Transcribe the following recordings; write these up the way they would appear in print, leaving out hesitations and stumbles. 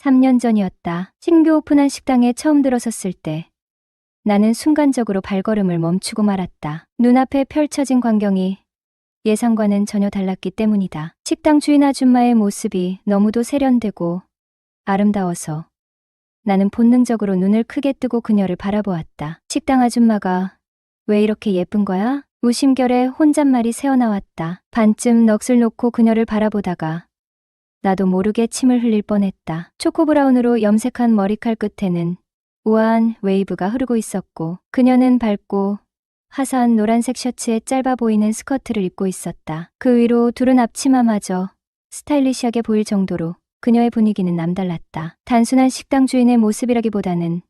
3년 전이었다. 신규 오픈한 식당에 처음 들어섰을 때 나는 순간적으로 발걸음을 멈추고 말았다. 눈앞에 펼쳐진 광경이 예상과는 전혀 달랐기 때문이다. 식당 주인 아줌마의 모습이 너무도 세련되고 아름다워서 나는 본능적으로 눈을 크게 뜨고 그녀를 바라보았다. 식당 아줌마가 왜 이렇게 예쁜 거야? 무심결에 혼잣말이 새어나왔다. 반쯤 넋을 놓고 그녀를 바라보다가 나도 모르게 침을 흘릴 뻔했다. 초코브라운으로 염색한 머리칼 끝에는 우아한 웨이브가 흐르고 있었고 그녀는 밝고 화사한 노란색 셔츠에 짧아 보이는 스커트를 입고 있었다. 그 위로 두른 앞치마마저 스타일리시하게 보일 정도로 그녀의 분위기는 남달랐다. 단순한 식당 주인의 모습이라기보다는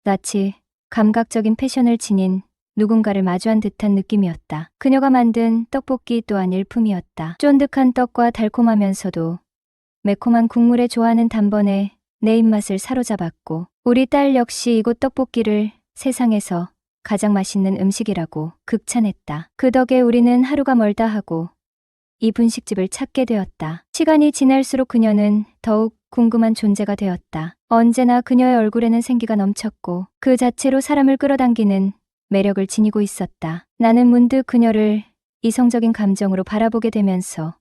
마치 감각적인 패션을 지닌 누군가를 마주한 듯한 느낌이었다. 그녀가 만든 떡볶이 또한 일품이었다. 쫀득한 떡과 달콤하면서도 매콤한 국물에 좋아하는 단번에 내 입맛을 사로잡았고 우리 딸 역시 이곳 떡볶이를 세상에서 가장 맛있는 음식이라고 극찬했다. 그 덕에 우리는 하루가 멀다 하고 이 분식집을 찾게 되었다. 시간이 지날수록 그녀는 더욱 궁금한 존재가 되었다. 언제나 그녀의 얼굴에는 생기가 넘쳤고 그 자체로 사람을 끌어당기는 매력을 지니고 있었다. 나는 문득 그녀를 이성적인 감정으로 바라보게 되면서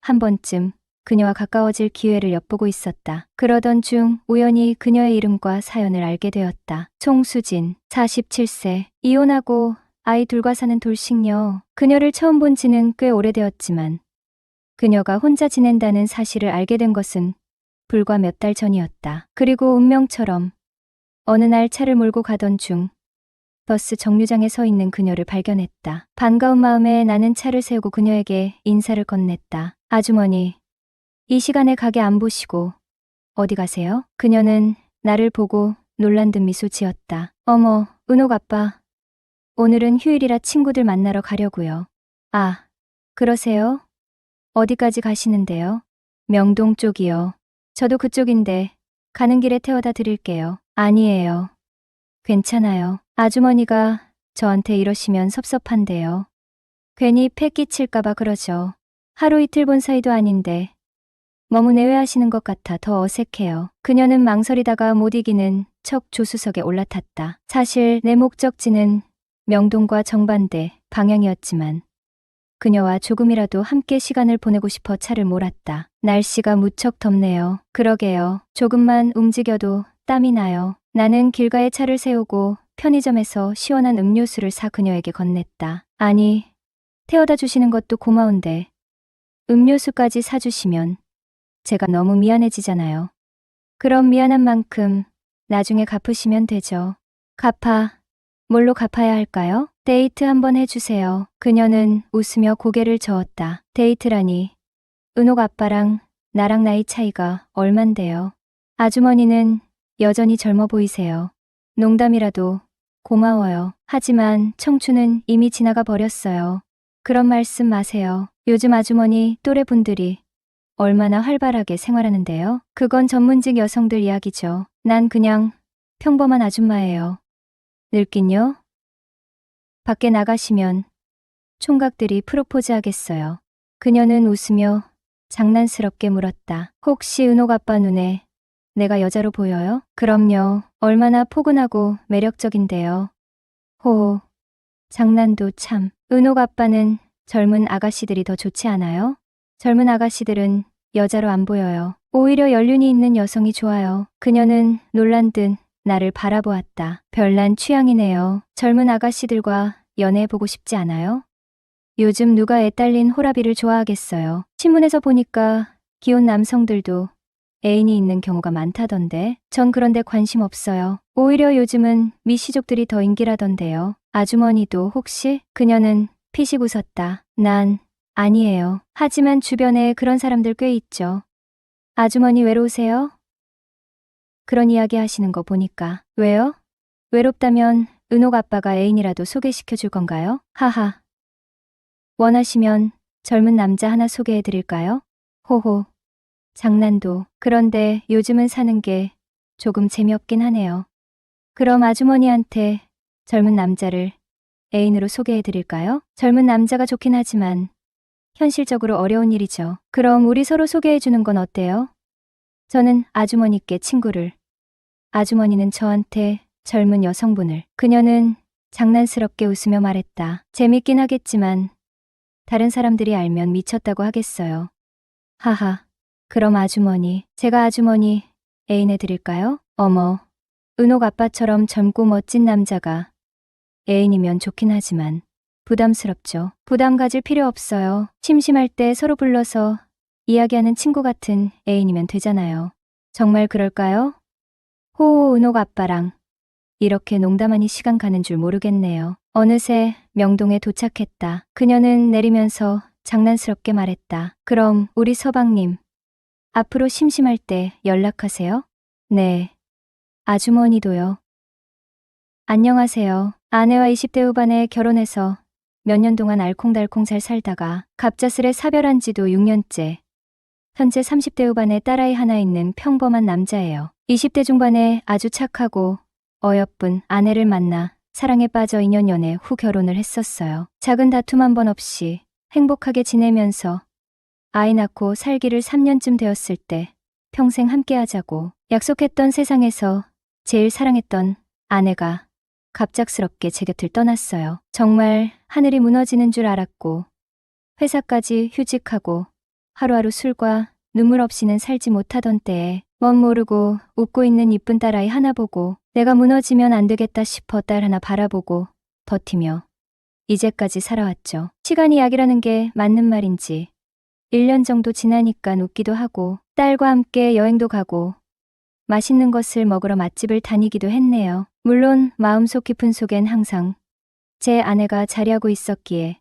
한 번쯤 그녀와 가까워질 기회를 엿보고 있었다. 그러던 중 우연히 그녀의 이름과 사연을 알게 되었다. 송수진, 47세, 이혼하고 아이 둘과 사는 돌싱녀. 그녀를 처음 본 지는 꽤 오래되었지만 그녀가 혼자 지낸다는 사실을 알게 된 것은 불과 몇 달 전이었다. 그리고 운명처럼 어느 날 차를 몰고 가던 중 버스 정류장에 서 있는 그녀를 발견했다. 반가운 마음에 나는 차를 세우고 그녀에게 인사를 건넸다. 아주머니, 이 시간에 가게 안 보시고 어디 가세요? 그녀는 나를 보고 놀란 듯 미소 지었다. 어머, 은옥 아빠. 오늘은 휴일이라 친구들 만나러 가려고요. 아, 그러세요? 어디까지 가시는데요? 명동 쪽이요. 저도 그쪽인데 가는 길에 태워다 드릴게요. 아니에요. 괜찮아요. 아주머니가 저한테 이러시면 섭섭한데요. 괜히 패 끼칠까봐 그러죠. 하루 이틀 본 사이도 아닌데 너무 내외하시는 것 같아 더 어색해요. 그녀는 망설이다가 못 이기는 척 조수석에 올라탔다. 사실 내 목적지는 명동과 정반대 방향이었지만 그녀와 조금이라도 함께 시간을 보내고 싶어 차를 몰았다. 날씨가 무척 덥네요. 그러게요. 조금만 움직여도 땀이 나요. 나는 길가에 차를 세우고 편의점에서 시원한 음료수를 사 그녀에게 건넸다. 아니, 태워다 주시는 것도 고마운데 음료수까지 사주시면 제가 너무 미안해지잖아요. 그럼 미안한 만큼 나중에 갚으시면 되죠. 뭘로 갚아야 할까요? 데이트 한번 해주세요. 그녀는 웃으며 고개를 저었다. 데이트라니. 은옥 아빠랑 나랑 나이 차이가 얼만데요. 아주머니는 여전히 젊어 보이세요. 농담이라도 고마워요. 하지만 청춘은 이미 지나가 버렸어요. 그런 말씀 마세요. 요즘 아주머니 또래분들이 얼마나 활발하게 생활하는데요. 그건 전문직 여성들 이야기죠. 난 그냥 평범한 아줌마예요. 늙긴요? 밖에 나가시면 총각들이 프로포즈 하겠어요. 그녀는 웃으며 장난스럽게 물었다. 혹시 은옥 아빠 눈에 내가 여자로 보여요? 그럼요. 얼마나 포근하고 매력적인데요. 호, 장난도 참. 은옥 아빠는 젊은 아가씨들이 더 좋지 않아요? 젊은 아가씨들은 여자로 안 보여요. 오히려 연륜이 있는 여성이 좋아요. 그녀는 놀란 듯 나를 바라보았다. 별난 취향이네요. 젊은 아가씨들과 연애해보고 싶지 않아요? 요즘 누가 애딸린 호라비를 좋아하겠어요. 신문에서 보니까 기혼 남성들도 애인이 있는 경우가 많다던데. 전 그런데 관심 없어요. 오히려 요즘은 미시족들이 더 인기라던데요. 아주머니도 혹시? 그녀는 피식 웃었다. 난 아니에요. 하지만 주변에 그런 사람들 꽤 있죠. 아주머니 외로우세요? 그런 이야기 하시는 거 보니까. 왜요? 외롭다면 은옥 아빠가 애인이라도 소개시켜 줄 건가요? 하하. 원하시면 젊은 남자 하나 소개해 드릴까요? 호호. 장난도. 그런데 요즘은 사는 게 조금 재미없긴 하네요. 그럼 아주머니한테 젊은 남자를 애인으로 소개해 드릴까요? 젊은 남자가 좋긴 하지만 현실적으로 어려운 일이죠. 그럼 우리 서로 소개해 주는 건 어때요? 저는 아주머니께 친구를, 아주머니는 저한테 젊은 여성분을. 그녀는 장난스럽게 웃으며 말했다. 재밌긴 하겠지만 다른 사람들이 알면 미쳤다고 하겠어요. 하하. 그럼 아주머니, 제가 아주머니 애인해 드릴까요? 어머, 은옥 아빠처럼 젊고 멋진 남자가 애인이면 좋긴 하지만 부담스럽죠. 부담 가질 필요 없어요. 심심할 때 서로 불러서 이야기하는 친구 같은 애인이면 되잖아요. 정말 그럴까요? 호호, 은옥 아빠랑 이렇게 농담하니 시간 가는 줄 모르겠네요. 어느새 명동에 도착했다. 그녀는 내리면서 장난스럽게 말했다. 그럼 우리 서방님, 앞으로 심심할 때 연락하세요. 네. 아주머니도요. 안녕하세요. 아내와 20대 후반에 결혼해서 몇 년 동안 알콩달콩 잘 살다가 갑작스레 사별한 지도 6년째. 현재 30대 후반에 딸아이 하나 있는 평범한 남자예요. 20대 중반에 아주 착하고 어여쁜 아내를 만나 사랑에 빠져 2년 연애 후 결혼을 했었어요. 작은 다툼 한 번 없이 행복하게 지내면서 아이 낳고 살기를 3년쯤 되었을 때 평생 함께 하자고 약속했던 세상에서 제일 사랑했던 아내가 갑작스럽게 제 곁을 떠났어요. 정말 하늘이 무너지는 줄 알았고 회사까지 휴직하고 하루하루 술과 눈물 없이는 살지 못하던 때에 멋 모르고 웃고 있는 이쁜 딸아이 하나 보고 내가 무너지면 안 되겠다 싶어 딸 하나 바라보고 버티며 이제까지 살아왔죠. 시간이 약이라는 게 맞는 말인지 1년 정도 지나니까 웃기도 하고 딸과 함께 여행도 가고 맛있는 것을 먹으러 맛집을 다니기도 했네요. 물론 마음속 깊은 속엔 항상 제 아내가 자리하고 있었기에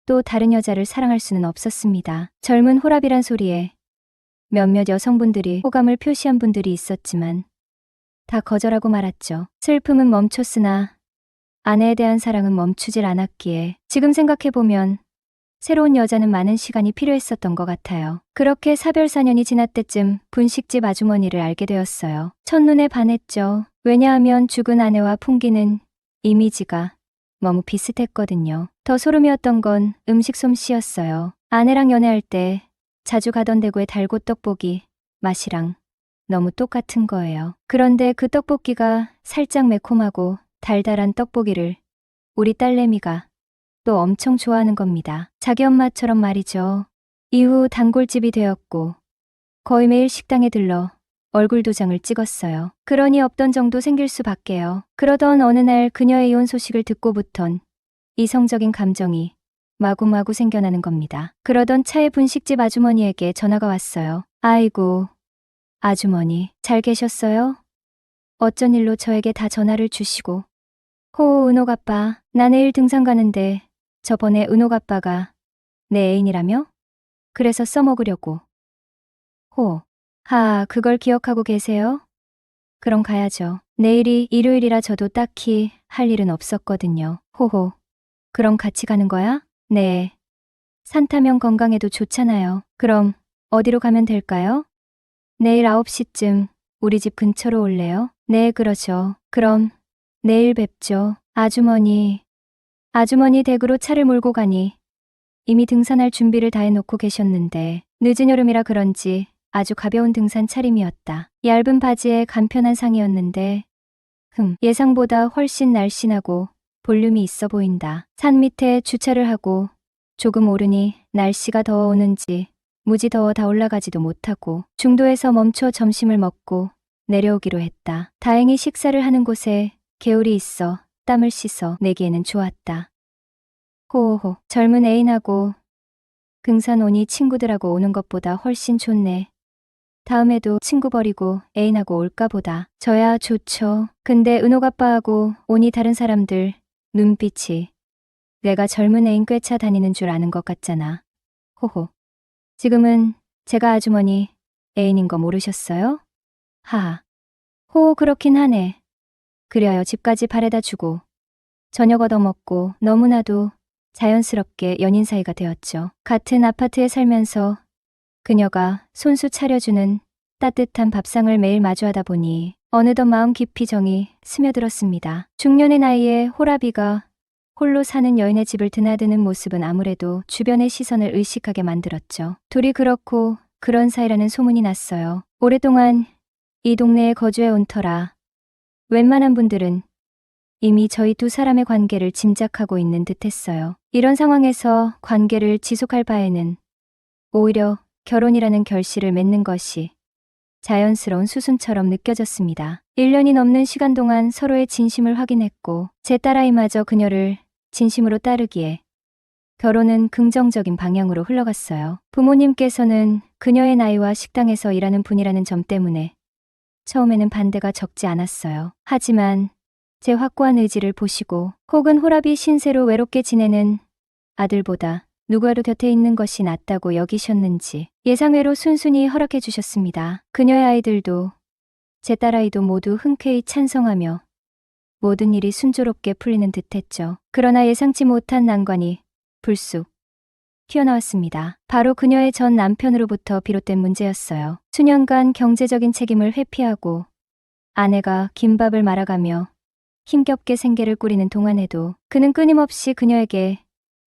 또 다른 여자를 사랑할 수는 없었습니다. 젊은 호랍이란 소리에 몇몇 여성분들이 호감을 표시한 분들이 있었지만 다 거절하고 말았죠. 슬픔은 멈췄으나 아내에 대한 사랑은 멈추질 않았기에 지금 생각해보면 새로운 여자는 많은 시간이 필요했었던 것 같아요. 그렇게 사별 4년이 지날 때쯤 분식집 아주머니를 알게 되었어요. 첫눈에 반했죠. 왜냐하면 죽은 아내와 풍기는 이미지가 너무 비슷했거든요. 더 소름이었던 건 음식 솜씨였어요. 아내랑 연애할 때 자주 가던 대구의 달고 떡볶이 맛이랑 너무 똑같은 거예요. 그런데 그 떡볶이가 살짝 매콤하고 달달한 떡볶이를 우리 딸내미가 또 엄청 좋아하는 겁니다. 자기 엄마처럼 말이죠. 이후 단골집이 되었고 거의 매일 식당에 들러 얼굴 도장을 찍었어요. 그러니 없던 정도 생길 수밖에요. 그러던 어느 날 그녀의 이혼 소식을 듣고부턴 이성적인 감정이 마구마구 생겨나는 겁니다. 그러던 차에 분식집 아주머니에게 전화가 왔어요. 아이고, 아주머니 잘 계셨어요? 어쩐 일로 저에게 다 전화를 주시고. 호, 은옥 아빠, 나 내일 등산 가는데 저번에 은옥 아빠가 내 애인이라며? 그래서 써먹으려고. 호, 하, 그걸 기억하고 계세요? 그럼 가야죠. 내일이 일요일이라 저도 딱히 할 일은 없었거든요. 호호, 그럼 같이 가는 거야? 네. 산 타면 건강에도 좋잖아요. 그럼 어디로 가면 될까요? 내일 9시쯤 우리 집 근처로 올래요? 네, 그러죠. 그럼 내일 뵙죠. 아주머니 댁으로 차를 몰고 가니 이미 등산할 준비를 다 해놓고 계셨는데 늦은 여름이라 그런지 아주 가벼운 등산 차림이었다. 얇은 바지에 간편한 상의였는데 예상보다 훨씬 날씬하고 볼륨이 있어 보인다. 산 밑에 주차를 하고 조금 오르니 날씨가 더워오는지 무지 더워 다 올라가지도 못하고 중도에서 멈춰 점심을 먹고 내려오기로 했다. 다행히 식사를 하는 곳에 개울이 있어 땀을 씻어 내기에는 좋았다. 호호호, 젊은 애인하고 등산 오니 친구들하고 오는 것보다 훨씬 좋네. 다음에도 친구 버리고 애인하고 올까 보다. 저야 좋죠. 근데 은옥 아빠하고 오니 다른 사람들 눈빛이 내가 젊은 애인 꿰차 다니는 줄 아는 것 같잖아. 호호. 지금은 제가 아주머니 애인인 거 모르셨어요? 하하. 호, 그렇긴 하네. 그려요. 집까지 바래다 주고 저녁 얻어먹고 너무나도 자연스럽게 연인 사이가 되었죠. 같은 아파트에 살면서 그녀가 손수 차려주는 따뜻한 밥상을 매일 마주하다 보니 어느덧 마음 깊이 정이 스며들었습니다. 중년의 나이에 호라비가 홀로 사는 여인의 집을 드나드는 모습은 아무래도 주변의 시선을 의식하게 만들었죠. 둘이 그렇고 그런 사이라는 소문이 났어요. 오랫동안 이 동네에 거주해 온 터라 웬만한 분들은 이미 저희 두 사람의 관계를 짐작하고 있는 듯 했어요. 이런 상황에서 관계를 지속할 바에는 오히려 결혼이라는 결실을 맺는 것이 자연스러운 수순처럼 느껴졌습니다. 1년이 넘는 시간 동안 서로의 진심을 확인했고 제 딸아이마저 그녀를 진심으로 따르기에 결혼은 긍정적인 방향으로 흘러갔어요. 부모님께서는 그녀의 나이와 식당에서 일하는 분이라는 점 때문에 처음에는 반대가 적지 않았어요. 하지만 제 확고한 의지를 보시고 혹은 호랍이 신세로 외롭게 지내는 아들보다 누구라도 곁에 있는 것이 낫다고 여기셨는지 예상외로 순순히 허락해 주셨습니다. 그녀의 아이들도 제 딸아이도 모두 흔쾌히 찬성하며 모든 일이 순조롭게 풀리는 듯했죠. 그러나 예상치 못한 난관이 불쑥 튀어나왔습니다. 바로 그녀의 전 남편으로부터 비롯된 문제였어요. 수년간 경제적인 책임을 회피하고 아내가 김밥을 말아가며 힘겹게 생계를 꾸리는 동안에도 그는 끊임없이 그녀에게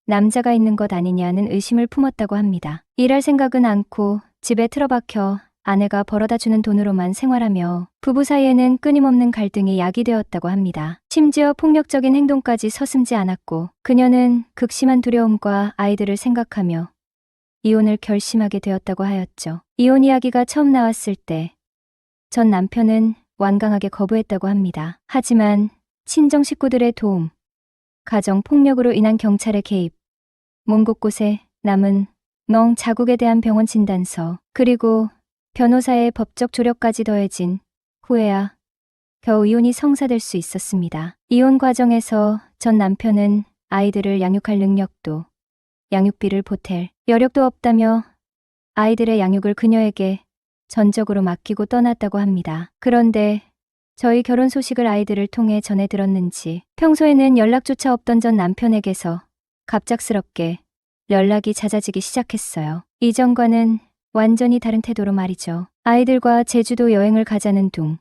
남자가 있는 것 아니냐는 의심을 품었다고 합니다. 일할 생각은 않고 집에 틀어박혀 아내가 벌어다 주는 돈으로만 생활하며 부부 사이에는 끊임없는 갈등이 야기되었다고 합니다. 심지어 폭력적인 행동까지 서슴지 않았고 그녀는 극심한 두려움과 아이들을 생각하며 이혼을 결심하게 되었다고 하였죠. 이혼 이야기가 처음 나왔을 때 전 남편은 완강하게 거부했다고 합니다. 하지만 친정 식구들의 도움, 가정 폭력으로 인한 경찰의 개입, 몸 곳곳에 남은 멍 자국에 대한 병원 진단서, 그리고 변호사의 법적 조력까지 더해진 후에야 겨우 이혼이 성사될 수 있었습니다. 이혼 과정에서 전 남편은 아이들을 양육할 능력도, 양육비를 보탤 여력도 없다며 아이들의 양육을 그녀에게 전적으로 맡기고 떠났다고 합니다. 그런데 저희 결혼 소식을 아이들을 통해 전해 들었는지 평소에는 연락조차 없던 전 남편에게서 갑작스럽게 연락이 잦아지기 시작했어요. 이전과는 완전히 다른 태도로 말이죠. 아이들과 제주도 여행을 가자는 둥,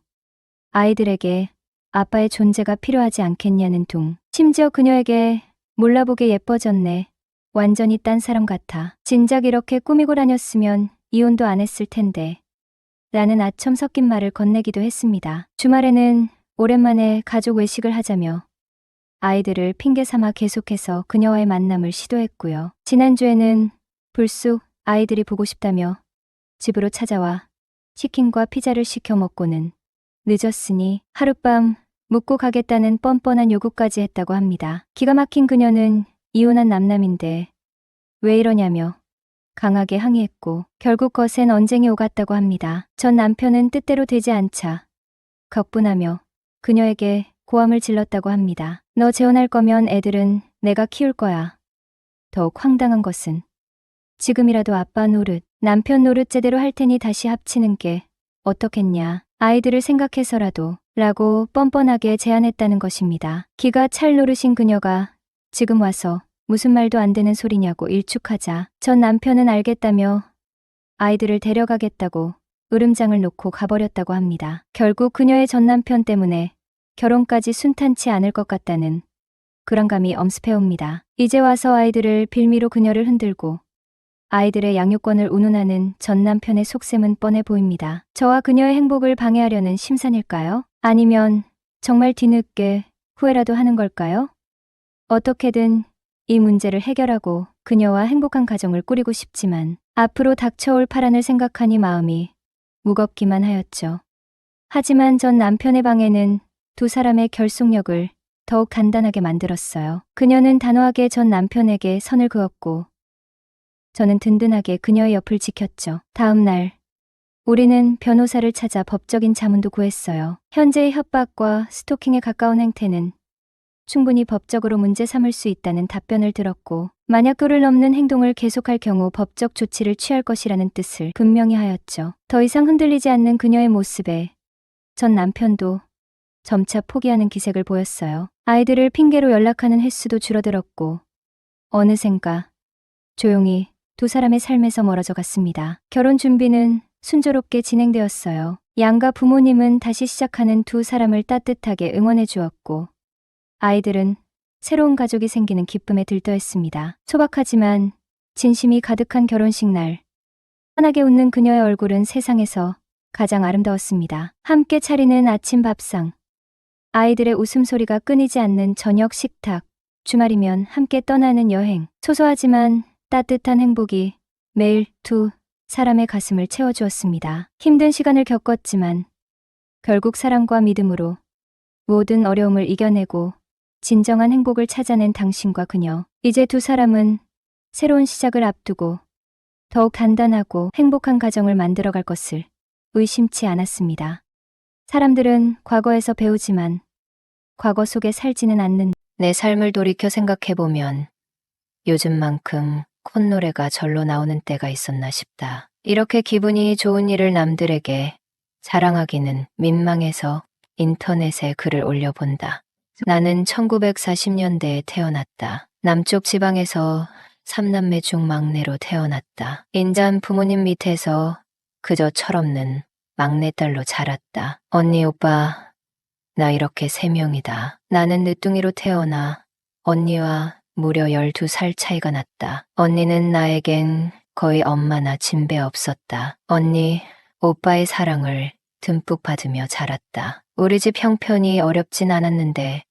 아이들에게 아빠의 존재가 필요하지 않겠냐는 둥, 심지어 그녀에게 몰라보게 예뻐졌네, 완전히 딴 사람 같아, 진작 이렇게 꾸미고 다녔으면 이혼도 안 했을 텐데 라는 아첨 섞인 말을 건네기도 했습니다. 주말에는 오랜만에 가족 외식을 하자며 아이들을 핑계 삼아 계속해서 그녀와의 만남을 시도했고요. 지난주에는 불쑥 아이들이 보고 싶다며 집으로 찾아와 치킨과 피자를 시켜 먹고는 늦었으니 하룻밤 묵고 가겠다는 뻔뻔한 요구까지 했다고 합니다. 기가 막힌 그녀는 이혼한 남남인데 왜 이러냐며 강하게 항의했고 결국 거센 언쟁이 오갔다고 합니다. 전 남편은 뜻대로 되지 않자 격분하며 그녀에게 고함을 질렀다고 합니다. 너 재혼할 거면 애들은 내가 키울 거야. 더욱 황당한 것은 지금이라도 아빠 노릇, 남편 노릇 제대로 할 테니 다시 합치는 게 어떻겠냐. 아이들을 생각해서라도 라고 뻔뻔하게 제안했다는 것입니다. 기가 찰 노릇인 그녀가 지금 와서 무슨 말도 안 되는 소리냐고 일축하자 전 남편은 알겠다며 아이들을 데려가겠다고 으름장을 놓고 가버렸다고 합니다. 결국 그녀의 전 남편 때문에 결혼까지 순탄치 않을 것 같다는 불안감이 엄습해옵니다. 이제 와서 아이들을 빌미로 그녀를 흔들고 아이들의 양육권을 운운하는 전 남편의 속셈은 뻔해 보입니다. 저와 그녀의 행복을 방해하려는 심산일까요? 아니면 정말 뒤늦게 후회라도 하는 걸까요? 어떻게든 이 문제를 해결하고 그녀와 행복한 가정을 꾸리고 싶지만 앞으로 닥쳐올 파란을 생각하니 마음이 무겁기만 하였죠. 하지만 전 남편의 방해는 두 사람의 결속력을 더욱 단단하게 만들었어요. 그녀는 단호하게 전 남편에게 선을 그었고 저는 든든하게 그녀의 옆을 지켰죠. 다음 날 우리는 변호사를 찾아 법적인 자문도 구했어요. 현재의 협박과 스토킹에 가까운 행태는 충분히 법적으로 문제 삼을 수 있다는 답변을 들었고 만약 도를 넘는 행동을 계속할 경우 법적 조치를 취할 것이라는 뜻을 분명히 하였죠. 더 이상 흔들리지 않는 그녀의 모습에 전 남편도 점차 포기하는 기색을 보였어요. 아이들을 핑계로 연락하는 횟수도 줄어들었고 어느샌가 조용히 두 사람의 삶에서 멀어져 갔습니다. 결혼 준비는 순조롭게 진행되었어요. 양가 부모님은 다시 시작하는 두 사람을 따뜻하게 응원해 주었고 아이들은 새로운 가족이 생기는 기쁨에 들떠했습니다. 소박하지만 진심이 가득한 결혼식 날 환하게 웃는 그녀의 얼굴은 세상에서 가장 아름다웠습니다. 함께 차리는 아침 밥상, 아이들의 웃음소리가 끊이지 않는 저녁 식탁, 주말이면 함께 떠나는 여행, 소소하지만 따뜻한 행복이 매일 두 사람의 가슴을 채워주었습니다. 힘든 시간을 겪었지만 결국 사랑과 믿음으로 모든 어려움을 이겨내고 진정한 행복을 찾아낸 당신과 그녀. 이제 두 사람은 새로운 시작을 앞두고 더욱 단단하고 행복한 가정을 만들어갈 것을 의심치 않았습니다. 사람들은 과거에서 배우지만 과거 속에 살지는 않는 내 삶을 돌이켜 생각해보면 요즘만큼 콧노래가 절로 나오는 때가 있었나 싶다. 이렇게 기분이 좋은 일을 남들에게 자랑하기는 민망해서 인터넷에 글을 올려본다. 나는 1940년대에 태어났다. 남쪽 지방에서 3남매 중 막내로 태어났다. 인자한 부모님 밑에서 그저 철없는 막내딸로 자랐다. 언니, 오빠, 나 이렇게 3명이다. 나는 늦둥이로 태어나 언니와 무려 12살 차이가 났다. 언니는 나에겐 거의 엄마나 진배 없었다. 언니, 오빠의 사랑을 듬뿍 받으며 자랐다. 우리 집 형편이 어렵진 않았는데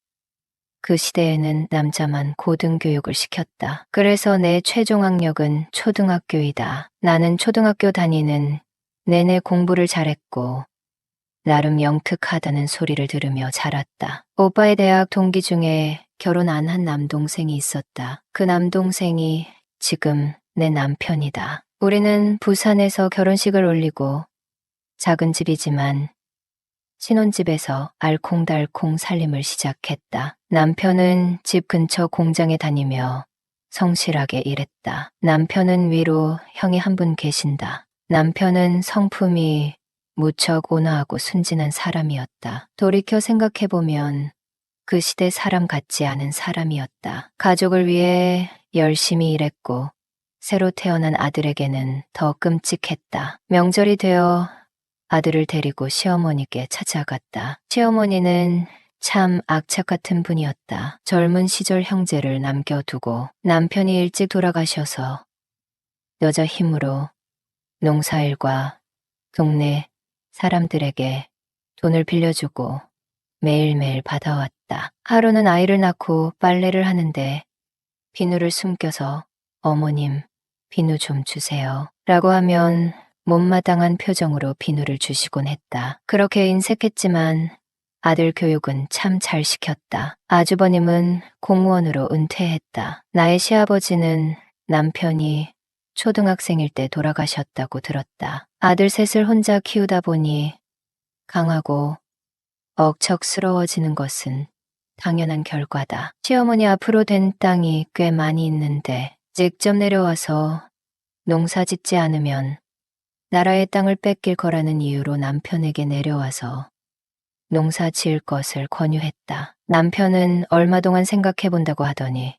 그 시대에는 남자만 고등교육을 시켰다. 그래서 내 최종 학력은 초등학교이다. 나는 초등학교 다니는 내내 공부를 잘했고 나름 영특하다는 소리를 들으며 자랐다. 오빠의 대학 동기 중에 결혼 안 한 남동생이 있었다. 그 남동생이 지금 내 남편이다. 우리는 부산에서 결혼식을 올리고 작은 집이지만 신혼집에서 알콩달콩 살림을 시작했다. 남편은 집 근처 공장에 다니며 성실하게 일했다. 남편은 위로 형이 한 분 계신다. 남편은 성품이 무척 온화하고 순진한 사람이었다. 돌이켜 생각해보면 그 시대 사람 같지 않은 사람이었다. 가족을 위해 열심히 일했고 새로 태어난 아들에게는 더 끔찍했다. 명절이 되어 아들을 데리고 시어머니께 찾아갔다. 시어머니는 참 악착 같은 분이었다. 젊은 시절 형제를 남겨두고 남편이 일찍 돌아가셔서 여자 힘으로 농사일과 동네 사람들에게 돈을 빌려주고 매일매일 받아왔다. 하루는 아이를 낳고 빨래를 하는데 비누를 숨겨서 어머님, 비누 좀 주세요. 라고 하면 못마땅한 표정으로 비누를 주시곤 했다. 그렇게 인색했지만 아들 교육은 참 잘 시켰다. 아주버님은 공무원으로 은퇴했다. 나의 시아버지는 남편이 초등학생일 때 돌아가셨다고 들었다. 아들 셋을 혼자 키우다 보니 강하고 억척스러워지는 것은 당연한 결과다. 시어머니 앞으로 된 땅이 꽤 많이 있는데 직접 내려와서 농사 짓지 않으면 나라의 땅을 뺏길 거라는 이유로 남편에게 내려와서 농사 지을 것을 권유했다. 남편은 얼마 동안 생각해 본다고 하더니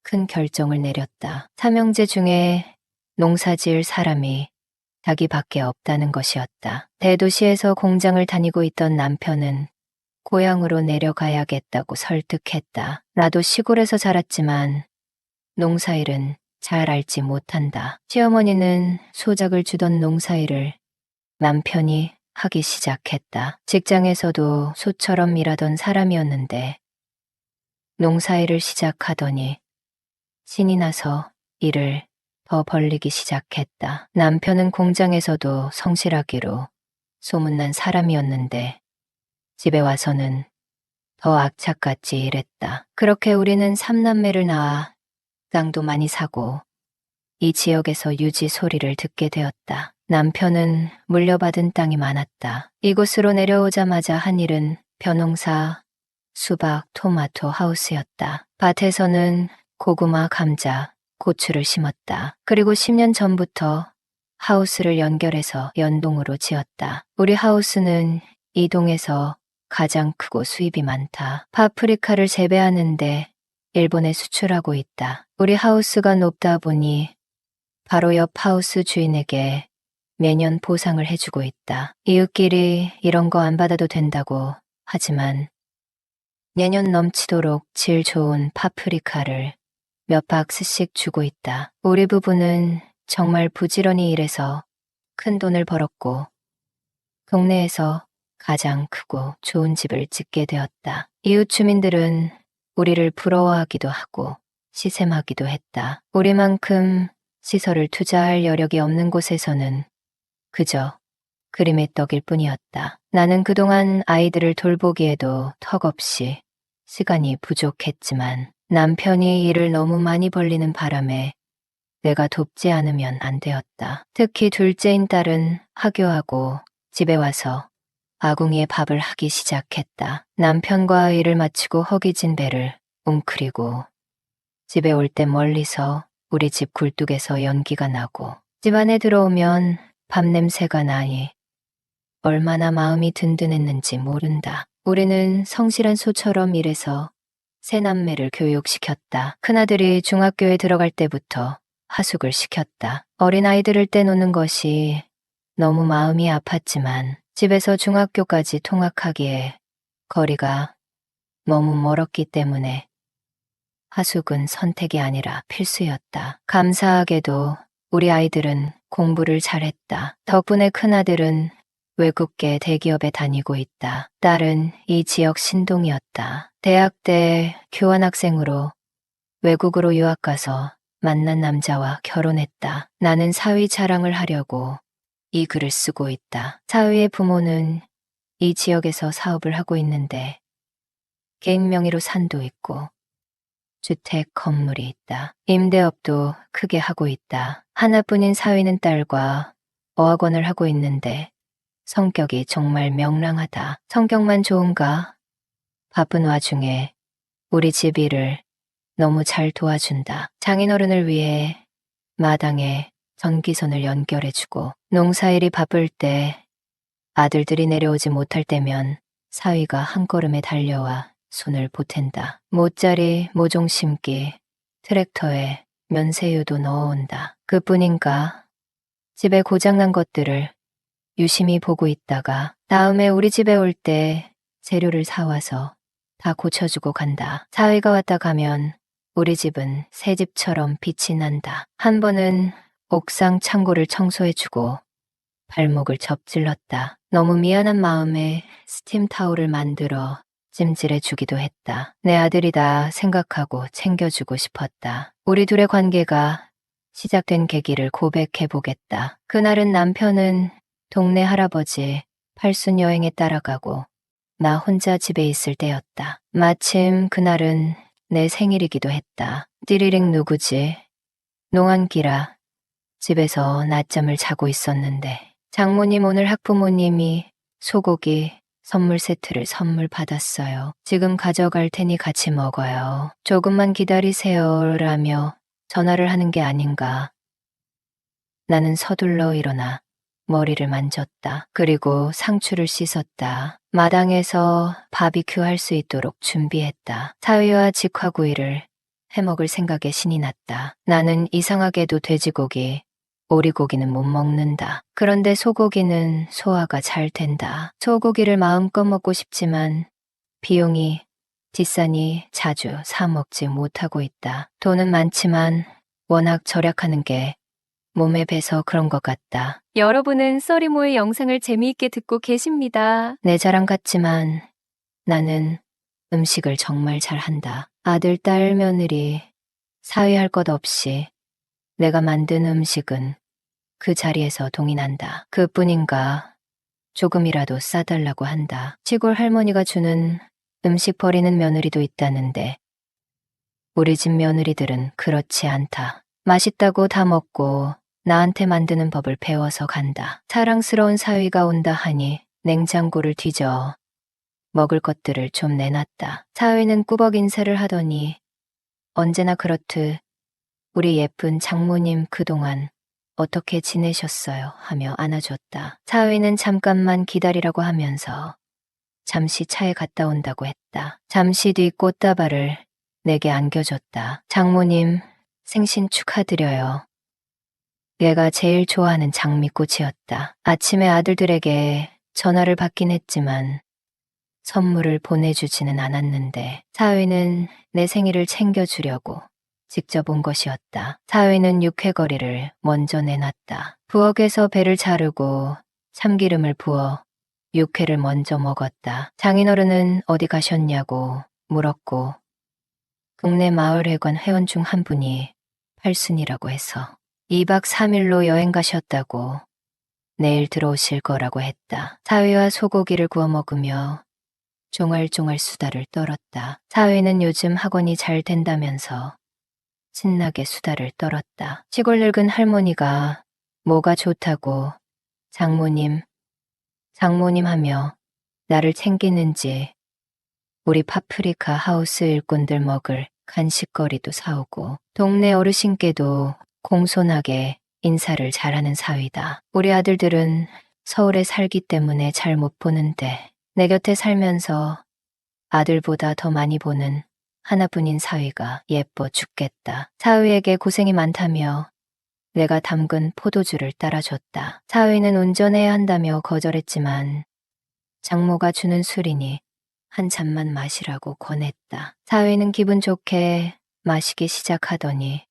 큰 결정을 내렸다. 삼형제 중에 농사 지을 사람이 자기밖에 없다는 것이었다. 대도시에서 공장을 다니고 있던 남편은 고향으로 내려가야겠다고 설득했다. 나도 시골에서 자랐지만 농사일은 잘 알지 못한다. 시어머니는 소작을 주던 농사일을 남편이 하기 시작했다. 직장에서도 소처럼 일하던 사람이었는데 농사일을 시작하더니 신이 나서 일을 더 벌리기 시작했다. 남편은 공장에서도 성실하기로 소문난 사람이었는데 집에 와서는 더 악착같이 일했다. 그렇게 우리는 3남매를 낳아 땅도 많이 사고 이 지역에서 유지 소리를 듣게 되었다. 남편은 물려받은 땅이 많았다. 이곳으로 내려오자마자 한 일은 벼농사, 수박, 토마토 하우스였다. 밭에서는 고구마, 감자, 고추를 심었다. 그리고 10년 전부터 하우스를 연결해서 연동으로 지었다. 우리 하우스는 이 동에서 가장 크고 수입이 많다. 파프리카를 재배하는데 일본에 수출하고 있다. 우리 하우스가 높다 보니 바로 옆 하우스 주인에게 매년 보상을 해주고 있다. 이웃끼리 이런 거 안 받아도 된다고 하지만 내년 넘치도록 질 좋은 파프리카를 몇 박스씩 주고 있다. 우리 부부는 정말 부지런히 일해서 큰 돈을 벌었고 동네에서 가장 크고 좋은 집을 짓게 되었다. 이웃 주민들은 우리를 부러워하기도 하고 시샘하기도 했다. 우리만큼 시설을 투자할 여력이 없는 곳에서는 그저 그림의 떡일 뿐이었다. 나는 그동안 아이들을 돌보기에도 턱없이 시간이 부족했지만 남편이 일을 너무 많이 벌리는 바람에 내가 돕지 않으면 안 되었다. 특히 둘째인 딸은 하교하고 집에 와서 아궁이에 밥을 하기 시작했다. 남편과 일을 마치고 허기진 배를 웅크리고 집에 올 때 멀리서 우리 집 굴뚝에서 연기가 나고 집 안에 들어오면 밥 냄새가 나니 얼마나 마음이 든든했는지 모른다. 우리는 성실한 소처럼 일해서 세 남매를 교육시켰다. 큰아들이 중학교에 들어갈 때부터 하숙을 시켰다. 어린아이들을 떼놓는 것이 너무 마음이 아팠지만 집에서 중학교까지 통학하기에 거리가 너무 멀었기 때문에 하숙은 선택이 아니라 필수였다. 감사하게도 우리 아이들은 공부를 잘했다. 덕분에 큰아들은 외국계 대기업에 다니고 있다. 딸은 이 지역 신동이었다. 대학 때 교환학생으로 외국으로 유학 가서 만난 남자와 결혼했다. 나는 사위 자랑을 하려고 이 글을 쓰고 있다. 사위의 부모는 이 지역에서 사업을 하고 있는데 개인 명의로 산도 있고 주택 건물이 있다. 임대업도 크게 하고 있다. 하나뿐인 사위는 딸과 어학원을 하고 있는데 성격이 정말 명랑하다. 성격만 좋은가? 바쁜 와중에 우리 집 일을 너무 잘 도와준다. 장인어른을 위해 마당에 전기선을 연결해주고 농사일이 바쁠 때 아들들이 내려오지 못할 때면 사위가 한 걸음에 달려와 손을 보탠다. 모짜리 모종 심기, 트랙터에 면세유도 넣어온다. 그뿐인가? 집에 고장난 것들을 유심히 보고 있다가 다음에 우리 집에 올 때 재료를 사와서 다 고쳐주고 간다. 사위가 왔다 가면 우리 집은 새 집처럼 빛이 난다. 한 번은 옥상 창고를 청소해주고 발목을 접질렀다. 너무 미안한 마음에 스팀 타올을 만들어 찜질해주기도 했다. 내 아들이다 생각하고 챙겨주고 싶었다. 우리 둘의 관계가 시작된 계기를 고백해보겠다. 그날은 남편은 동네 할아버지 팔순 여행에 따라가고 나 혼자 집에 있을 때였다. 마침 그날은 내 생일이기도 했다. 띠리링 누구지? 농한기라. 집에서 낮잠을 자고 있었는데 장모님 오늘 학부모님이 소고기 선물 세트를 선물 받았어요. 지금 가져갈 테니 같이 먹어요. 조금만 기다리세요 라며 전화를 하는 게 아닌가. 나는 서둘러 일어나 머리를 만졌다. 그리고 상추를 씻었다. 마당에서 바비큐 할 수 있도록 준비했다. 사위와 직화구이를 해먹을 생각에 신이 났다. 나는 이상하게도 돼지고기, 오리고기는 못 먹는다. 그런데 소고기는 소화가 잘 된다. 소고기를 마음껏 먹고 싶지만 비용이 비싸니 자주 사 먹지 못하고 있다. 돈은 많지만 워낙 절약하는 게 몸에 배서 그런 것 같다. 여러분은 써리모의 영상을 재미있게 듣고 계십니다. 내 자랑 같지만 나는 음식을 정말 잘한다. 아들, 딸, 며느리 사위할 것 없이 내가 만든 음식은 그 자리에서 동의난다. 그뿐인가 조금이라도 싸달라고 한다. 시골 할머니가 주는 음식 버리는 며느리도 있다는데 우리 집 며느리들은 그렇지 않다. 맛있다고 다 먹고 나한테 만드는 법을 배워서 간다. 사랑스러운 사위가 온다 하니 냉장고를 뒤져 먹을 것들을 좀 내놨다. 사위는 꾸벅 인사를 하더니 언제나 그렇듯 우리 예쁜 장모님 그동안 어떻게 지내셨어요? 하며 안아줬다. 사위는 잠깐만 기다리라고 하면서 잠시 차에 갔다 온다고 했다. 잠시 뒤 꽃다발을 내게 안겨줬다. 장모님, 생신 축하드려요. 얘가 제일 좋아하는 장미꽃이었다. 아침에 아들들에게 전화를 받긴 했지만 선물을 보내주지는 않았는데 사위는 내 생일을 챙겨주려고 직접 온 것이었다. 사위는 육회거리를 먼저 내놨다. 부엌에서 배를 자르고 참기름을 부어 육회를 먼저 먹었다. 장인어른은 어디 가셨냐고 물었고 동네 마을회관 회원 중 한 분이 팔순이라고 해서 2박 3일로 여행 가셨다고 내일 들어오실 거라고 했다. 사위와 소고기를 구워 먹으며 종알종알 수다를 떨었다. 사위는 요즘 학원이 잘 된다면서 신나게 수다를 떨었다. 시골 늙은 할머니가 뭐가 좋다고 장모님 하며 나를 챙기는지 우리 파프리카 하우스 일꾼들 먹을 간식거리도 사오고 동네 어르신께도 공손하게 인사를 잘하는 사위다. 우리 아들들은 서울에 살기 때문에 잘 못 보는데 내 곁에 살면서 아들보다 더 많이 보는 하나뿐인 사위가 예뻐 죽겠다. 사위에게 고생이 많다며 내가 담근 포도주를 따라줬다. 사위는 운전해야 한다며 거절했지만 장모가 주는 술이니 한 잔만 마시라고 권했다. 사위는 기분 좋게 마시기 시작하더니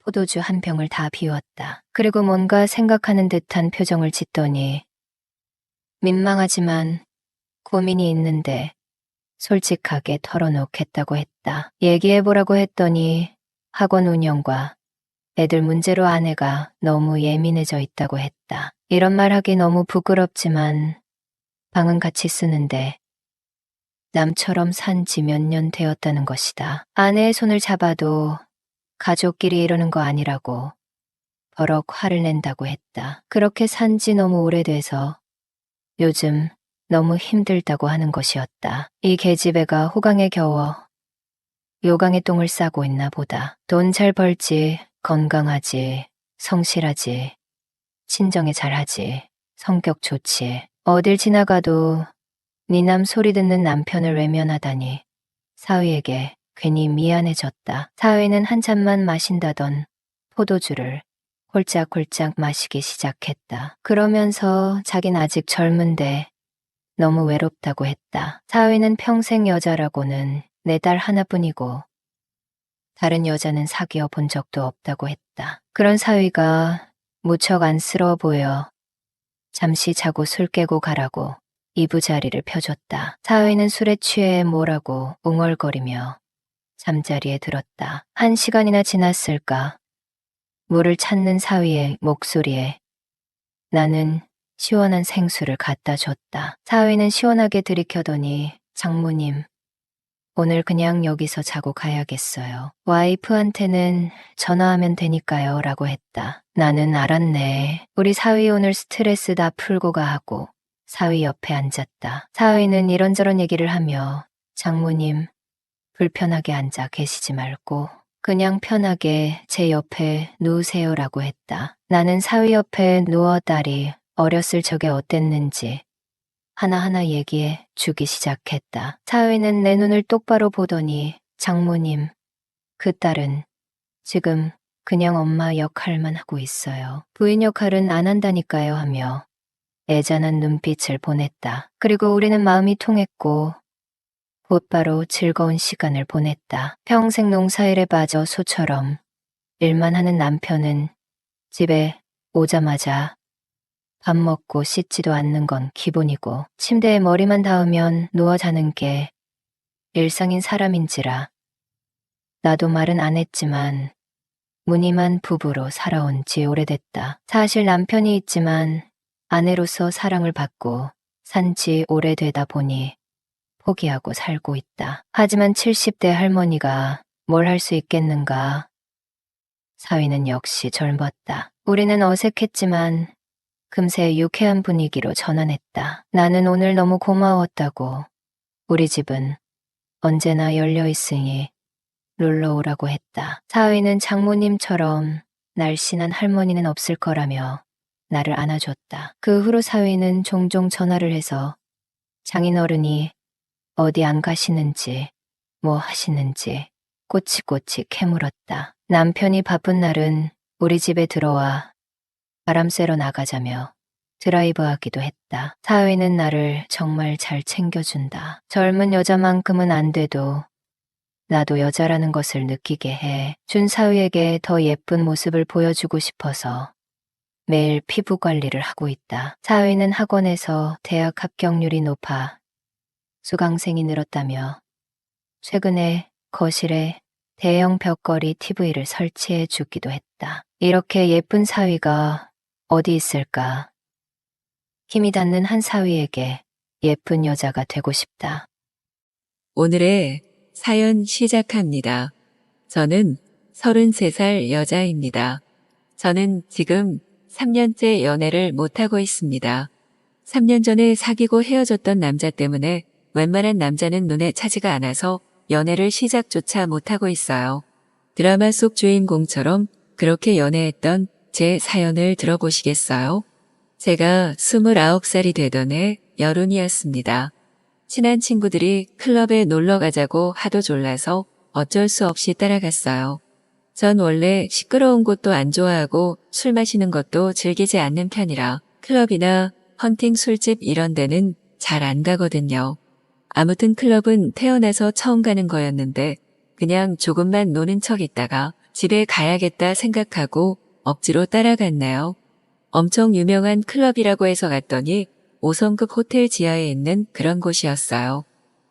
포도주 한 병을 다 비웠다. 그리고 뭔가 생각하는 듯한 표정을 짓더니 민망하지만 고민이 있는데 솔직하게 털어놓겠다고 했다. 얘기해보라고 했더니 학원 운영과 애들 문제로 아내가 너무 예민해져 있다고 했다. 이런 말 하기 너무 부끄럽지만 방은 같이 쓰는데 남처럼 산 지 몇 년 되었다는 것이다. 아내의 손을 잡아도 가족끼리 이러는 거 아니라고 버럭 화를 낸다고 했다. 그렇게 산 지 너무 오래돼서 요즘 너무 힘들다고 하는 것이었다. 이 계집애가 호강에 겨워 요강에 똥을 싸고 있나 보다. 돈 잘 벌지, 건강하지, 성실하지, 친정에 잘하지, 성격 좋지. 어딜 지나가도 니남 소리 듣는 남편을 외면하다니 사위에게 괜히 미안해졌다. 사위는 한 잔만 마신다던 포도주를 홀짝홀짝 마시기 시작했다. 그러면서 자긴 아직 젊은데 너무 외롭다고 했다. 사위는 평생 여자라고는 내 딸 하나뿐이고 다른 여자는 사귀어 본 적도 없다고 했다. 그런 사위가 무척 안쓰러워 보여 잠시 자고 술 깨고 가라고 이부자리를 펴줬다. 사위는 술에 취해 뭐라고 웅얼거리며 잠자리에 들었다. 1시간이나 지났을까? 물을 찾는 사위의 목소리에 나는 시원한 생수를 갖다 줬다. 사위는 시원하게 들이켜더니 장모님, 오늘 그냥 여기서 자고 가야겠어요. 와이프한테는 전화하면 되니까요 라고 했다. 나는 알았네. 우리 사위 오늘 스트레스 다 풀고 가 하고 사위 옆에 앉았다. 사위는 이런저런 얘기를 하며 장모님, 불편하게 앉아 계시지 말고 그냥 편하게 제 옆에 누우세요라고 했다. 나는 사위 옆에 누워 딸이 어렸을 적에 어땠는지 하나하나 얘기해 주기 시작했다. 사위는 내 눈을 똑바로 보더니 장모님, 그 딸은 지금 그냥 엄마 역할만 하고 있어요. 부인 역할은 안 한다니까요 하며 애잔한 눈빛을 보냈다. 그리고 우리는 마음이 통했고 곧바로 즐거운 시간을 보냈다. 평생 농사일에 빠져 소처럼 일만 하는 남편은 집에 오자마자 밥 먹고 씻지도 않는 건 기본이고 침대에 머리만 닿으면 누워 자는 게 일상인 사람인지라 나도 말은 안 했지만 무늬만 부부로 살아온 지 오래됐다. 사실 남편이 있지만 아내로서 사랑을 받고 산 지 오래되다 보니 포기하고 살고 있다. 하지만 70대 할머니가 뭘 할 수 있겠는가. 사위는 역시 젊었다. 우리는 어색했지만 금세 유쾌한 분위기로 전환했다. 나는 오늘 너무 고마웠다고. 우리 집은 언제나 열려 있으니 놀러 오라고 했다. 사위는 장모님처럼 날씬한 할머니는 없을 거라며 나를 안아줬다. 그 후로 사위는 종종 전화를 해서 장인어른이 어디 안 가시는지, 뭐 하시는지 꼬치꼬치 캐물었다. 남편이 바쁜 날은 우리 집에 들어와 바람 쐬러 나가자며 드라이브 하기도 했다. 사위는 나를 정말 잘 챙겨준다. 젊은 여자만큼은 안 돼도 나도 여자라는 것을 느끼게 해. 준사위에게 더 예쁜 모습을 보여주고 싶어서 매일 피부 관리를 하고 있다. 사위는 학원에서 대학 합격률이 높아 수강생이 늘었다며 최근에 거실에 대형 벽걸이 TV를 설치해 주기도 했다. 이렇게 예쁜 사위가 어디 있을까? 힘이 닿는 한 사위에게 예쁜 여자가 되고 싶다. 오늘의 사연 시작합니다. 저는 33살 여자입니다. 저는 지금 3년째 연애를 못하고 있습니다. 3년 전에 사귀고 헤어졌던 남자 때문에 웬만한 남자는 눈에 차지가 않아서 연애를 시작조차 못하고 있어요. 드라마 속 주인공처럼 그렇게 연애했던 제 사연을 들어보시겠어요? 제가 29살이 되던 해 여름이었습니다. 친한 친구들이 클럽에 놀러 가자고 하도 졸라서 어쩔 수 없이 따라갔어요. 전 원래 시끄러운 곳도 안 좋아하고 술 마시는 것도 즐기지 않는 편이라 클럽이나 헌팅 술집 이런 데는 잘 안 가거든요. 아무튼 클럽은 태어나서 처음 가는 거였는데 그냥 조금만 노는 척 있다가 집에 가야겠다 생각하고 억지로 따라갔나요. 엄청 유명한 클럽이라고 해서 갔더니 5성급 호텔 지하에 있는 그런 곳이었어요.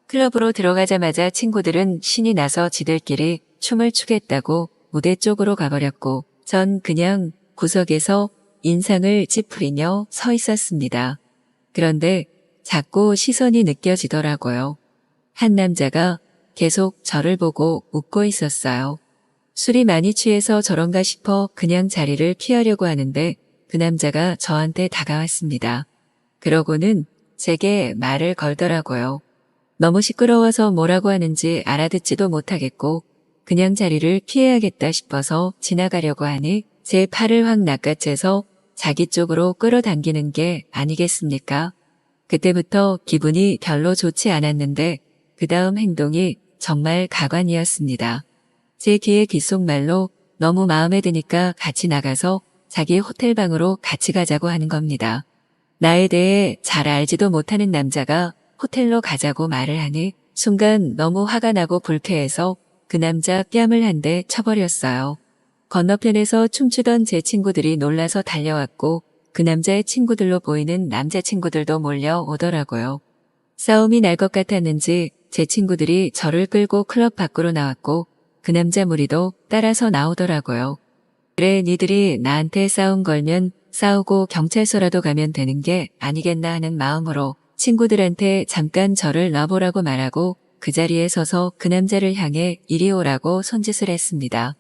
클럽으로 들어가자마자 친구들은 신이 나서 지들끼리 춤을 추겠다고 무대 쪽으로 가버렸고 전 그냥 구석에서 인상을 찌푸리며 서 있었습니다. 그런데 자꾸 시선이 느껴지더라고요. 한 남자가 계속 저를 보고 웃고 있었어요. 술이 많이 취해서 저런가 싶어 그냥 자리를 피하려고 하는데 그 남자가 저한테 다가왔습니다. 그러고는 제게 말을 걸더라고요. 너무 시끄러워서 뭐라고 하는지 알아듣지도 못하겠고 그냥 자리를 피해야겠다 싶어서 지나가려고 하니 제 팔을 확 낚아채서 자기 쪽으로 끌어당기는 게 아니겠습니까? 그때부터 기분이 별로 좋지 않았는데 그 다음 행동이 정말 가관이었습니다. 제 귀에 귓속말로 너무 마음에 드니까 같이 나가서 자기 호텔방으로 같이 가자고 하는 겁니다. 나에 대해 잘 알지도 못하는 남자가 호텔로 가자고 말을 하니 순간 너무 화가 나고 불쾌해서 그 남자 뺨을 한 대 쳐버렸어요. 건너편에서 춤추던 제 친구들이 놀라서 달려왔고 그 남자의 친구들로 보이는 남자친구들도 몰려오더라고요. 싸움이 날 것 같았는지 제 친구들이 저를 끌고 클럽 밖으로 나왔고 그 남자 무리도 따라서 나오더라고요. 그래 니들이 나한테 싸움 걸면 싸우고 경찰서라도 가면 되는 게 아니겠나 하는 마음으로 친구들한테 잠깐 저를 놔보라고 말하고 그 자리에 서서 그 남자를 향해 이리 오라고 손짓을 했습니다.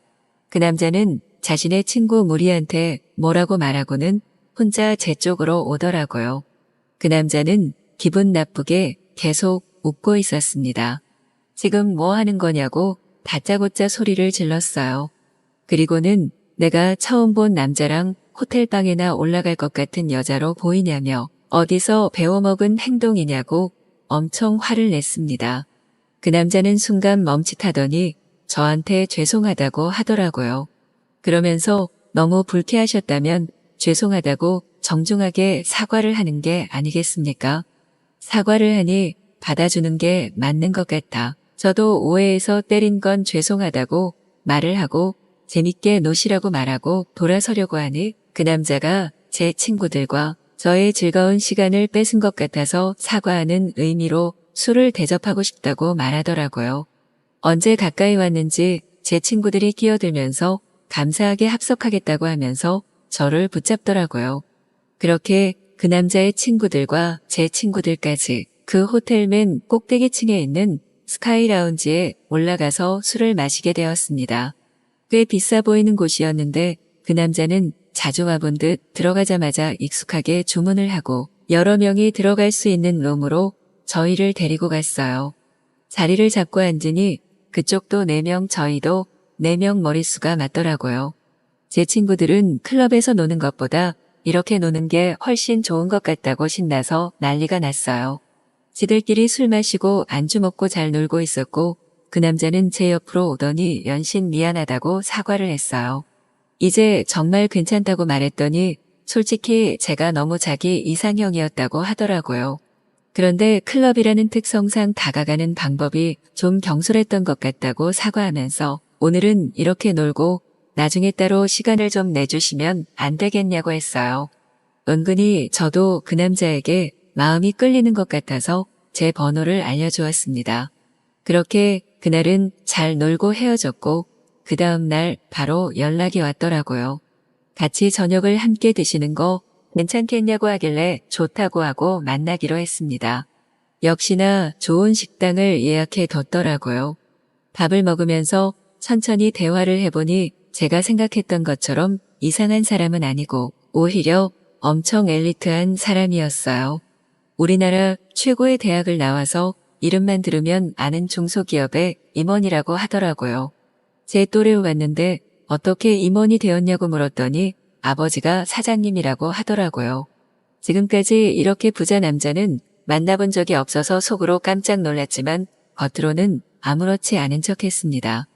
그 남자는 자신의 친구 무리한테 뭐라고 말하고는 혼자 제 쪽으로 오더라고요. 그 남자는 기분 나쁘게 계속 웃고 있었습니다. 지금 뭐 하는 거냐고 다짜고짜 소리를 질렀어요. 그리고는 내가 처음 본 남자랑 호텔방에나 올라갈 것 같은 여자로 보이냐며 어디서 배워먹은 행동이냐고 엄청 화를 냈습니다. 그 남자는 순간 멈칫하더니 저한테 죄송하다고 하더라고요. 그러면서 너무 불쾌하셨다면 죄송하다고 정중하게 사과를 하는 게 아니겠습니까? 사과를 하니 받아주는 게 맞는 것 같아. 저도 오해해서 때린 건 죄송하다고 말을 하고 재밌게 노시라고 말하고 돌아서려고 하니 그 남자가 제 친구들과 저의 즐거운 시간을 뺏은 것 같아서 사과하는 의미로 술을 대접하고 싶다고 말하더라고요. 언제 가까이 왔는지 제 친구들이 끼어들면서 감사하게 합석하겠다고 하면서 저를 붙잡더라고요. 그렇게 그 남자의 친구들과 제 친구들까지 그 호텔 맨 꼭대기층에 있는 스카이 라운지에 올라가서 술을 마시게 되었습니다. 꽤 비싸 보이는 곳이었는데 그 남자는 자주 와본 듯 들어가자마자 익숙하게 주문을 하고 여러 명이 들어갈 수 있는 룸으로 저희를 데리고 갔어요. 자리를 잡고 앉으니 그쪽도 4명 저희도 4명 머릿수가 맞더라고요. 제 친구들은 클럽에서 노는 것보다 이렇게 노는 게 훨씬 좋은 것 같다고 신나서 난리가 났어요. 지들끼리 술 마시고 안주 먹고 잘 놀고 있었고 그 남자는 제 옆으로 오더니 연신 미안하다고 사과를 했어요. 이제 정말 괜찮다고 말했더니 솔직히 제가 너무 자기 이상형이었다고 하더라고요. 그런데 클럽이라는 특성상 다가가는 방법이 좀 경솔했던 것 같다고 사과하면서 오늘은 이렇게 놀고 나중에 따로 시간을 좀 내주시면 안 되겠냐고 했어요. 은근히 저도 그 남자에게 마음이 끌리는 것 같아서 제 번호를 알려주었습니다. 그렇게 그날은 잘 놀고 헤어졌고 그 다음날 바로 연락이 왔더라고요. 같이 저녁을 함께 드시는 거 괜찮겠냐고 하길래 좋다고 하고 만나기로 했습니다. 역시나 좋은 식당을 예약해 뒀더라고요. 밥을 먹으면서 천천히 대화를 해보니 제가 생각했던 것처럼 이상한 사람은 아니고 오히려 엄청 엘리트한 사람이었어요. 우리나라 최고의 대학을 나와서 이름만 들으면 아는 중소기업의 임원이라고 하더라고요. 제 또래로 갔는데 어떻게 임원이 되었냐고 물었더니 아버지가 사장님이라고 하더라고요. 지금까지 이렇게 부자 남자는 만나본 적이 없어서 속으로 깜짝 놀랐지만 겉으로는 아무렇지 않은 척했습니다.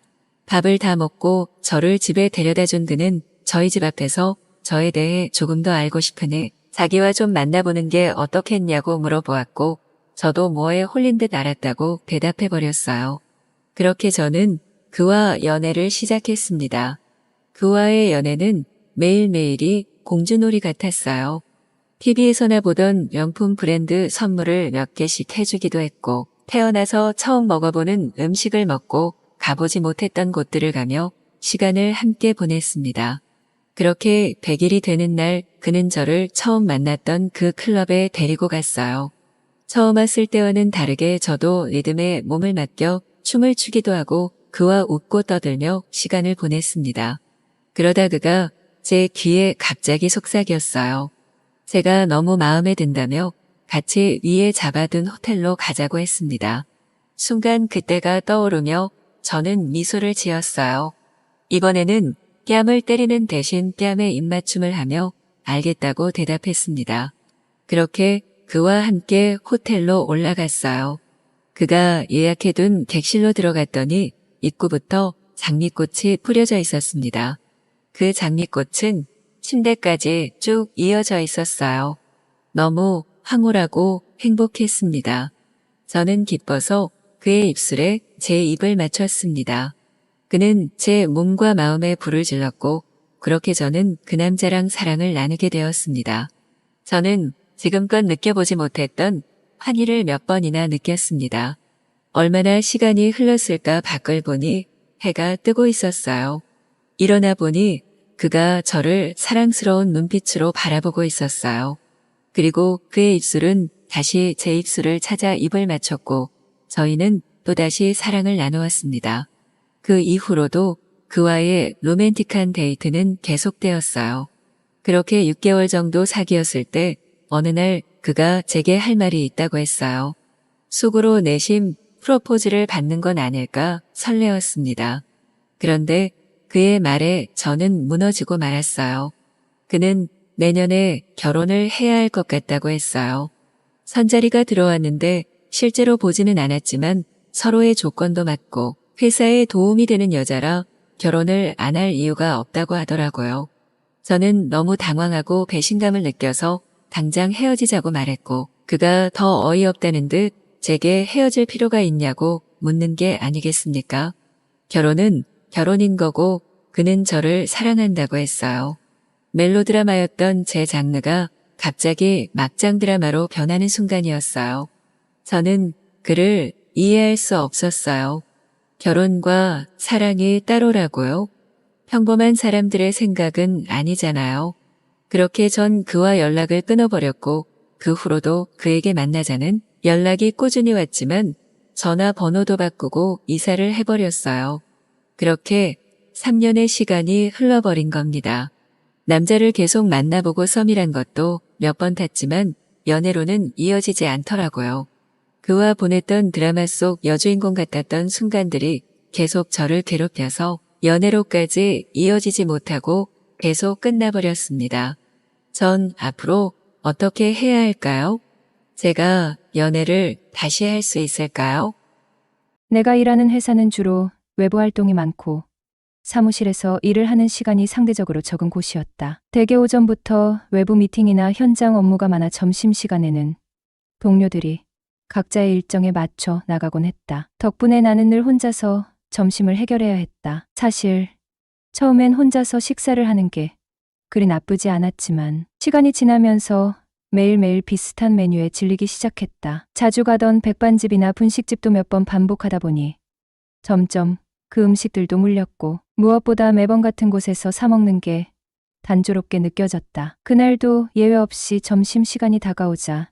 밥을 다 먹고 저를 집에 데려다 준 그는 저희 집 앞에서 저에 대해 조금 더 알고 싶으니 자기와 좀 만나보는 게 어떻겠냐고 물어보았고 저도 뭐에 홀린 듯 알았다고 대답해버렸어요. 그렇게 저는 그와 연애를 시작했습니다. 그와의 연애는 매일매일이 공주놀이 같았어요. TV에서나 보던 명품 브랜드 선물을 몇 개씩 해주기도 했고 태어나서 처음 먹어보는 음식을 먹고 가보지 못했던 곳들을 가며 시간을 함께 보냈습니다. 그렇게 100일이 되는 날 그는 저를 처음 만났던 그 클럽에 데리고 갔어요. 처음 왔을 때와는 다르게 저도 리듬에 몸을 맡겨 춤을 추기도 하고 그와 웃고 떠들며 시간을 보냈습니다. 그러다 그가 제 귀에 갑자기 속삭였어요. 제가 너무 마음에 든다며 같이 위에 잡아둔 호텔로 가자고 했습니다. 순간 그때가 떠오르며 저는 미소를 지었어요. 이번에는 뺨을 때리는 대신 뺨에 입맞춤을 하며 알겠다고 대답했습니다. 그렇게 그와 함께 호텔로 올라갔어요. 그가 예약해둔 객실로 들어갔더니 입구부터 장미꽃이 뿌려져 있었습니다. 그 장미꽃은 침대까지 쭉 이어져 있었어요. 너무 황홀하고 행복했습니다. 저는 기뻐서 그의 입술에 제 입을 맞췄습니다. 그는 제 몸과 마음에 불을 질렀고 그렇게 저는 그 남자랑 사랑을 나누게 되었습니다. 저는 지금껏 느껴보지 못했던 환희를 몇 번이나 느꼈습니다. 얼마나 시간이 흘렀을까 밖을 보니 해가 뜨고 있었어요. 일어나 보니 그가 저를 사랑스러운 눈빛으로 바라보고 있었어요. 그리고 그의 입술은 다시 제 입술을 찾아 입을 맞췄고 저희는 또다시 사랑을 나누었습니다. 그 이후로도 그와의 로맨틱한 데이트는 계속되었어요. 그렇게 6개월 정도 사귀었을 때 어느 날 그가 제게 할 말이 있다고 했어요. 속으로 내심 프로포즈를 받는 건 아닐까 설레었습니다. 그런데 그의 말에 저는 무너지고 말았어요. 그는 내년에 결혼을 해야 할 것 같다고 했어요. 선자리가 들어왔는데 실제로 보지는 않았지만 서로의 조건도 맞고 회사에 도움이 되는 여자라 결혼을 안 할 이유가 없다고 하더라고요. 저는 너무 당황하고 배신감을 느껴서 당장 헤어지자고 말했고 그가 더 어이없다는 듯 제게 헤어질 필요가 있냐고 묻는 게 아니겠습니까? 결혼은 결혼인 거고 그는 저를 사랑한다고 했어요. 멜로드라마였던 제 장르가 갑자기 막장 드라마로 변하는 순간이었어요. 저는 그를 이해할 수 없었어요. 결혼과 사랑이 따로라고요? 평범한 사람들의 생각은 아니잖아요. 그렇게 전 그와 연락을 끊어버렸고 그 후로도 그에게 만나자는 연락이 꾸준히 왔지만 전화번호도 바꾸고 이사를 해버렸어요. 그렇게 3년의 시간이 흘러버린 겁니다. 남자를 계속 만나보고 썸이란 것도 몇 번 탔지만 연애로는 이어지지 않더라고요. 그와 보냈던 드라마 속 여주인공 같았던 순간들이 계속 저를 괴롭혀서 연애로까지 이어지지 못하고 계속 끝나버렸습니다. 전 앞으로 어떻게 해야 할까요? 제가 연애를 다시 할 수 있을까요? 내가 일하는 회사는 주로 외부 활동이 많고 사무실에서 일을 하는 시간이 상대적으로 적은 곳이었다. 대개 오전부터 외부 미팅이나 현장 업무가 많아 점심시간에는 동료들이 각자의 일정에 맞춰 나가곤 했다. 덕분에 나는 늘 혼자서 점심을 해결해야 했다. 사실 처음엔 혼자서 식사를 하는 게 그리 나쁘지 않았지만 시간이 지나면서 매일매일 비슷한 메뉴에 질리기 시작했다. 자주 가던 백반집이나 분식집도 몇 번 반복하다 보니 점점 그 음식들도 물렸고 무엇보다 매번 같은 곳에서 사 먹는 게 단조롭게 느껴졌다. 그날도 예외 없이 점심시간이 다가오자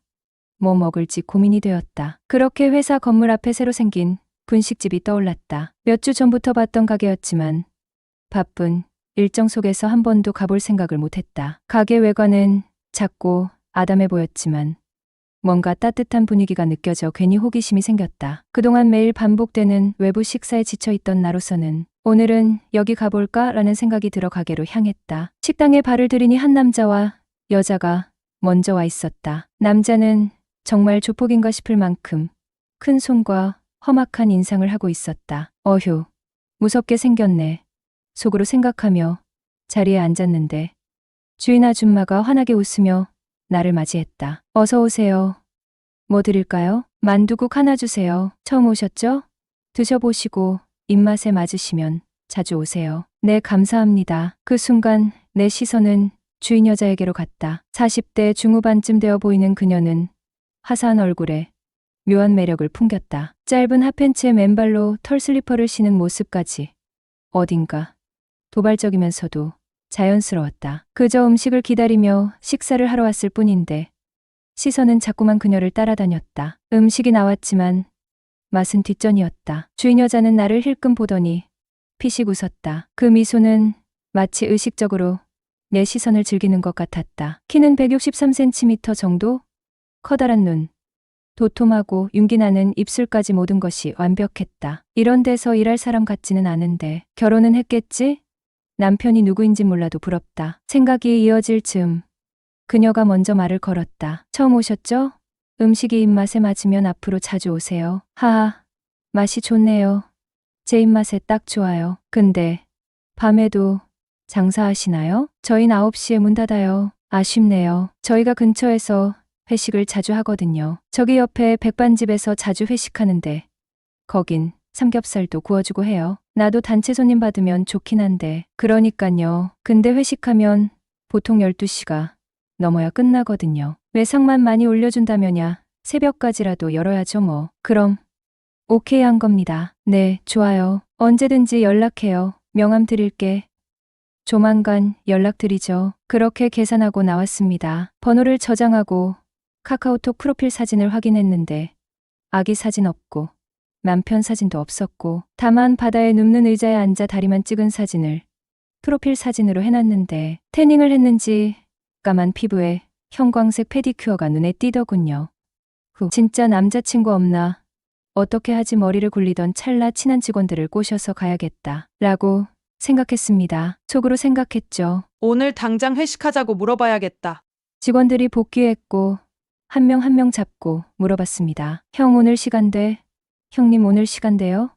뭐 먹을지 고민이 되었다. 그렇게 회사 건물 앞에 새로 생긴 분식집이 떠올랐다. 몇 주 전부터 봤던 가게였지만 바쁜 일정 속에서 한 번도 가볼 생각을 못했다. 가게 외관은 작고 아담해 보였지만 뭔가 따뜻한 분위기가 느껴져 괜히 호기심이 생겼다. 그동안 매일 반복되는 외부 식사에 지쳐있던 나로서는 오늘은 여기 가볼까라는 생각이 들어 가게로 향했다. 식당에 발을 들이니 한 남자와 여자가 먼저 와 있었다. 남자는 정말 조폭인가 싶을 만큼 큰 손과 험악한 인상을 하고 있었다. 어휴, 무섭게 생겼네. 속으로 생각하며 자리에 앉았는데 주인 아줌마가 환하게 웃으며 나를 맞이했다. 어서 오세요. 뭐 드릴까요? 만두국 하나 주세요. 처음 오셨죠? 드셔보시고 입맛에 맞으시면 자주 오세요. 네, 감사합니다. 그 순간 내 시선은 주인 여자에게로 갔다. 40대 중후반쯤 되어 보이는 그녀는 화사한 얼굴에 묘한 매력을 풍겼다. 짧은 핫팬츠에 맨발로 털 슬리퍼를 신은 모습까지 어딘가 도발적이면서도 자연스러웠다. 그저 음식을 기다리며 식사를 하러 왔을 뿐인데 시선은 자꾸만 그녀를 따라다녔다. 음식이 나왔지만 맛은 뒷전이었다. 주인 여자는 나를 힐끔 보더니 피식 웃었다. 그 미소는 마치 의식적으로 내 시선을 즐기는 것 같았다. 키는 163cm 정도? 커다란 눈, 도톰하고 윤기나는 입술까지 모든 것이 완벽했다. 이런 데서 일할 사람 같지는 않은데 결혼은 했겠지? 남편이 누구인지 몰라도 부럽다. 생각이 이어질 즈음 그녀가 먼저 말을 걸었다. 처음 오셨죠? 음식이 입맛에 맞으면 앞으로 자주 오세요. 하하, 맛이 좋네요. 제 입맛에 딱 좋아요. 근데 밤에도 장사하시나요? 저희는 9시에 문 닫아요. 아쉽네요. 저희가 근처에서 회식을 자주 하거든요. 저기 옆에 백반집에서 자주 회식하는데 거긴 삼겹살도 구워주고 해요. 나도 단체 손님 받으면 좋긴 한데. 그러니깐요. 근데 회식하면 보통 12시가 넘어야 끝나거든요. 외상만 많이 올려준다면야 새벽까지라도 열어야죠 뭐. 그럼 오케이 한 겁니다. 네, 좋아요. 언제든지 연락해요. 명함 드릴게. 조만간 연락드리죠. 그렇게 계산하고 나왔습니다. 번호를 저장하고 카카오톡 프로필 사진을 확인했는데 아기 사진 없고 남편 사진도 없었고 다만 바다에 눕는 의자에 앉아 다리만 찍은 사진을 프로필 사진으로 해놨는데 태닝을 했는지 까만 피부에 형광색 페디큐어가 눈에 띄더군요. 진짜 남자친구 없나? 어떻게 하지 머리를 굴리던 찰나 친한 직원들을 꼬셔서 가야겠다 라고 생각했습니다. 속으로 생각했죠. 오늘 당장 회식하자고 물어봐야겠다. 직원들이 복귀했고 한 명 한 명 잡고 물어봤습니다. 형 오늘 시간 돼? 형님 오늘 시간 돼요?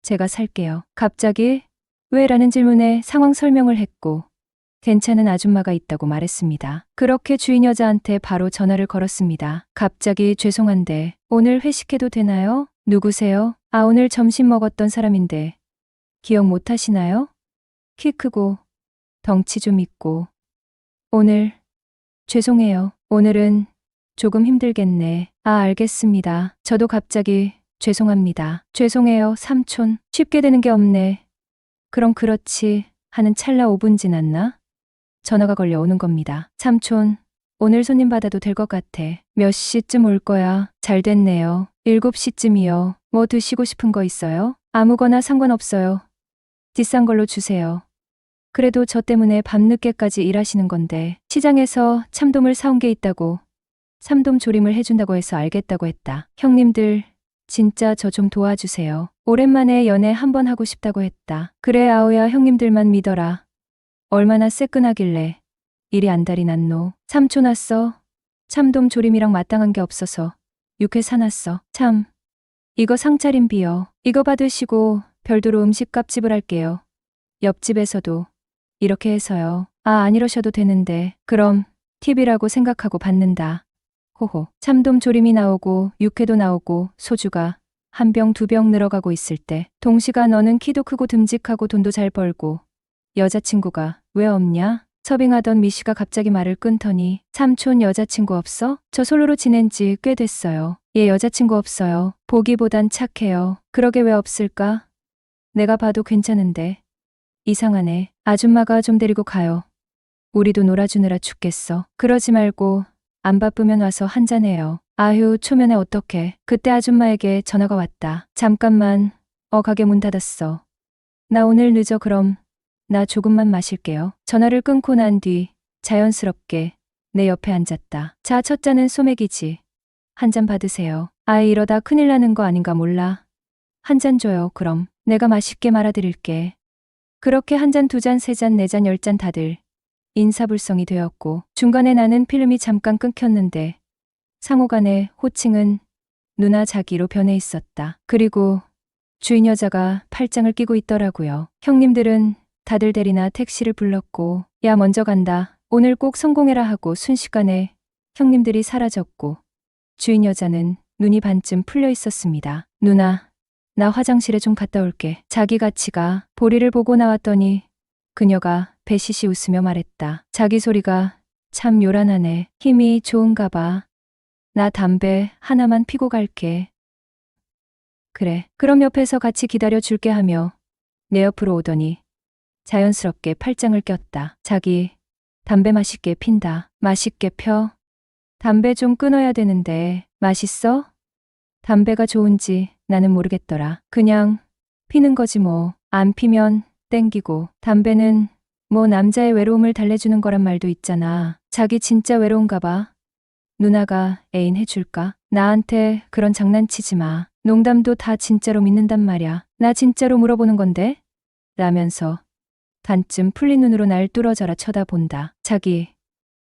제가 살게요. 갑자기 왜? 라는 질문에 상황 설명을 했고 괜찮은 아줌마가 있다고 말했습니다. 그렇게 주인 여자한테 바로 전화를 걸었습니다. 갑자기 죄송한데 오늘 회식해도 되나요? 누구세요? 아, 오늘 점심 먹었던 사람인데 기억 못 하시나요? 키 크고 덩치 좀 있고. 오늘 죄송해요. 오늘은 조금 힘들겠네. 아, 알겠습니다. 저도 갑자기 죄송합니다. 죄송해요, 삼촌. 쉽게 되는 게 없네. 그럼 그렇지 하는 찰나 5분 지났나? 전화가 걸려 오는 겁니다. 삼촌, 오늘 손님 받아도 될 것 같아. 몇 시쯤 올 거야? 잘 됐네요. 7시쯤이요. 뭐 드시고 싶은 거 있어요? 아무거나 상관없어요. 비싼 걸로 주세요. 그래도 저 때문에 밤늦게까지 일하시는 건데 시장에서 참돔을 사온 게 있다고 참돔 조림을 해준다고 해서 알겠다고 했다. 형님들 진짜 저 좀 도와주세요. 오랜만에 연애 한번 하고 싶다고 했다. 그래 아오야, 형님들만 믿어라. 얼마나 새끈하길래 이리 안달이 났노. 삼촌 왔어. 참돔 조림이랑 마땅한 게 없어서 육회 사놨어. 참, 이거 상차림비요. 이거 받으시고 별도로 음식값 지불할게요. 옆집에서도 이렇게 해서요. 아, 안 이러셔도 되는데. 그럼 팁이라고 생각하고 받는다. 호호. 참돔 조림이 나오고 육회도 나오고 소주가 한 병 두 병 늘어가고 있을 때 동시가 너는 키도 크고 듬직하고 돈도 잘 벌고 여자친구가 왜 없냐? 서빙하던 미씨가 갑자기 말을 끊더니 삼촌 여자친구 없어? 저 솔로로 지낸 지 꽤 됐어요. 얘 여자친구 없어요. 보기보단 착해요. 그러게 왜 없을까? 내가 봐도 괜찮은데. 이상하네. 아줌마가 좀 데리고 가요. 우리도 놀아주느라 죽겠어. 그러지 말고 안 바쁘면 와서 한잔해요. 아휴 초면에 어떡해. 그때 아줌마에게 전화가 왔다. 잠깐만. 가게 문 닫았어. 나 오늘 늦어 그럼. 나 조금만 마실게요. 전화를 끊고 난 뒤 자연스럽게 내 옆에 앉았다. 자, 첫 잔은 소맥이지. 한 잔 받으세요. 아이 이러다 큰일 나는 거 아닌가 몰라. 한 잔 줘요. 그럼 내가 맛있게 말아드릴게. 그렇게 한 잔, 두 잔, 세 잔, 네 잔, 열 잔 다들 인사불성이 되었고 중간에 나는 필름이 잠깐 끊겼는데 상호간의 호칭은 누나 자기로 변해 있었다. 그리고 주인 여자가 팔짱을 끼고 있더라고요. 형님들은 다들 대리나 택시를 불렀고 야 먼저 간다. 오늘 꼭 성공해라 하고 순식간에 형님들이 사라졌고 주인 여자는 눈이 반쯤 풀려 있었습니다. 누나, 나 화장실에 좀 갔다 올게. 자기 같이 가. 보리를 보고 나왔더니 그녀가 배시시 웃으며 말했다. 자기 소리가 참 요란하네. 힘이 좋은가 봐. 나 담배 하나만 피고 갈게. 그래. 그럼 옆에서 같이 기다려 줄게 하며 내 옆으로 오더니 자연스럽게 팔짱을 꼈다. 자기, 담배 맛있게 핀다. 맛있게 펴. 담배 좀 끊어야 되는데 맛있어? 담배가 좋은지 나는 모르겠더라. 그냥 피는 거지 뭐. 안 피면 땡기고. 담배는 뭐 남자의 외로움을 달래주는 거란 말도 있잖아. 자기 진짜 외로운가 봐. 누나가 애인 해줄까? 나한테 그런 장난치지 마. 농담도 다 진짜로 믿는단 말야. 나 진짜로 물어보는 건데? 라면서 반쯤 풀린 눈으로 날 뚫어져라 쳐다본다. 자기,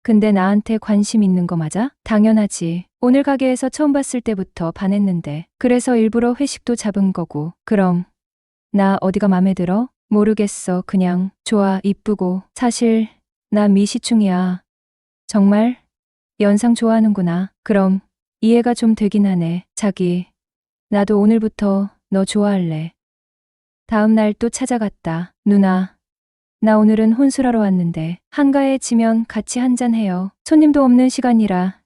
근데 나한테 관심 있는 거 맞아? 당연하지. 오늘 가게에서 처음 봤을 때부터 반했는데. 그래서 일부러 회식도 잡은 거고. 그럼 나 어디가 맘에 들어? 모르겠어. 그냥 좋아. 이쁘고. 사실 나 미시충이야. 정말? 연상 좋아하는구나. 그럼 이해가 좀 되긴 하네. 자기, 나도 오늘부터 너 좋아할래. 다음 날 또 찾아갔다. 누나, 나 오늘은 혼술하러 왔는데 한가해 지면 같이 한잔해요. 손님도 없는 시간이라.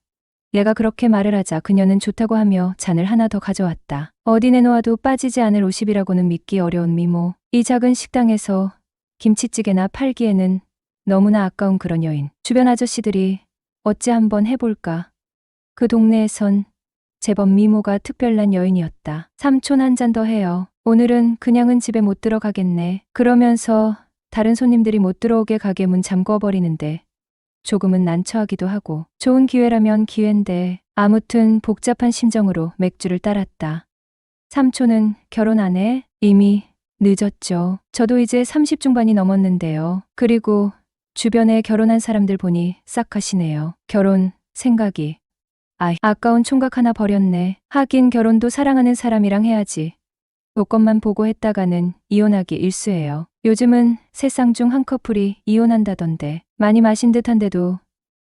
얘가 그렇게 말을 하자 그녀는 좋다고 하며 잔을 하나 더 가져왔다. 어디 내놓아도 빠지지 않을 50이라고는 믿기 어려운 미모. 이 작은 식당에서 김치찌개나 팔기에는 너무나 아까운 그런 여인. 주변 아저씨들이 어찌 한번 해볼까. 그 동네에선 제법 미모가 특별난 여인이었다. 삼촌 한 잔 더 해요. 오늘은 그냥은 집에 못 들어가겠네. 그러면서 다른 손님들이 못 들어오게 가게 문 잠궈버리는데 조금은 난처하기도 하고 좋은 기회라면 기회인데 아무튼 복잡한 심정으로 맥주를 따랐다. 삼촌은 결혼 안 해? 이미 늦었죠. 저도 이제 30 중반이 넘었는데요. 그리고 주변에 결혼한 사람들 보니 싹 하시네요. 결혼 생각이. 아까운 총각 하나 버렸네. 하긴 결혼도 사랑하는 사람이랑 해야지. 요것만 보고 했다가는 이혼하기 일쑤예요. 요즘은 세상 중 한 커플이 이혼한다던데. 많이 마신 듯한데도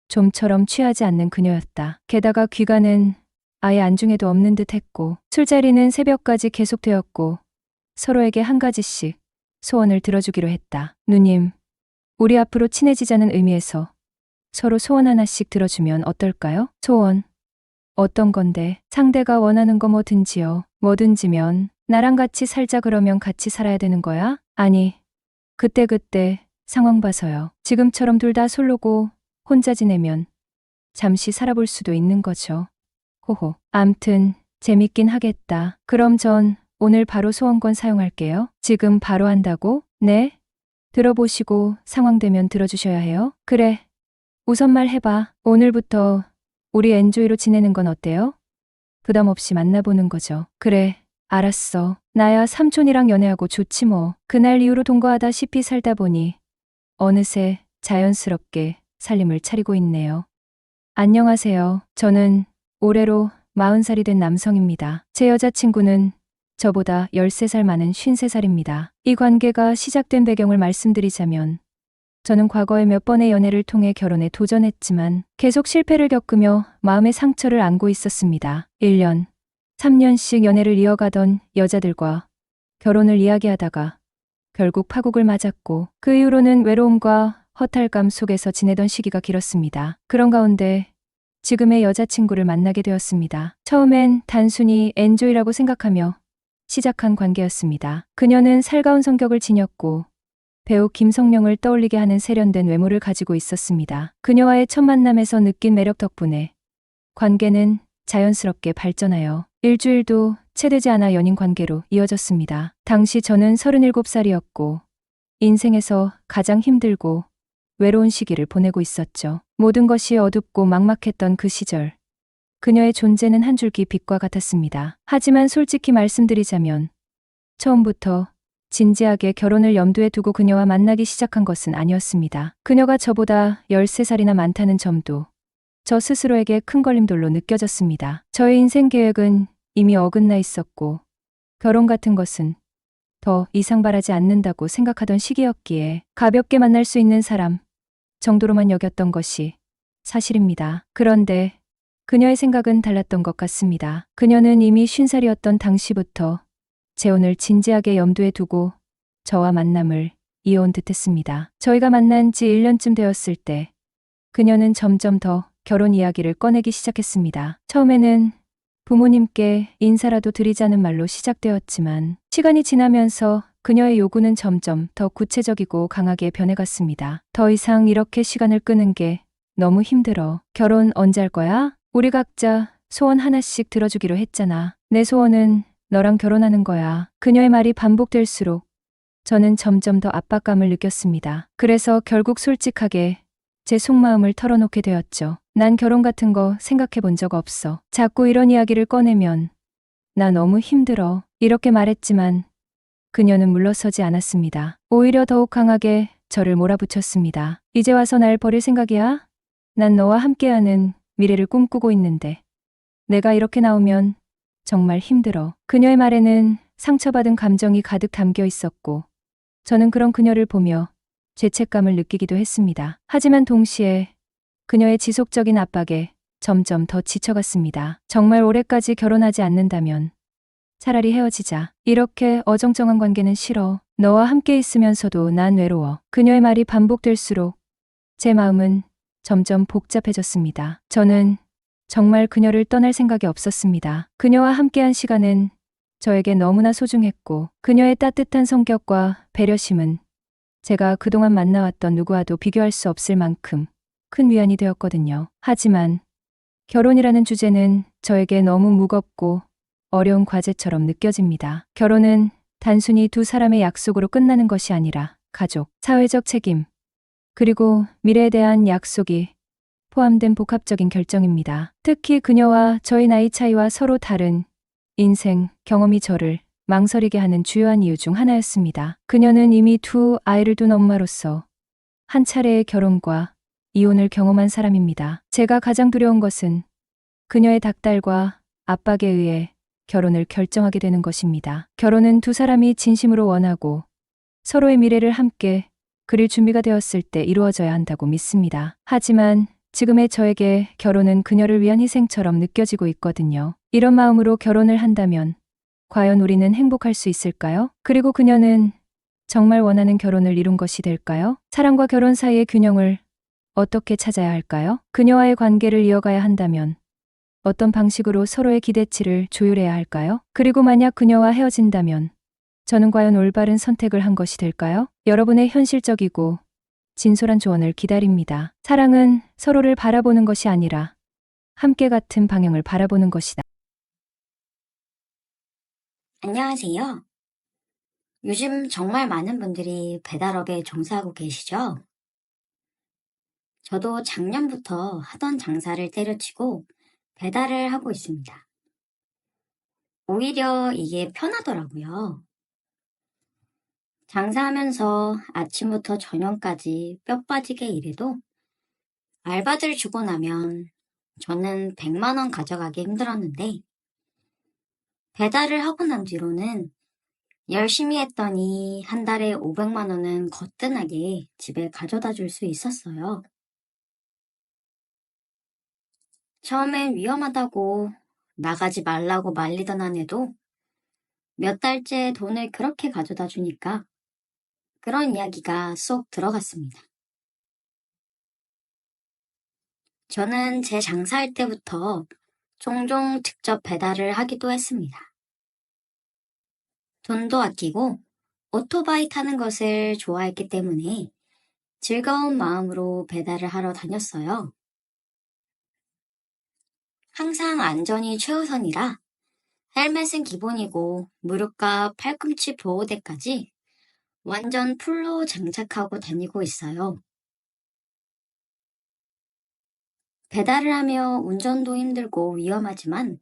좀처럼 취하지 않는 그녀였다. 게다가 귀가는 아예 안중에도 없는 듯 했고 술자리는 새벽까지 계속되었고 서로에게 한 가지씩 소원을 들어주기로 했다. 누님, 우리 앞으로 친해지자는 의미에서 서로 소원 하나씩 들어주면 어떨까요? 소원. 어떤 건데? 상대가 원하는 거 뭐든지요. 뭐든지면 나랑 같이 살자 그러면 같이 살아야 되는 거야? 아니, 그때그때 상황 봐서요. 지금처럼 둘 다 솔로고 혼자 지내면 잠시 살아볼 수도 있는 거죠. 호호. 암튼 재밌긴 하겠다. 그럼 전 오늘 바로 소원권 사용할게요. 지금 바로 한다고? 네? 들어보시고 상황 되면 들어주셔야 해요. 그래. 우선 말해봐. 오늘부터 우리 엔조이로 지내는 건 어때요? 부담 없이 만나보는 거죠. 그래. 알았어. 나야 삼촌이랑 연애하고 좋지 뭐. 그날 이후로 동거하다시피 살다 보니 어느새 자연스럽게 살림을 차리고 있네요. 안녕하세요. 저는 올해로 40살이 된 남성입니다. 제 여자친구는 저보다 13살 많은 53살입니다. 이 관계가 시작된 배경을 말씀드리자면 저는 과거에 몇 번의 연애를 통해 결혼에 도전했지만 계속 실패를 겪으며 마음의 상처를 안고 있었습니다. 1년, 3년씩 연애를 이어가던 여자들과 결혼을 이야기하다가 결국 파국을 맞았고 그 이후로는 외로움과 허탈감 속에서 지내던 시기가 길었습니다. 그런 가운데 지금의 여자친구를 만나게 되었습니다. 처음엔 단순히 엔조이라고 생각하며 시작한 관계였습니다. 그녀는 살가운 성격을 지녔고 배우 김성령을 떠올리게 하는 세련된 외모를 가지고 있었습니다. 그녀와의 첫 만남에서 느낀 매력 덕분에 관계는 자연스럽게 발전하여 일주일도 채 되지 않아 연인 관계로 이어졌습니다. 당시 저는 37살이었고 인생에서 가장 힘들고 외로운 시기를 보내고 있었죠. 모든 것이 어둡고 막막했던 그 시절. 그녀의 존재는 한 줄기 빛과 같았습니다. 하지만 솔직히 말씀드리자면 처음부터 진지하게 결혼을 염두에 두고 그녀와 만나기 시작한 것은 아니었습니다. 그녀가 저보다 13살이나 많다는 점도 저 스스로에게 큰 걸림돌로 느껴졌습니다. 저의 인생 계획은 이미 어긋나 있었고 결혼 같은 것은 더 이상 바라지 않는다고 생각하던 시기였기에 가볍게 만날 수 있는 사람 정도로만 여겼던 것이 사실입니다. 그런데 그녀의 생각은 달랐던 것 같습니다. 그녀는 이미 50살이었던 당시부터 재혼을 진지하게 염두에 두고 저와 만남을 이어온 듯했습니다. 저희가 만난 지 1년쯤 되었을 때 그녀는 점점 더 결혼 이야기를 꺼내기 시작했습니다. 처음에는 부모님께 인사라도 드리자는 말로 시작되었지만 시간이 지나면서 그녀의 요구는 점점 더 구체적이고 강하게 변해갔습니다. 더 이상 이렇게 시간을 끄는 게 너무 힘들어. 결혼 언제 할 거야? 우리 각자 소원 하나씩 들어주기로 했잖아. 내 소원은 너랑 결혼하는 거야. 그녀의 말이 반복될수록 저는 점점 더 압박감을 느꼈습니다. 그래서 결국 솔직하게 제 속마음을 털어놓게 되었죠. 난 결혼 같은 거 생각해 본 적 없어. 자꾸 이런 이야기를 꺼내면 나 너무 힘들어. 이렇게 말했지만 그녀는 물러서지 않았습니다. 오히려 더욱 강하게 저를 몰아붙였습니다. 이제 와서 날 버릴 생각이야? 난 너와 함께하는 미래를 꿈꾸고 있는데 내가 이렇게 나오면 정말 힘들어. 그녀의 말에는 상처받은 감정이 가득 담겨 있었고 저는 그런 그녀를 보며 죄책감을 느끼기도 했습니다. 하지만 동시에 그녀의 지속적인 압박에 점점 더 지쳐갔습니다. 정말 올해까지 결혼하지 않는다면 차라리 헤어지자. 이렇게 어정쩡한 관계는 싫어. 너와 함께 있으면서도 난 외로워. 그녀의 말이 반복될수록 제 마음은 점점 복잡해졌습니다. 저는 정말 그녀를 떠날 생각이 없었습니다. 그녀와 함께한 시간은 저에게 너무나 소중했고 그녀의 따뜻한 성격과 배려심은 제가 그동안 만나왔던 누구와도 비교할 수 없을 만큼 큰 위안이 되었거든요. 하지만 결혼이라는 주제는 저에게 너무 무겁고 어려운 과제처럼 느껴집니다. 결혼은 단순히 두 사람의 약속으로 끝나는 것이 아니라 가족, 사회적 책임, 그리고 미래에 대한 약속이 포함된 복합적인 결정입니다. 특히 그녀와 저의 나이 차이와 서로 다른 인생 경험이 저를 망설이게 하는 주요한 이유 중 하나였습니다. 그녀는 이미 두 아이를 둔 엄마로서 한 차례의 결혼과 이혼을 경험한 사람입니다. 제가 가장 두려운 것은 그녀의 닥달과 압박에 의해 결혼을 결정하게 되는 것입니다. 결혼은 두 사람이 진심으로 원하고 서로의 미래를 함께 그릴 준비가 되었을 때 이루어져야 한다고 믿습니다. 하지만 지금의 저에게 결혼은 그녀를 위한 희생처럼 느껴지고 있거든요. 이런 마음으로 결혼을 한다면 과연 우리는 행복할 수 있을까요? 그리고 그녀는 정말 원하는 결혼을 이룬 것이 될까요? 사랑과 결혼 사이의 균형을 어떻게 찾아야 할까요? 그녀와의 관계를 이어가야 한다면 어떤 방식으로 서로의 기대치를 조율해야 할까요? 그리고 만약 그녀와 헤어진다면 저는 과연 올바른 선택을 한 것이 될까요? 여러분의 현실적이고 진솔한 조언을 기다립니다. 사랑은 서로를 바라보는 것이 아니라 함께 같은 방향을 바라보는 것이다. 안녕하세요. 요즘 정말 많은 분들이 배달업에 종사하고 계시죠? 저도 작년부터 하던 장사를 때려치고 배달을 하고 있습니다. 오히려 이게 편하더라고요. 장사하면서 아침부터 저녁까지 뼈 빠지게 일해도 알바들 주고 나면 저는 100만 원 가져가기 힘들었는데 배달을 하고 난 뒤로는 열심히 했더니 한 달에 500만 원은 거뜬하게 집에 가져다 줄 수 있었어요. 처음엔 위험하다고 나가지 말라고 말리던 아내도 몇 달째 돈을 그렇게 가져다 주니까 그런 이야기가 쏙 들어갔습니다. 저는 제 장사할 때부터 종종 직접 배달을 하기도 했습니다. 돈도 아끼고 오토바이 타는 것을 좋아했기 때문에 즐거운 마음으로 배달을 하러 다녔어요. 항상 안전이 최우선이라 헬멧은 기본이고 무릎과 팔꿈치 보호대까지 완전 풀로 장착하고 다니고 있어요. 배달을 하며 운전도 힘들고 위험하지만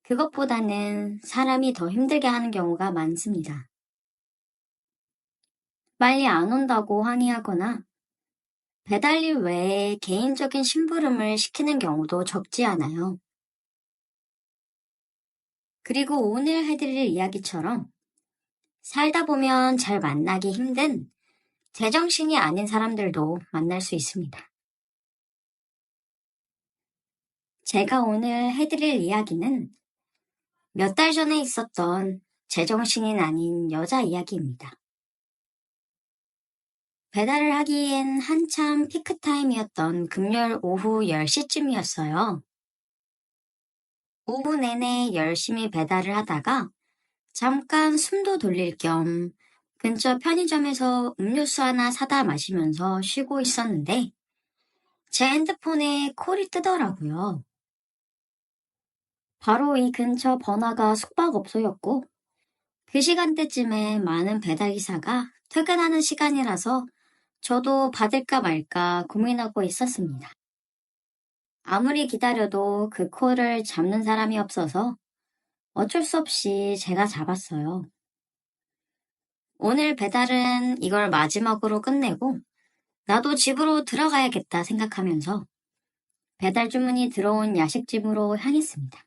그것보다는 사람이 더 힘들게 하는 경우가 많습니다. 빨리 안 온다고 항의하거나 배달일 외에 개인적인 심부름을 시키는 경우도 적지 않아요. 그리고 오늘 해드릴 이야기처럼 살다 보면 잘 만나기 힘든 제정신이 아닌 사람들도 만날 수 있습니다. 제가 오늘 해드릴 이야기는 몇 달 전에 있었던 제정신이 아닌 여자 이야기입니다. 배달을 하기엔 한참 피크타임이었던 금요일 오후 10시쯤이었어요. 오후 내내 열심히 배달을 하다가 잠깐 숨도 돌릴 겸 근처 편의점에서 음료수 하나 사다 마시면서 쉬고 있었는데 제 핸드폰에 콜이 뜨더라고요. 바로 이 근처 번화가 숙박업소였고 그 시간대쯤에 많은 배달기사가 퇴근하는 시간이라서 저도 받을까 말까 고민하고 있었습니다. 아무리 기다려도 그 콜을 잡는 사람이 없어서 어쩔 수 없이 제가 잡았어요. 오늘 배달은 이걸 마지막으로 끝내고 나도 집으로 들어가야겠다 생각하면서 배달 주문이 들어온 야식집으로 향했습니다.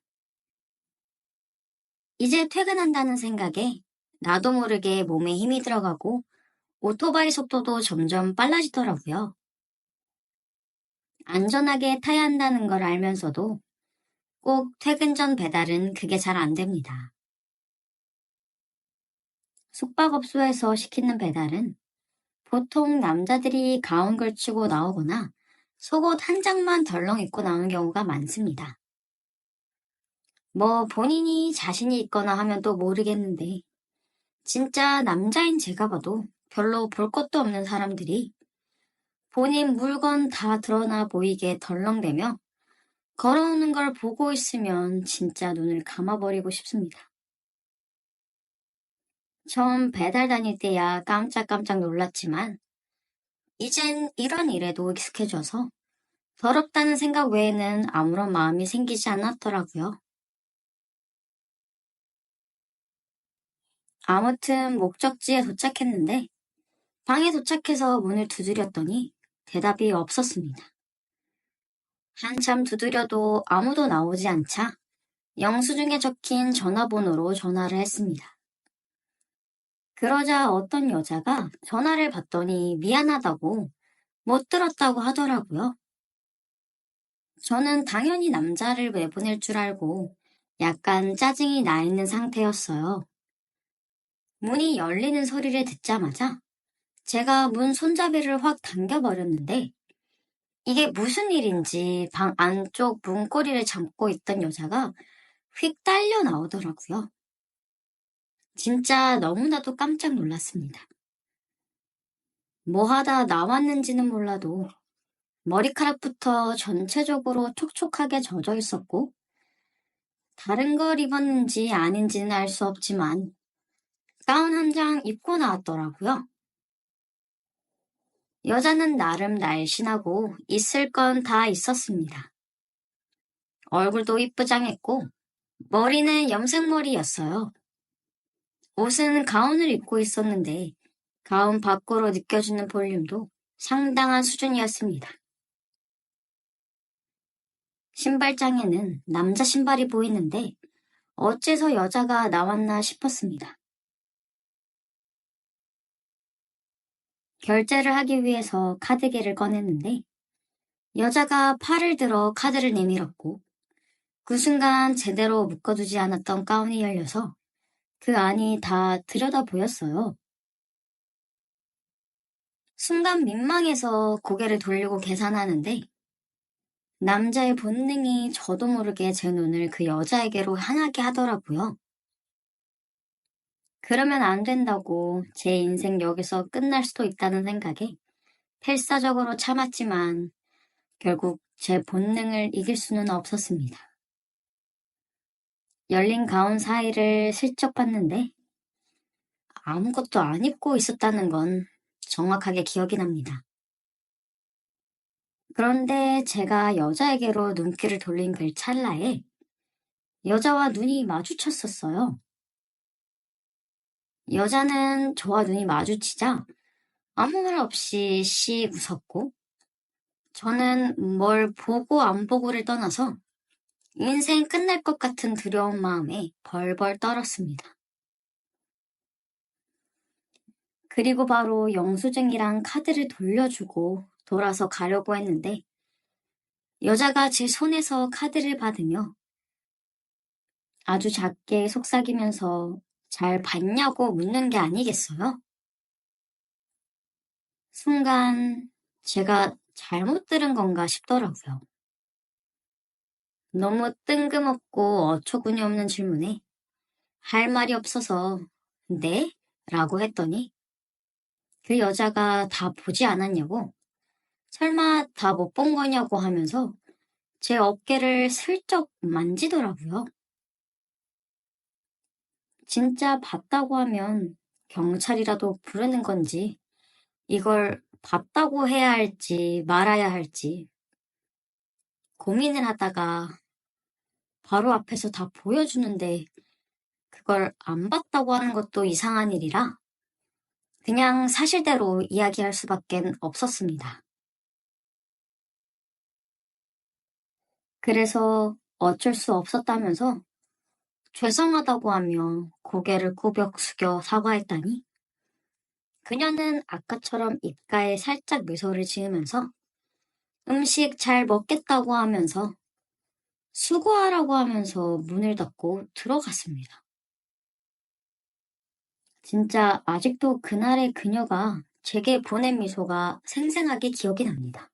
이제 퇴근한다는 생각에 나도 모르게 몸에 힘이 들어가고 오토바이 속도도 점점 빨라지더라고요. 안전하게 타야 한다는 걸 알면서도 꼭 퇴근 전 배달은 그게 잘 안 됩니다. 숙박업소에서 시키는 배달은 보통 남자들이 가운 걸치고 나오거나 속옷 한 장만 덜렁 입고 나오는 경우가 많습니다. 뭐 본인이 자신이 있거나 하면 또 모르겠는데 진짜 남자인 제가 봐도 별로 볼 것도 없는 사람들이 본인 물건 다 드러나 보이게 덜렁대며 걸어오는 걸 보고 있으면 진짜 눈을 감아버리고 싶습니다. 처음 배달 다닐 때야 깜짝깜짝 놀랐지만 이젠 이런 일에도 익숙해져서 더럽다는 생각 외에는 아무런 마음이 생기지 않았더라고요. 아무튼 목적지에 도착했는데 방에 도착해서 문을 두드렸더니 대답이 없었습니다. 한참 두드려도 아무도 나오지 않자 영수증에 적힌 전화번호로 전화를 했습니다. 그러자 어떤 여자가 전화를 받더니 미안하다고 못 들었다고 하더라고요. 저는 당연히 남자를 내보낼 줄 알고 약간 짜증이 나 있는 상태였어요. 문이 열리는 소리를 듣자마자 제가 문 손잡이를 확 당겨버렸는데 이게 무슨 일인지 방 안쪽 문고리를 잡고 있던 여자가 휙 딸려 나오더라고요. 진짜 너무나도 깜짝 놀랐습니다. 뭐 하다 나왔는지는 몰라도 머리카락부터 전체적으로 촉촉하게 젖어 있었고 다른 걸 입었는지 아닌지는 알 수 없지만 가운 한 장 입고 나왔더라고요. 여자는 나름 날씬하고 있을 건 다 있었습니다. 얼굴도 이쁘장했고 머리는 염색머리였어요. 옷은 가운을 입고 있었는데 가운 밖으로 느껴지는 볼륨도 상당한 수준이었습니다. 신발장에는 남자 신발이 보이는데 어째서 여자가 나왔나 싶었습니다. 결제를 하기 위해서 카드기를 꺼냈는데 여자가 팔을 들어 카드를 내밀었고 그 순간 제대로 묶어두지 않았던 가운이 열려서 그 안이 다 들여다 보였어요. 순간 민망해서 고개를 돌리고 계산하는데 남자의 본능이 저도 모르게 제 눈을 그 여자에게로 향하게 하더라고요. 그러면 안 된다고 제 인생 여기서 끝날 수도 있다는 생각에 필사적으로 참았지만 결국 제 본능을 이길 수는 없었습니다. 열린 가운 사이를 슬쩍 봤는데 아무것도 안 입고 있었다는 건 정확하게 기억이 납니다. 그런데 제가 여자에게로 눈길을 돌린 그 찰나에 여자와 눈이 마주쳤었어요. 여자는 저와 눈이 마주치자 아무 말 없이 씩 웃었고 저는 뭘 보고 안 보고를 떠나서 인생 끝날 것 같은 두려운 마음에 벌벌 떨었습니다. 그리고 바로 영수증이랑 카드를 돌려주고 돌아서 가려고 했는데 여자가 제 손에서 카드를 받으며 아주 작게 속삭이면서 잘 봤냐고 묻는 게 아니겠어요? 순간 제가 잘못 들은 건가 싶더라고요. 너무 뜬금없고 어처구니 없는 질문에 할 말이 없어서 네? 라고 했더니 그 여자가 다 보지 않았냐고 설마 다 못 본 거냐고 하면서 제 어깨를 슬쩍 만지더라고요. 진짜 봤다고 하면 경찰이라도 부르는 건지 이걸 봤다고 해야 할지 말아야 할지 고민을 하다가 바로 앞에서 다 보여주는데 그걸 안 봤다고 하는 것도 이상한 일이라 그냥 사실대로 이야기할 수밖에 없었습니다. 그래서 어쩔 수 없었다면서 죄송하다고 하며 고개를 꾸벅 숙여 사과했다니 그녀는 아까처럼 입가에 살짝 미소를 지으면서 음식 잘 먹겠다고 하면서 수고하라고 하면서 문을 닫고 들어갔습니다. 진짜 아직도 그날의 그녀가 제게 보낸 미소가 생생하게 기억이 납니다.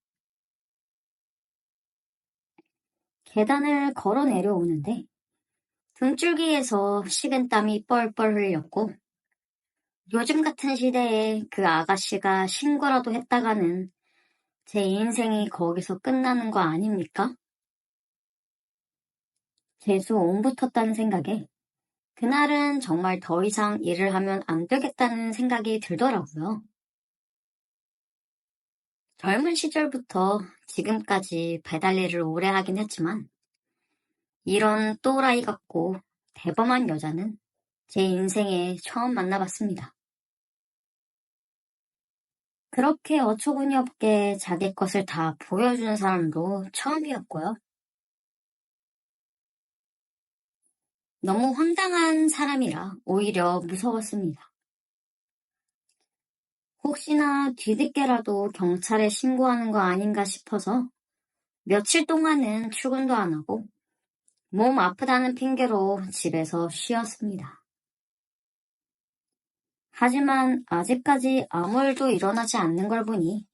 계단을 걸어 내려오는데 등줄기에서 식은땀이 뻘뻘 흘렸고 요즘 같은 시대에 그 아가씨가 신고라도 했다가는 제 인생이 거기서 끝나는 거 아닙니까? 재수 옹붙었다는 생각에 그날은 정말 더 이상 일을 하면 안 되겠다는 생각이 들더라고요. 젊은 시절부터 지금까지 배달 일을 오래 하긴 했지만 이런 또라이 같고 대범한 여자는 제 인생에 처음 만나봤습니다. 그렇게 어처구니 없게 자기 것을 다 보여주는 사람도 처음이었고요. 너무 황당한 사람이라 오히려 무서웠습니다. 혹시나 뒤늦게라도 경찰에 신고하는 거 아닌가 싶어서 며칠 동안은 출근도 안 하고 몸 아프다는 핑계로 집에서 쉬었습니다. 하지만 아직까지 아무 일도 일어나지 않는 걸 보니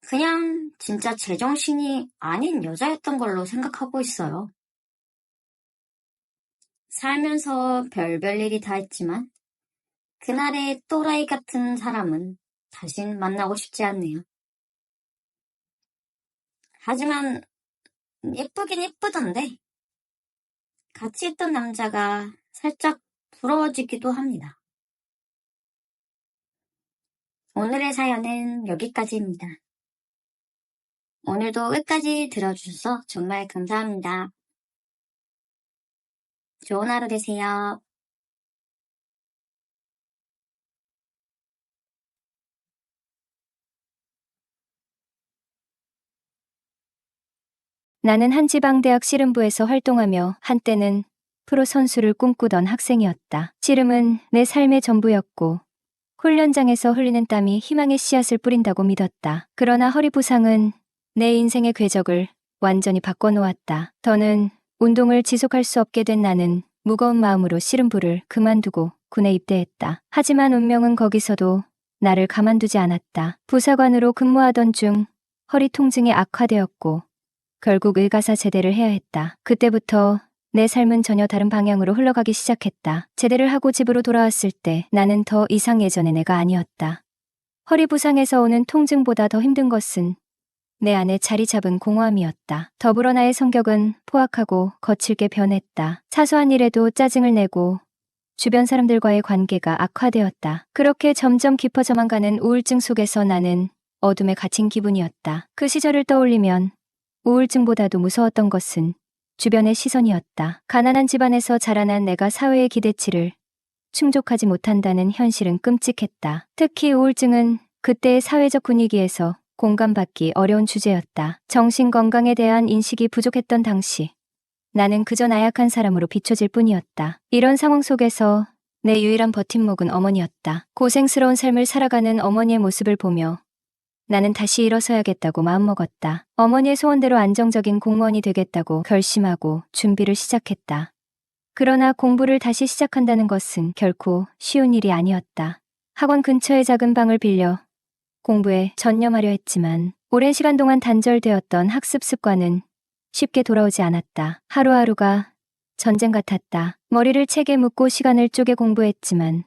그냥 진짜 제정신이 아닌 여자였던 걸로 생각하고 있어요. 살면서 별별 일이 다 있지만 그날의 또라이 같은 사람은 다신 만나고 싶지 않네요. 하지만 예쁘긴 예쁘던데 같이 있던 남자가 살짝 부러워지기도 합니다. 오늘의 사연은 여기까지입니다. 오늘도 끝까지 들어주셔서 정말 감사합니다. 좋은 하루 되세요. 나는 한지방대학 씨름부에서 활동하며 한때는 프로 선수를 꿈꾸던 학생이었다. 씨름은 내 삶의 전부였고 훈련장에서 흘리는 땀이 희망의 씨앗을 뿌린다고 믿었다. 그러나 허리 부상은 내 인생의 궤적을 완전히 바꿔놓았다. 더는 운동을 지속할 수 없게 된 나는 무거운 마음으로 씨름부를 그만두고 군에 입대했다. 하지만 운명은 거기서도 나를 가만두지 않았다. 부사관으로 근무하던 중 허리 통증이 악화되었고 결국 의가사 제대를 해야 했다. 그때부터 내 삶은 전혀 다른 방향으로 흘러가기 시작했다. 제대를 하고 집으로 돌아왔을 때 나는 더 이상 예전의 내가 아니었다. 허리 부상에서 오는 통증보다 더 힘든 것은 내 안에 자리 잡은 공허함이었다. 더불어 나의 성격은 포악하고 거칠게 변했다. 사소한 일에도 짜증을 내고 주변 사람들과의 관계가 악화되었다. 그렇게 점점 깊어져만 가는 우울증 속에서 나는 어둠에 갇힌 기분이었다. 그 시절을 떠올리면 우울증보다도 무서웠던 것은 주변의 시선이었다. 가난한 집안에서 자라난 내가 사회의 기대치를 충족하지 못한다는 현실은 끔찍했다. 특히 우울증은 그때의 사회적 분위기에서 공감받기 어려운 주제였다. 정신건강에 대한 인식이 부족했던 당시 나는 그저 나약한 사람으로 비춰질 뿐이었다. 이런 상황 속에서 내 유일한 버팀목은 어머니였다. 고생스러운 삶을 살아가는 어머니의 모습을 보며 나는 다시 일어서야겠다고 마음먹었다. 어머니의 소원대로 안정적인 공무원이 되겠다고 결심하고 준비를 시작했다. 그러나 공부를 다시 시작한다는 것은 결코 쉬운 일이 아니었다. 학원 근처의 작은 방을 빌려 공부에 전념하려 했지만 오랜 시간 동안 단절되었던 학습 습관은 쉽게 돌아오지 않았다. 하루하루가 전쟁 같았다. 머리를 책에 묻고 시간을 쪼개 공부했지만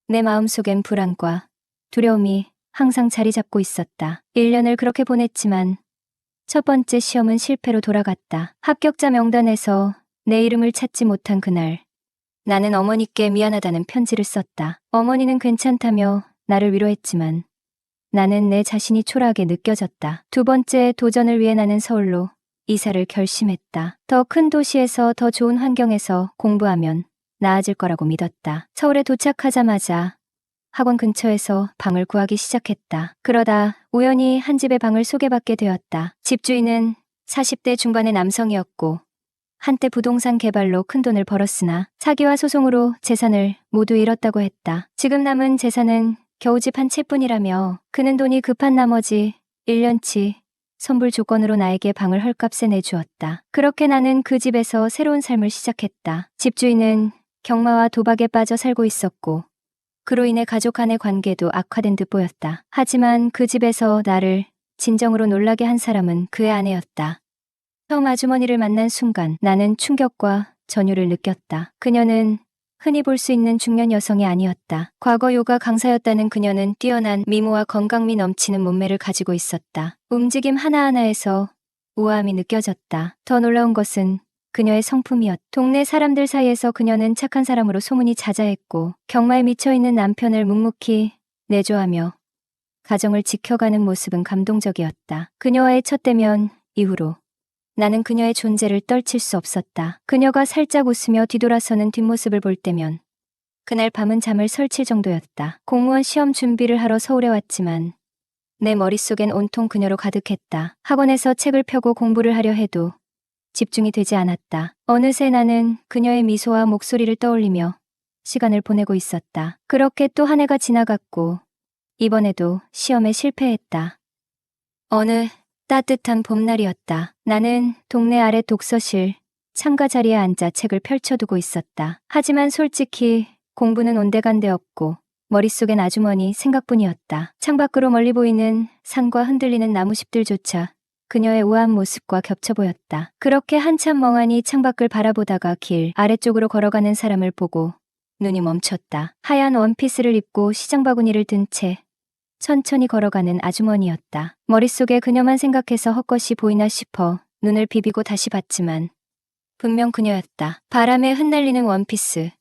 내 마음속엔 불안과 두려움이 항상 자리 잡고 있었다. 1년을 그렇게 보냈지만 첫 번째 시험은 실패로 돌아갔다. 합격자 명단에서 내 이름을 찾지 못한 그날 나는 어머니께 미안하다는 편지를 썼다. 어머니는 괜찮다며 나를 위로했지만 나는 내 자신이 초라하게 느껴졌다. 두 번째 도전을 위해 나는 서울로 이사를 결심했다. 더 큰 도시에서 더 좋은 환경에서 공부하면 나아질 거라고 믿었다. 서울에 도착하자마자 학원 근처에서 방을 구하기 시작했다. 그러다 우연히 한 집의 방을 소개받게 되었다. 집주인은 40대 중반의 남성이었고 한때 부동산 개발로 큰 돈을 벌었으나 사기와 소송으로 재산을 모두 잃었다고 했다. 지금 남은 재산은 겨우 집 한 채뿐이라며 그는 돈이 급한 나머지 1년치 선불 조건으로 나에게 방을 헐값에 내주었다. 그렇게 나는 그 집에서 새로운 삶을 시작했다. 집주인은 경마와 도박에 빠져 살고 있었고 그로 인해 가족 간의 관계도 악화된 듯 보였다. 하지만 그 집에서 나를 진정으로 놀라게 한 사람은 그의 아내였다. 처음 아주머니를 만난 순간 나는 충격과 전율을 느꼈다. 그녀는 흔히 볼 수 있는 중년 여성이 아니었다. 과거 요가 강사였다는 그녀는 뛰어난 미모와 건강미 넘치는 몸매를 가지고 있었다. 움직임 하나하나에서 우아함이 느껴졌다. 더 놀라운 것은 그녀의 성품이었다. 동네 사람들 사이에서 그녀는 착한 사람으로 소문이 자자했고 경마에 미쳐있는 남편을 묵묵히 내조하며 가정을 지켜가는 모습은 감동적이었다. 그녀와의 첫 대면 이후로 나는 그녀의 존재를 떨칠 수 없었다. 그녀가 살짝 웃으며 뒤돌아서는 뒷모습을 볼 때면 그날 밤은 잠을 설칠 정도였다. 공무원 시험 준비를 하러 서울에 왔지만 내 머릿속엔 온통 그녀로 가득했다. 학원에서 책을 펴고 공부를 하려 해도 집중이 되지 않았다. 어느새 나는 그녀의 미소와 목소리를 떠올리며 시간을 보내고 있었다. 그렇게 또 한 해가 지나갔고 이번에도 시험에 실패했다. 어느 따뜻한 봄날이었다. 나는 동네 아래 독서실 창가 자리에 앉아 책을 펼쳐두고 있었다. 하지만 솔직히 공부는 온데간데 없고 머릿속엔 아주머니 생각뿐이었다. 창밖으로 멀리 보이는 산과 흔들리는 나무잎들조차 그녀의 우아한 모습과 겹쳐 보였다. 그렇게 한참 멍하니 창밖을 바라보다가 길 아래쪽으로 걸어가는 사람을 보고 눈이 멈췄다. 하얀 원피스를 입고 시장 바구니를 든 채 천천히 걸어가는 아주머니였다. 머릿속에 그녀만 생각해서 헛것이 보이나 싶어 눈을 비비고 다시 봤지만 분명 그녀였다. 바람에 흩날리는 원피스,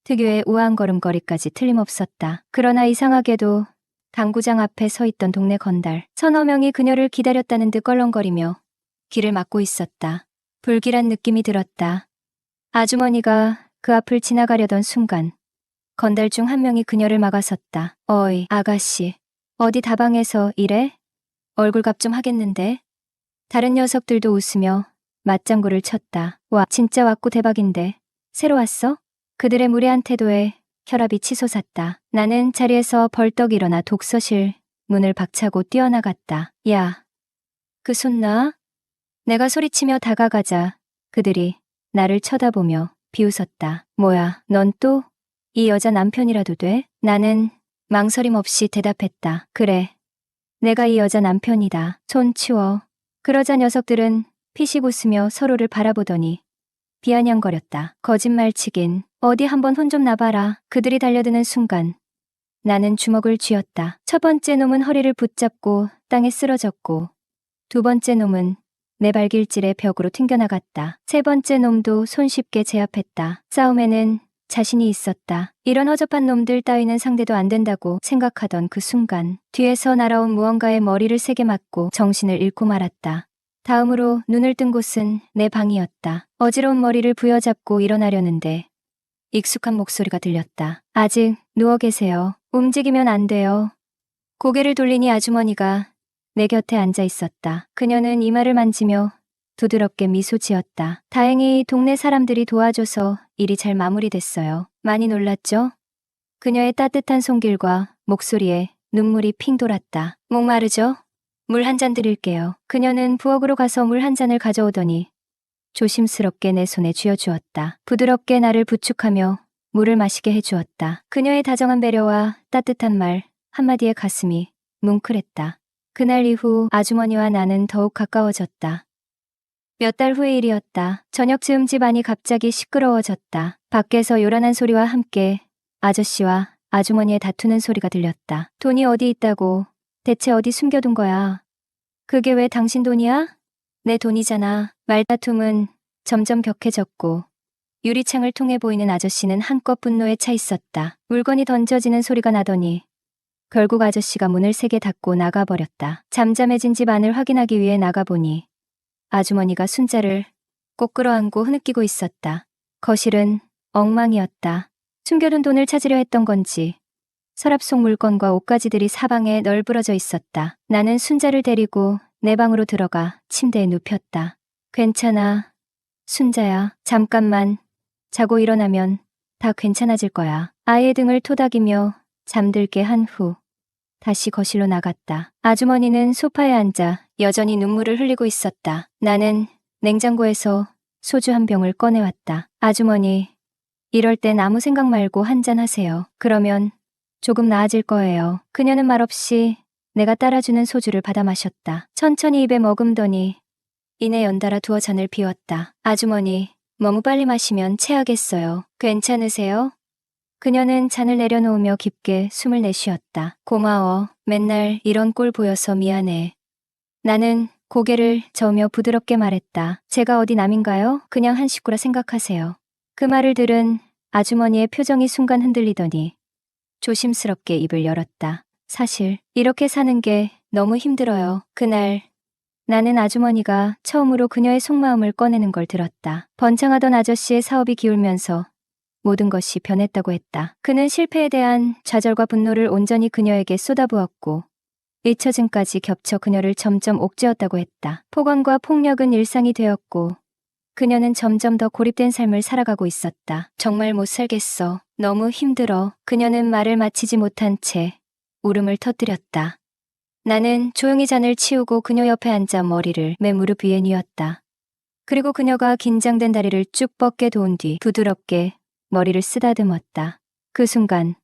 특유의 우아한 걸음걸이까지 틀림없었다. 그러나 이상하게도 당구장 앞에 서 있던 동네 건달 서너 명이 그녀를 기다렸다는 듯 껄렁거리며 길을 막고 있었다. 불길한 느낌이 들었다. 아주머니가 그 앞을 지나가려던 순간 건달 중 한 명이 그녀를 막아섰다. 어이, 아가씨. 어디 다방에서 일해? 얼굴값 좀 하겠는데? 다른 녀석들도 웃으며 맞장구를 쳤다. 와, 진짜 왔고 대박인데. 새로 왔어? 그들의 무례한 태도에 혈압이 치솟았다. 나는 자리에서 벌떡 일어나 독서실 문을 박차고 뛰어나갔다. 야, 그 손 놔? 내가 소리치며 다가가자 그들이 나를 쳐다보며 비웃었다. 뭐야, 넌 또? 이 여자 남편이라도 돼? 나는 망설임 없이 대답했다. 그래, 내가 이 여자 남편이다. 손 치워. 그러자 녀석들은 피식 웃으며 서로를 바라보더니 비아냥거렸다. 거짓말치긴. 어디 한번 혼 좀 나봐라. 그들이 달려드는 순간 나는 주먹을 쥐었다. 첫 번째 놈은 허리를 붙잡고 땅에 쓰러졌고 두 번째 놈은 내 발길질에 벽으로 튕겨나갔다. 세 번째 놈도 손쉽게 제압했다. 싸움에는 자신이 있었다. 이런 허접한 놈들 따위는 상대도 안 된다고 생각하던 그 순간 뒤에서 날아온 무언가에 머리를 세게 맞고 정신을 잃고 말았다. 다음으로 눈을 뜬 곳은 내 방이었다. 어지러운 머리를 부여잡고 일어나려는데 익숙한 목소리가 들렸다. 아직 누워 계세요. 움직이면 안 돼요. 고개를 돌리니 아주머니가 내 곁에 앉아 있었다. 그녀는 이마를 만지며 부드럽게 미소 지었다. 다행히 동네 사람들이 도와줘서 일이 잘 마무리됐어요. 많이 놀랐죠? 그녀의 따뜻한 손길과 목소리에 눈물이 핑 돌았다. 목마르죠? 물 한 잔 드릴게요. 그녀는 부엌으로 가서 물 한 잔을 가져오더니 조심스럽게 내 손에 쥐어주었다. 부드럽게 나를 부축하며 물을 마시게 해주었다. 그녀의 다정한 배려와 따뜻한 말 한마디에 가슴이 뭉클했다. 그날 이후 아주머니와 나는 더욱 가까워졌다. 몇 달 후의 일이었다. 저녁쯤 집안이 갑자기 시끄러워졌다. 밖에서 요란한 소리와 함께 아저씨와 아주머니의 다투는 소리가 들렸다. 돈이 어디 있다고? 대체 어디 숨겨둔 거야? 그게 왜 당신 돈이야? 내 돈이잖아. 말다툼은 점점 격해졌고 유리창을 통해 보이는 아저씨는 한껏 분노에 차 있었다. 물건이 던져지는 소리가 나더니 결국 아저씨가 문을 세게 닫고 나가버렸다. 잠잠해진 집 안을 확인하기 위해 나가보니 아주머니가 순자를 꼭 끌어안고 흐느끼고 있었다. 거실은 엉망이었다. 숨겨둔 돈을 찾으려 했던 건지 서랍 속 물건과 옷가지들이 사방에 널브러져 있었다. 나는 순자를 데리고 내 방으로 들어가 침대에 눕혔다. 괜찮아, 순자야. 잠깐만. 자고 일어나면 다 괜찮아질 거야. 아이의 등을 토닥이며 잠들게 한 후 다시 거실로 나갔다. 아주머니는 소파에 앉아 여전히 눈물을 흘리고 있었다. 나는 냉장고에서 소주 한 병을 꺼내왔다. 아주머니, 이럴 땐 아무 생각 말고 한잔 하세요. 그러면 조금 나아질 거예요. 그녀는 말없이 내가 따라주는 소주를 받아 마셨다. 천천히 입에 머금더니 이내 연달아 두어 잔을 비웠다. 아주머니, 너무 빨리 마시면 체하겠어요. 괜찮으세요? 그녀는 잔을 내려놓으며 깊게 숨을 내쉬었다. 고마워. 맨날 이런 꼴 보여서 미안해. 나는 고개를 저으며 부드럽게 말했다. 제가 어디 남인가요? 그냥 한 식구라 생각하세요. 그 말을 들은 아주머니의 표정이 순간 흔들리더니 조심스럽게 입을 열었다. 사실 이렇게 사는 게 너무 힘들어요. 그날 나는 아주머니가 처음으로 그녀의 속마음을 꺼내는 걸 들었다. 번창하던 아저씨의 사업이 기울면서 모든 것이 변했다고 했다. 그는 실패에 대한 좌절과 분노를 온전히 그녀에게 쏟아부었고 잊혀짐까지 겹쳐 그녀를 점점 옥죄었다고 했다. 폭언과 폭력은 일상이 되었고 그녀는 점점 더 고립된 삶을 살아가고 있었다. 정말 못 살겠어. 너무 힘들어. 그녀는 말을 마치지 못한 채 울음을 터뜨렸다. 나는 조용히 잔을 치우고 그녀 옆에 앉아 머리를 내 무릎 위에 뉘었다. 그리고 그녀가 긴장된 다리를 쭉 뻗게 도운 뒤 부드럽게 머리를 쓰다듬었다. 그 순간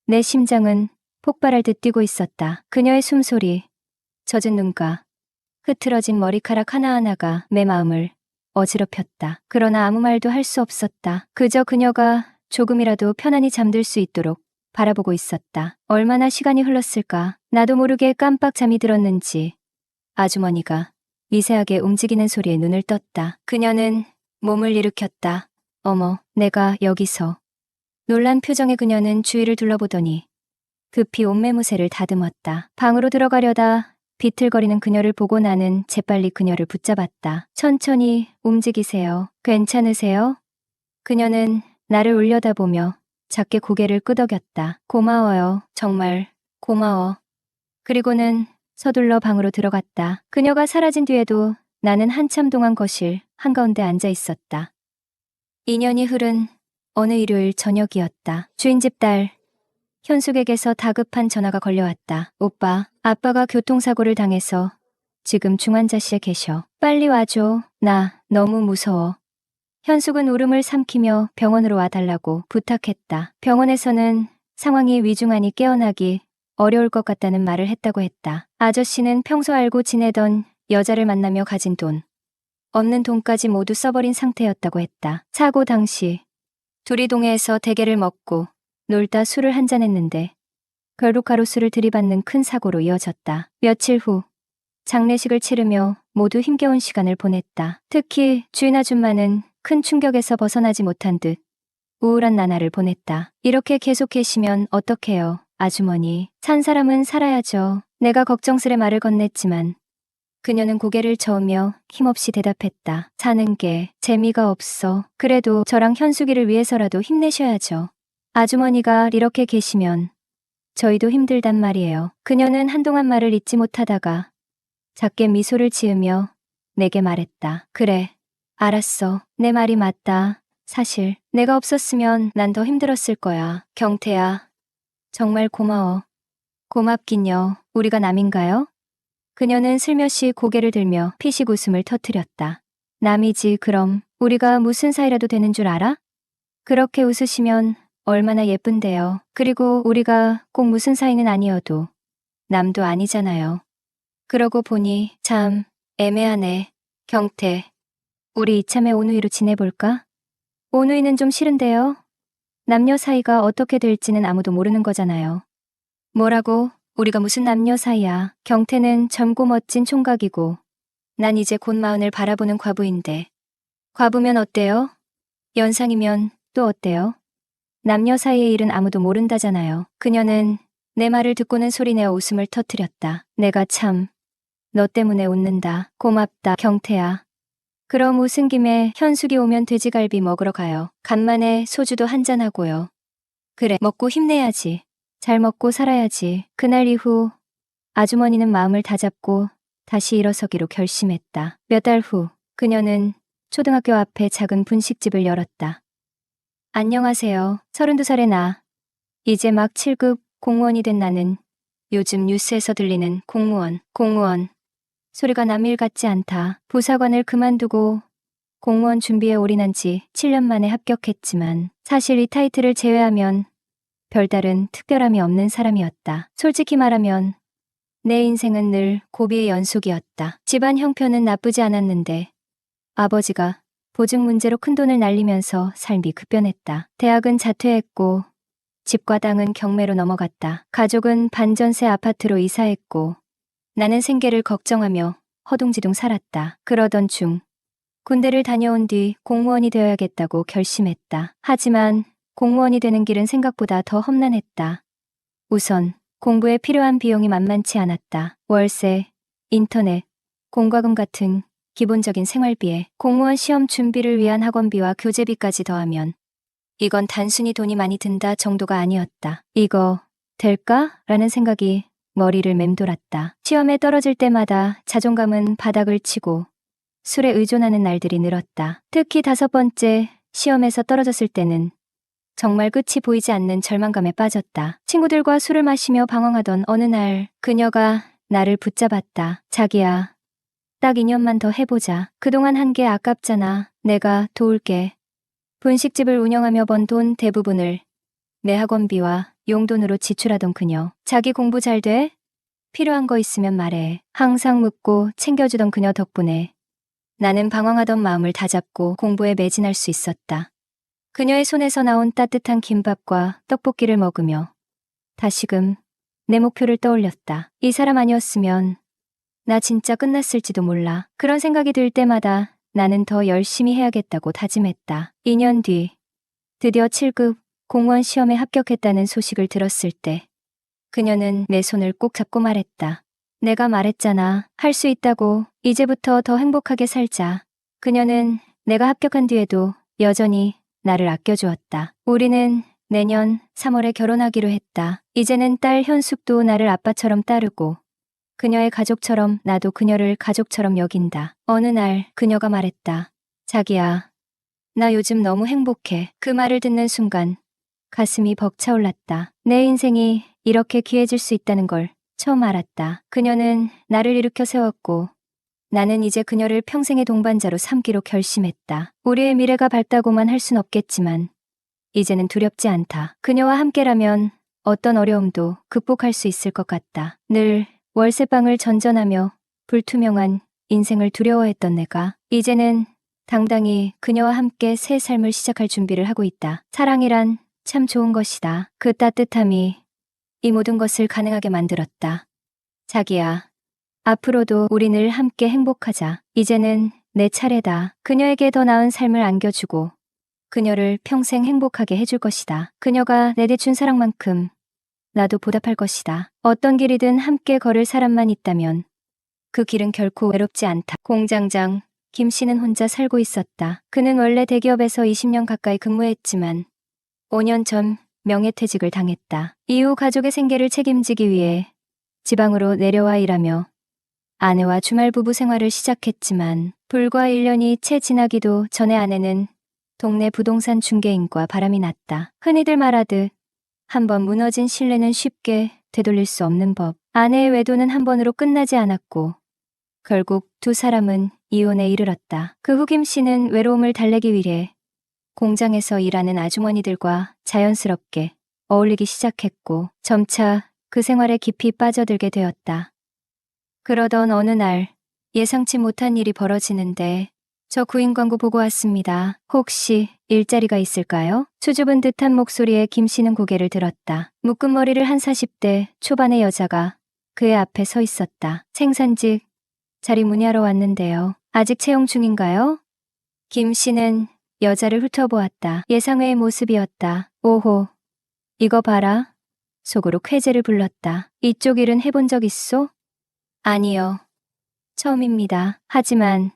내 심장은 폭발할 듯 뛰고 있었다. 그녀의 숨소리, 젖은 눈가, 흐트러진 머리카락 하나하나가 내 마음을 어지럽혔다. 그러나 아무 말도 할 수 없었다. 그저 그녀가 조금이라도 편안히 잠들 수 있도록 바라보고 있었다. 얼마나 시간이 흘렀을까. 나도 모르게 깜빡 잠이 들었는지 아주머니가 미세하게 움직이는 소리에 눈을 떴다. 그녀는 몸을 일으켰다. 어머, 내가 여기서. 놀란 표정의 그녀는 주위를 둘러보더니 급히 옷매무새를 다듬었다. 방으로 들어가려다 비틀거리는 그녀를 보고 나는 재빨리 그녀를 붙잡았다. 천천히 움직이세요. 괜찮으세요? 그녀는 나를 올려다보며 작게 고개를 끄덕였다. 고마워요. 정말 고마워. 그리고는 서둘러 방으로 들어갔다. 그녀가 사라진 뒤에도 나는 한참 동안 거실 한가운데 앉아 있었다. 2년이 흐른 어느 일요일 저녁이었다. 주인집 딸 현숙에게서 다급한 전화가 걸려왔다. 오빠, 아빠가 교통사고를 당해서 지금 중환자실에 계셔. 빨리 와줘. 나 너무 무서워. 현숙은 울음을 삼키며 병원으로 와달라고 부탁했다. 병원에서는 상황이 위중하니 깨어나기 어려울 것 같다는 말을 했다고 했다. 아저씨는 평소 알고 지내던 여자를 만나며 가진 돈, 없는 돈까지 모두 써버린 상태였다고 했다. 사고 당시 둘이 동해에서 대게를 먹고 놀다 술을 한잔했는데 결국 가로수를 들이받는 큰 사고로 이어졌다. 며칠 후 장례식을 치르며 모두 힘겨운 시간을 보냈다. 특히 주인 아줌마는 큰 충격에서 벗어나지 못한 듯 우울한 나날을 보냈다. 이렇게 계속 계시면 어떡해요, 아주머니. 산 사람은 살아야죠. 내가 걱정스레 말을 건넸지만 그녀는 고개를 저으며 힘없이 대답했다. 사는 게 재미가 없어. 그래도 저랑 현숙이를 위해서라도 힘내셔야죠. 아주머니가 이렇게 계시면 저희도 힘들단 말이에요. 그녀는 한동안 말을 잇지 못하다가 작게 미소를 지으며 내게 말했다. 그래, 알았어. 내 말이 맞다. 사실 내가 없었으면 난 더 힘들었을 거야. 경태야, 정말 고마워. 고맙긴요. 우리가 남인가요? 그녀는 슬며시 고개를 들며 피식 웃음을 터뜨렸다. 남이지 그럼. 우리가 무슨 사이라도 되는 줄 알아? 그렇게 웃으시면 얼마나 예쁜데요. 그리고 우리가 꼭 무슨 사이는 아니어도 남도 아니잖아요. 그러고 보니 참 애매하네. 경태, 우리 이참에 오누이로 지내볼까? 오누이는 좀 싫은데요. 남녀 사이가 어떻게 될지는 아무도 모르는 거잖아요. 뭐라고? 우리가 무슨 남녀 사이야. 경태는 젊고 멋진 총각이고 난 이제 곧 마흔을 바라보는 과부인데. 과부면 어때요? 연상이면 또 어때요? 남녀 사이의 일은 아무도 모른다잖아요. 그녀는 내 말을 듣고는 소리내어 웃음을 터뜨렸다. 내가 참 너 때문에 웃는다. 고맙다, 경태야. 그럼 웃은 김에 현숙이 오면 돼지갈비 먹으러 가요. 간만에 소주도 한잔하고요. 그래, 먹고 힘내야지. 잘 먹고 살아야지. 그날 이후 아주머니는 마음을 다잡고 다시 일어서기로 결심했다. 몇 달 후 그녀는 초등학교 앞에 작은 분식집을 열었다. 안녕하세요. 32살의 나. 이제 막 7급 공무원이 된 나는 요즘 뉴스에서 들리는 공무원. 소리가 남일 같지 않다. 부사관을 그만두고 공무원 준비에 올인한 지 7년 만에 합격했지만 사실 이 타이틀을 제외하면 별다른 특별함이 없는 사람이었다. 솔직히 말하면 내 인생은 늘 고비의 연속이었다. 집안 형편은 나쁘지 않았는데 아버지가 보증 문제로 큰돈을 날리면서 삶이 급변했다. 대학은 자퇴했고 집과 땅은 경매로 넘어갔다. 가족은 반전세 아파트로 이사했고 나는 생계를 걱정하며 허둥지둥 살았다. 그러던 중 군대를 다녀온 뒤 공무원이 되어야겠다고 결심했다. 하지만 공무원이 되는 길은 생각보다 더 험난했다. 우선 공부에 필요한 비용이 만만치 않았다. 월세, 인터넷, 공과금 같은 기본적인 생활비에 공무원 시험 준비를 위한 학원비와 교재비까지 더하면 이건 단순히 돈이 많이 든다 정도가 아니었다. 이거 될까? 라는 생각이 머리를 맴돌았다. 시험에 떨어질 때마다 자존감은 바닥을 치고 술에 의존하는 날들이 늘었다. 특히 5번째 시험에서 떨어졌을 때는 정말 끝이 보이지 않는 절망감에 빠졌다. 친구들과 술을 마시며 방황하던 어느 날 그녀가 나를 붙잡았다. 자기야, 딱 2년만 더 해보자. 그동안 한 게 아깝잖아. 내가 도울게. 분식집을 운영하며 번 돈 대부분을 내 학원비와 용돈으로 지출하던 그녀. 자기 공부 잘 돼? 필요한 거 있으면 말해. 항상 묻고 챙겨주던 그녀 덕분에 나는 방황하던 마음을 다잡고 공부에 매진할 수 있었다. 그녀의 손에서 나온 따뜻한 김밥과 떡볶이를 먹으며 다시금 내 목표를 떠올렸다. 이 사람 아니었으면 나 진짜 끝났을지도 몰라. 그런 생각이 들 때마다 나는 더 열심히 해야겠다고 다짐했다. 2년 뒤 드디어 7급 공무원 시험에 합격했다는 소식을 들었을 때 그녀는 내 손을 꼭 잡고 말했다. 내가 말했잖아. 할 수 있다고. 이제부터 더 행복하게 살자. 그녀는 내가 합격한 뒤에도 여전히 나를 아껴주었다. 우리는 내년 3월에 결혼하기로 했다. 이제는 딸 현숙도 나를 아빠처럼 따르고 그녀의 가족처럼 나도 그녀를 가족처럼 여긴다. 어느 날 그녀가 말했다. 자기야, 나 요즘 너무 행복해. 그 말을 듣는 순간 가슴이 벅차올랐다. 내 인생이 이렇게 귀해질 수 있다는 걸 처음 알았다. 그녀는 나를 일으켜 세웠고 나는 이제 그녀를 평생의 동반자로 삼기로 결심했다. 우리의 미래가 밝다고만 할 순 없겠지만 이제는 두렵지 않다. 그녀와 함께라면 어떤 어려움도 극복할 수 있을 것 같다. 늘 월세방을 전전하며 불투명한 인생을 두려워했던 내가 이제는 당당히 그녀와 함께 새 삶을 시작할 준비를 하고 있다. 사랑이란 참 좋은 것이다. 그 따뜻함이 이 모든 것을 가능하게 만들었다. 자기야, 앞으로도 우리 늘 함께 행복하자. 이제는 내 차례다. 그녀에게 더 나은 삶을 안겨주고 그녀를 평생 행복하게 해줄 것이다. 그녀가 내게 준 사랑만큼 나도 보답할 것이다. 어떤 길이든 함께 걸을 사람만 있다면 그 길은 결코 외롭지 않다. 공장장 김 씨는 혼자 살고 있었다. 그는 원래 대기업에서 20년 가까이 근무했지만 5년 전 명예퇴직을 당했다. 이후 가족의 생계를 책임지기 위해 지방으로 내려와 일하며 아내와 주말 부부 생활을 시작했지만 불과 1년이 채 지나기도 전에 아내는 동네 부동산 중개인과 바람이 났다. 흔히들 말하듯 한번 무너진 신뢰는 쉽게 되돌릴 수 없는 법. 아내의 외도는 한 번으로 끝나지 않았고 결국 두 사람은 이혼에 이르렀다. 그 후 김 씨는 외로움을 달래기 위해 공장에서 일하는 아주머니들과 자연스럽게 어울리기 시작했고 점차 그 생활에 깊이 빠져들게 되었다. 그러던 어느 날 예상치 못한 일이 벌어지는데 저 구인 광고 보고 왔습니다. 혹시 일자리가 있을까요? 수줍은 듯한 목소리에 김 씨는 고개를 들었다. 묶은 머리를 한 40대 초반의 여자가 그의 앞에 서 있었다. 생산직 자리 문의하러 왔는데요. 아직 채용 중인가요? 김 씨는 여자를 훑어보았다. 예상외의 모습이었다. 오호, 이거 봐라. 속으로 쾌재를 불렀다. 이쪽 일은 해본 적 있소? 아니요. 처음입니다. 하지만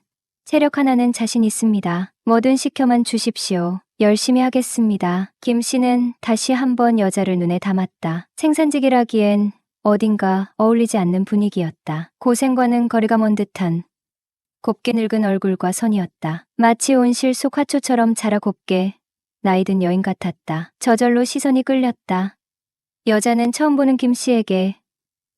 세력 하나는 자신 있습니다. 뭐든 시켜만 주십시오. 열심히 하겠습니다. 김 씨는 다시 한번 여자를 눈에 담았다. 생산직이라기엔 어딘가 어울리지 않는 분위기였다. 고생과는 거리가 먼 듯한 곱게 늙은 얼굴과 선이었다. 마치 온실 속 화초처럼 자라 곱게 나이든 여인 같았다. 저절로 시선이 끌렸다. 여자는 처음 보는 김 씨에게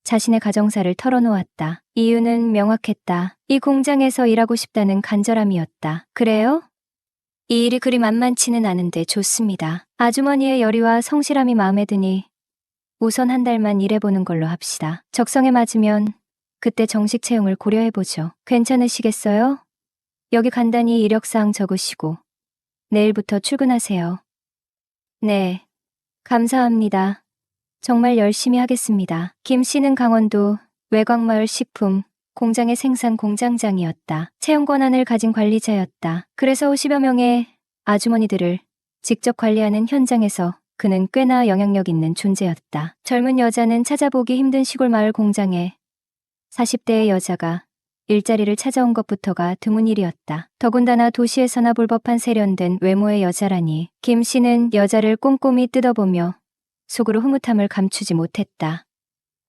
자신의 가정사를 털어놓았다. 이유는 명확했다. 이 공장에서 일하고 싶다는 간절함이었다. 그래요? 이 일이 그리 만만치는 않은데 좋습니다. 아주머니의 열의와 성실함이 마음에 드니 우선 한 달만 일해보는 걸로 합시다. 적성에 맞으면 그때 정식 채용을 고려해보죠. 괜찮으시겠어요? 여기 간단히 이력사항 적으시고 내일부터 출근하세요. 네, 감사합니다. 정말 열심히 하겠습니다. 김 씨는 강원도 외곽마을 식품 공장의 생산 공장장이었다. 채용 권한을 가진 관리자였다. 그래서 50여 명의 아주머니들을 직접 관리하는 현장에서 그는 꽤나 영향력 있는 존재였다. 젊은 여자는 찾아보기 힘든 시골 마을 공장에 40대의 여자가 일자리를 찾아온 것부터가 드문 일이었다. 더군다나 도시에서나 볼 법한 세련된 외모의 여자라니 김 씨는 여자를 꼼꼼히 뜯어보며 속으로 흐뭇함을 감추지 못했다.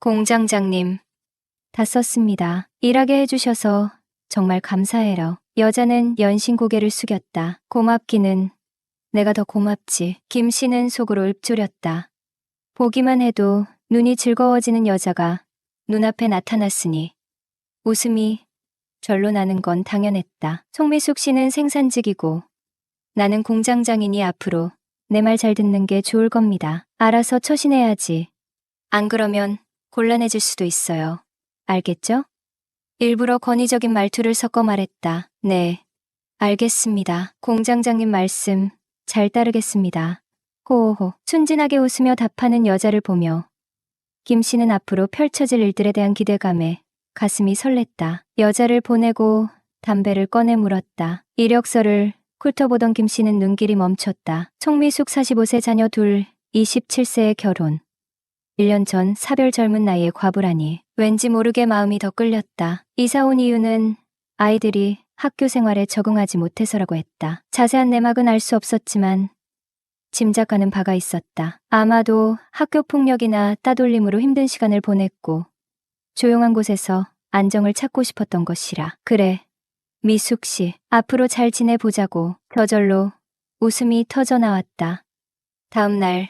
공장장님, 다 썼습니다. 일하게 해주셔서 정말 감사해요. 여자는 연신 고개를 숙였다. 고맙기는 내가 더 고맙지. 김 씨는 속으로 읊조렸다. 보기만 해도 눈이 즐거워지는 여자가 눈앞에 나타났으니 웃음이 절로 나는 건 당연했다. 송미숙 씨는 생산직이고 나는 공장장이니 앞으로 내 말 잘 듣는 게 좋을 겁니다. 알아서 처신해야지. 안 그러면 곤란해질 수도 있어요. 알겠죠? 일부러 권위적인 말투를 섞어 말했다. 네, 알겠습니다. 공장장님 말씀 잘 따르겠습니다. 호호호. 순진하게 웃으며 답하는 여자를 보며 김 씨는 앞으로 펼쳐질 일들에 대한 기대감에 가슴이 설렜다. 여자를 보내고 담배를 꺼내 물었다. 이력서를 훑어보던 김 씨는 눈길이 멈췄다. 송미숙 45세 자녀 둘, 27세의 결혼. 1년 전 사별 젊은 나이에 과부라니 왠지 모르게 마음이 더 끌렸다. 이사 온 이유는 아이들이 학교 생활에 적응하지 못해서라고 했다. 자세한 내막은 알 수 없었지만 짐작하는 바가 있었다. 아마도 학교 폭력이나 따돌림으로 힘든 시간을 보냈고 조용한 곳에서 안정을 찾고 싶었던 것이라. 그래, 미숙 씨, 앞으로 잘 지내보자고. 저절로 웃음이 터져 나왔다. 다음 날,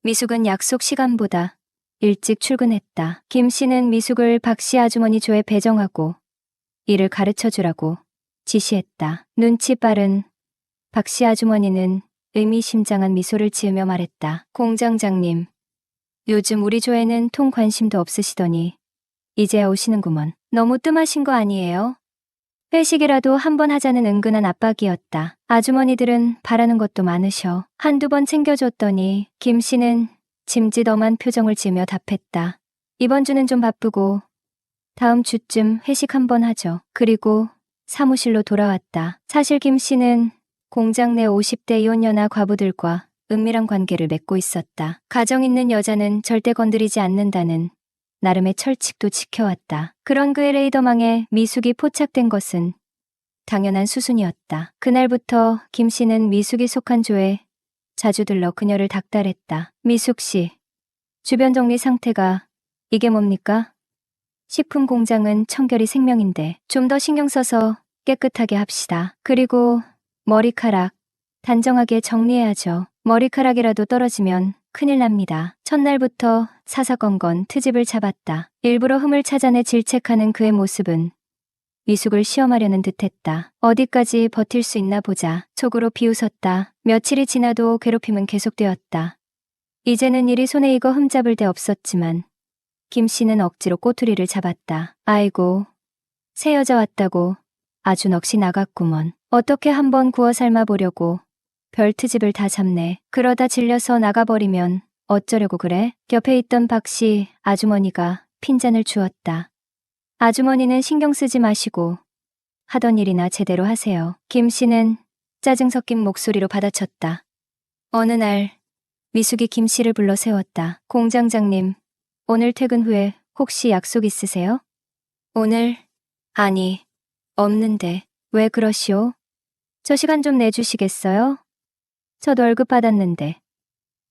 미숙은 약속 시간보다 일찍 출근했다. 김 씨는 미숙을 박 씨 아주머니 조에 배정하고 일을 가르쳐 주라고 지시했다. 눈치 빠른 박 씨 아주머니는 의미심장한 미소를 지으며 말했다. 공장장님, 요즘 우리 조에는 통 관심도 없으시더니 이제야 오시는구먼. 너무 뜸하신 거 아니에요? 회식이라도 한번 하자는 은근한 압박이었다. 아주머니들은 바라는 것도 많으셔. 한두 번 챙겨줬더니 김 씨는 짐짓엄한 표정을 지으며 답했다. 이번 주는 좀 바쁘고 다음 주쯤 회식 한번 하죠. 그리고 사무실로 돌아왔다. 사실 김 씨는 공장 내 50대 이혼녀나 과부들과 은밀한 관계를 맺고 있었다. 가정 있는 여자는 절대 건드리지 않는다는 나름의 철칙도 지켜왔다. 그런 그의 레이더망에 미숙이 포착된 것은 당연한 수순이었다. 그날부터 김 씨는 미숙이 속한 조에 자주 들러 그녀를 닥달했다. 미숙 씨, 주변 정리 상태가 이게 뭡니까? 식품 공장은 청결이 생명인데 좀 더 신경 써서 깨끗하게 합시다. 그리고 머리카락 단정하게 정리해야죠. 머리카락이라도 떨어지면 큰일 납니다. 첫날부터 사사건건 트집을 잡았다. 일부러 흠을 찾아내 질책하는 그의 모습은 미숙을 시험하려는 듯했다. 어디까지 버틸 수 있나 보자. 속으로 비웃었다. 며칠이 지나도 괴롭힘은 계속되었다. 이제는 일이 손에 익어 흠잡을 데 없었지만 김 씨는 억지로 꼬투리를 잡았다. 아이고, 새 여자 왔다고 아주 넋이 나갔구먼. 어떻게 한번 구워 삶아보려고 별 트집을 다 잡네. 그러다 질려서 나가버리면 어쩌려고 그래? 옆에 있던 박 씨 아주머니가 핀잔을 주었다. 아주머니는 신경 쓰지 마시고 하던 일이나 제대로 하세요. 김 씨는 짜증 섞인 목소리로 받아쳤다. 어느 날 미숙이 김 씨를 불러 세웠다. 공장장님, 오늘 퇴근 후에 혹시 약속 있으세요? 오늘? 아니, 없는데. 왜 그러시오? 저 시간 좀 내주시겠어요? 저도 월급 받았는데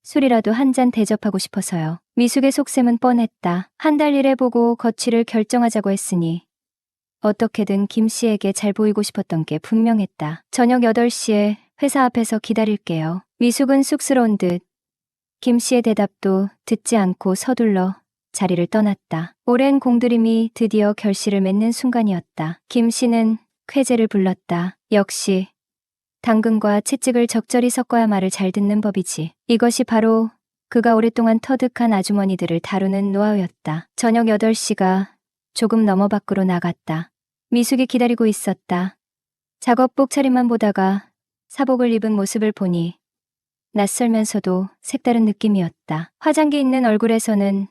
술이라도 한 잔 대접하고 싶어서요. 미숙의 속셈은 뻔했다. 한 달 일해보고 거취를 결정하자고 했으니 어떻게든 김 씨에게 잘 보이고 싶었던 게 분명했다. 저녁 8시에 회사 앞에서 기다릴게요. 미숙은 쑥스러운 듯 김 씨의 대답도 듣지 않고 서둘러 자리를 떠났다. 오랜 공들임이 드디어 결실을 맺는 순간이었다. 김 씨는 쾌재를 불렀다. 역시 당근과 채찍을 적절히 섞어야 말을 잘 듣는 법이지. 이것이 바로 그가 오랫동안 터득한 아주머니들을 다루는 노하우였다. 저녁 8시가 조금 넘어 밖으로 나갔다. 미숙이 기다리고 있었다. 작업복 차림만 보다가 사복을 입은 모습을 보니 낯설면서도 색다른 느낌이었다. 화장기 있는 얼굴에서는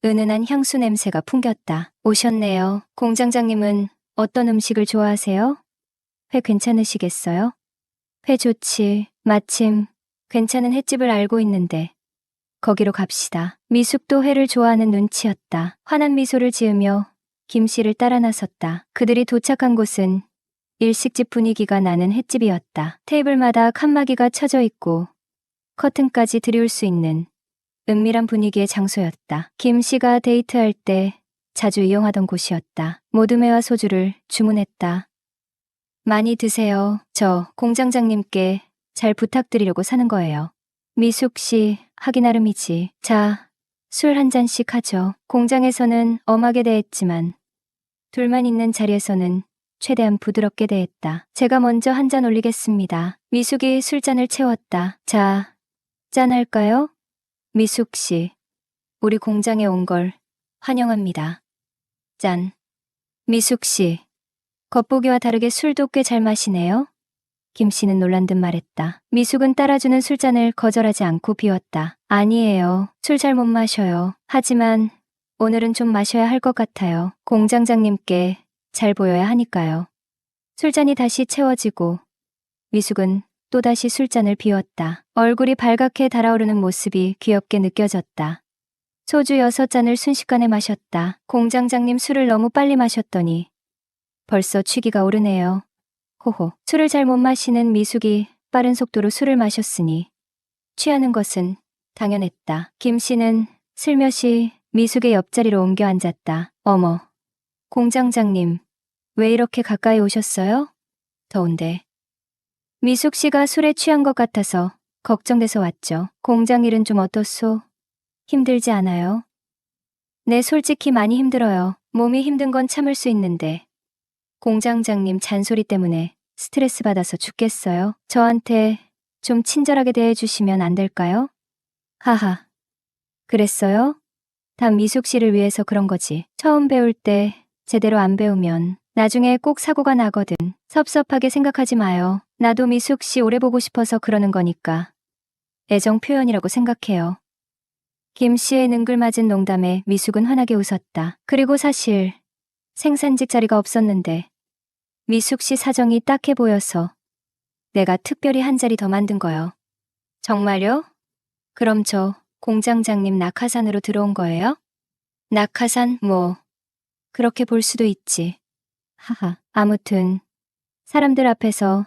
은은한 향수 냄새가 풍겼다. 오셨네요. 공장장님은 어떤 음식을 좋아하세요? 회 괜찮으시겠어요? 회 좋지. 마침 괜찮은 횟집을 알고 있는데 거기로 갑시다. 미숙도 회를 좋아하는 눈치였다. 환한 미소를 지으며 김 씨를 따라 나섰다. 그들이 도착한 곳은 일식집 분위기가 나는 횟집이었다. 테이블마다 칸막이가 쳐져 있고 커튼까지 들이울 수 있는 은밀한 분위기의 장소였다. 김 씨가 데이트할 때 자주 이용하던 곳이었다. 모듬회와 소주를 주문했다. 많이 드세요. 저 공장장님께 잘 부탁드리려고 사는 거예요. 미숙 씨 하기 나름이지. 자, 술 한 잔씩 하죠. 공장에서는 엄하게 대했지만 둘만 있는 자리에서는 최대한 부드럽게 대했다. 제가 먼저 한 잔 올리겠습니다. 미숙이 술잔을 채웠다. 자, 짠할까요? 미숙 씨, 우리 공장에 온 걸 환영합니다. 짠. 미숙 씨, 겉보기와 다르게 술도 꽤 잘 마시네요. 김 씨는 놀란 듯 말했다. 미숙은 따라주는 술잔을 거절하지 않고 비웠다. 아니에요. 술 잘 못 마셔요. 하지만 오늘은 좀 마셔야 할 것 같아요. 공장장님께 잘 보여야 하니까요. 술잔이 다시 채워지고 미숙은 또다시 술잔을 비웠다. 얼굴이 발갛게 달아오르는 모습이 귀엽게 느껴졌다. 소주 6잔을 순식간에 마셨다. 공장장님 술을 너무 빨리 마셨더니 벌써 취기가 오르네요. 호호. 술을 잘 못 마시는 미숙이 빠른 속도로 술을 마셨으니 취하는 것은 당연했다. 김 씨는 슬며시 미숙의 옆자리로 옮겨 앉았다. 어머, 공장장님, 왜 이렇게 가까이 오셨어요? 더운데. 미숙 씨가 술에 취한 것 같아서 걱정돼서 왔죠. 공장 일은 좀 어떻소? 힘들지 않아요? 네, 솔직히 많이 힘들어요. 몸이 힘든 건 참을 수 있는데 공장장님 잔소리 때문에 스트레스 받아서 죽겠어요. 저한테 좀 친절하게 대해주시면 안 될까요? 하하. 그랬어요? 다 미숙 씨를 위해서 그런 거지. 처음 배울 때 제대로 안 배우면 나중에 꼭 사고가 나거든. 섭섭하게 생각하지 마요. 나도 미숙 씨 오래 보고 싶어서 그러는 거니까. 애정 표현이라고 생각해요. 김 씨의 능글맞은 농담에 미숙은 환하게 웃었다. 그리고 사실 생산직 자리가 없었는데 미숙 씨 사정이 딱해 보여서 내가 특별히 한 자리 더 만든 거요. 정말요? 그럼 저 공장장님 낙하산으로 들어온 거예요? 낙하산, 뭐 그렇게 볼 수도 있지. 하하. 아무튼 사람들 앞에서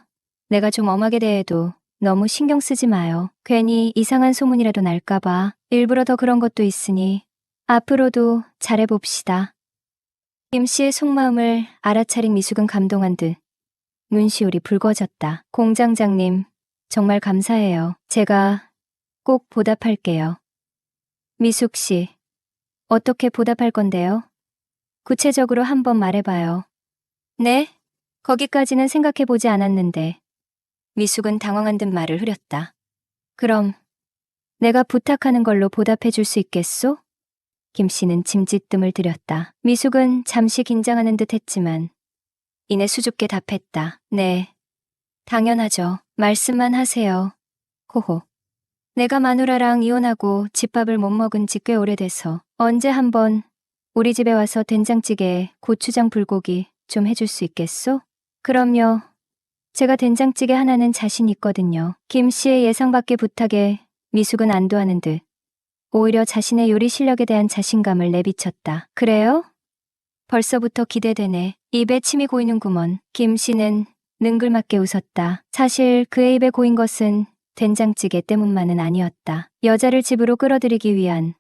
내가 좀 엄하게 대해도 너무 신경 쓰지 마요. 괜히 이상한 소문이라도 날까봐 일부러 더 그런 것도 있으니 앞으로도 잘해봅시다. 김 씨의 속마음을 알아차린 미숙은 감동한 듯 눈시울이 붉어졌다. 공장장님, 정말 감사해요. 제가 꼭 보답할게요. 미숙 씨, 어떻게 보답할 건데요? 구체적으로 한번 말해봐요. 네? 거기까지는 생각해보지 않았는데. 미숙은 당황한 듯 말을 흐렸다. 그럼 내가 부탁하는 걸로 보답해줄 수 있겠소? 김 씨는 짐짓뜸을 들였다. 미숙은 잠시 긴장하는 듯 했지만 이내 수줍게 답했다. 네, 당연하죠. 말씀만 하세요. 호호. 내가 마누라랑 이혼하고 집밥을 못 먹은 지 꽤 오래돼서 언제 한번 우리 집에 와서 된장찌개에 고추장 불고기 좀 해줄 수 있겠소? 그럼요. 제가 된장찌개 하나는 자신 있거든요. 김 씨의 예상 밖의 부탁에 미숙은 안도하는 듯 오히려 자신의 요리 실력에 대한 자신감을 내비쳤다. 그래요? 벌써부터 기대되네. 입에 침이 고이는구먼. 김 씨는 능글맞게 웃었다. 사실 그의 입에 고인 것은 된장찌개 때문만은 아니었다. 여자를 집으로 끌어들이기 위한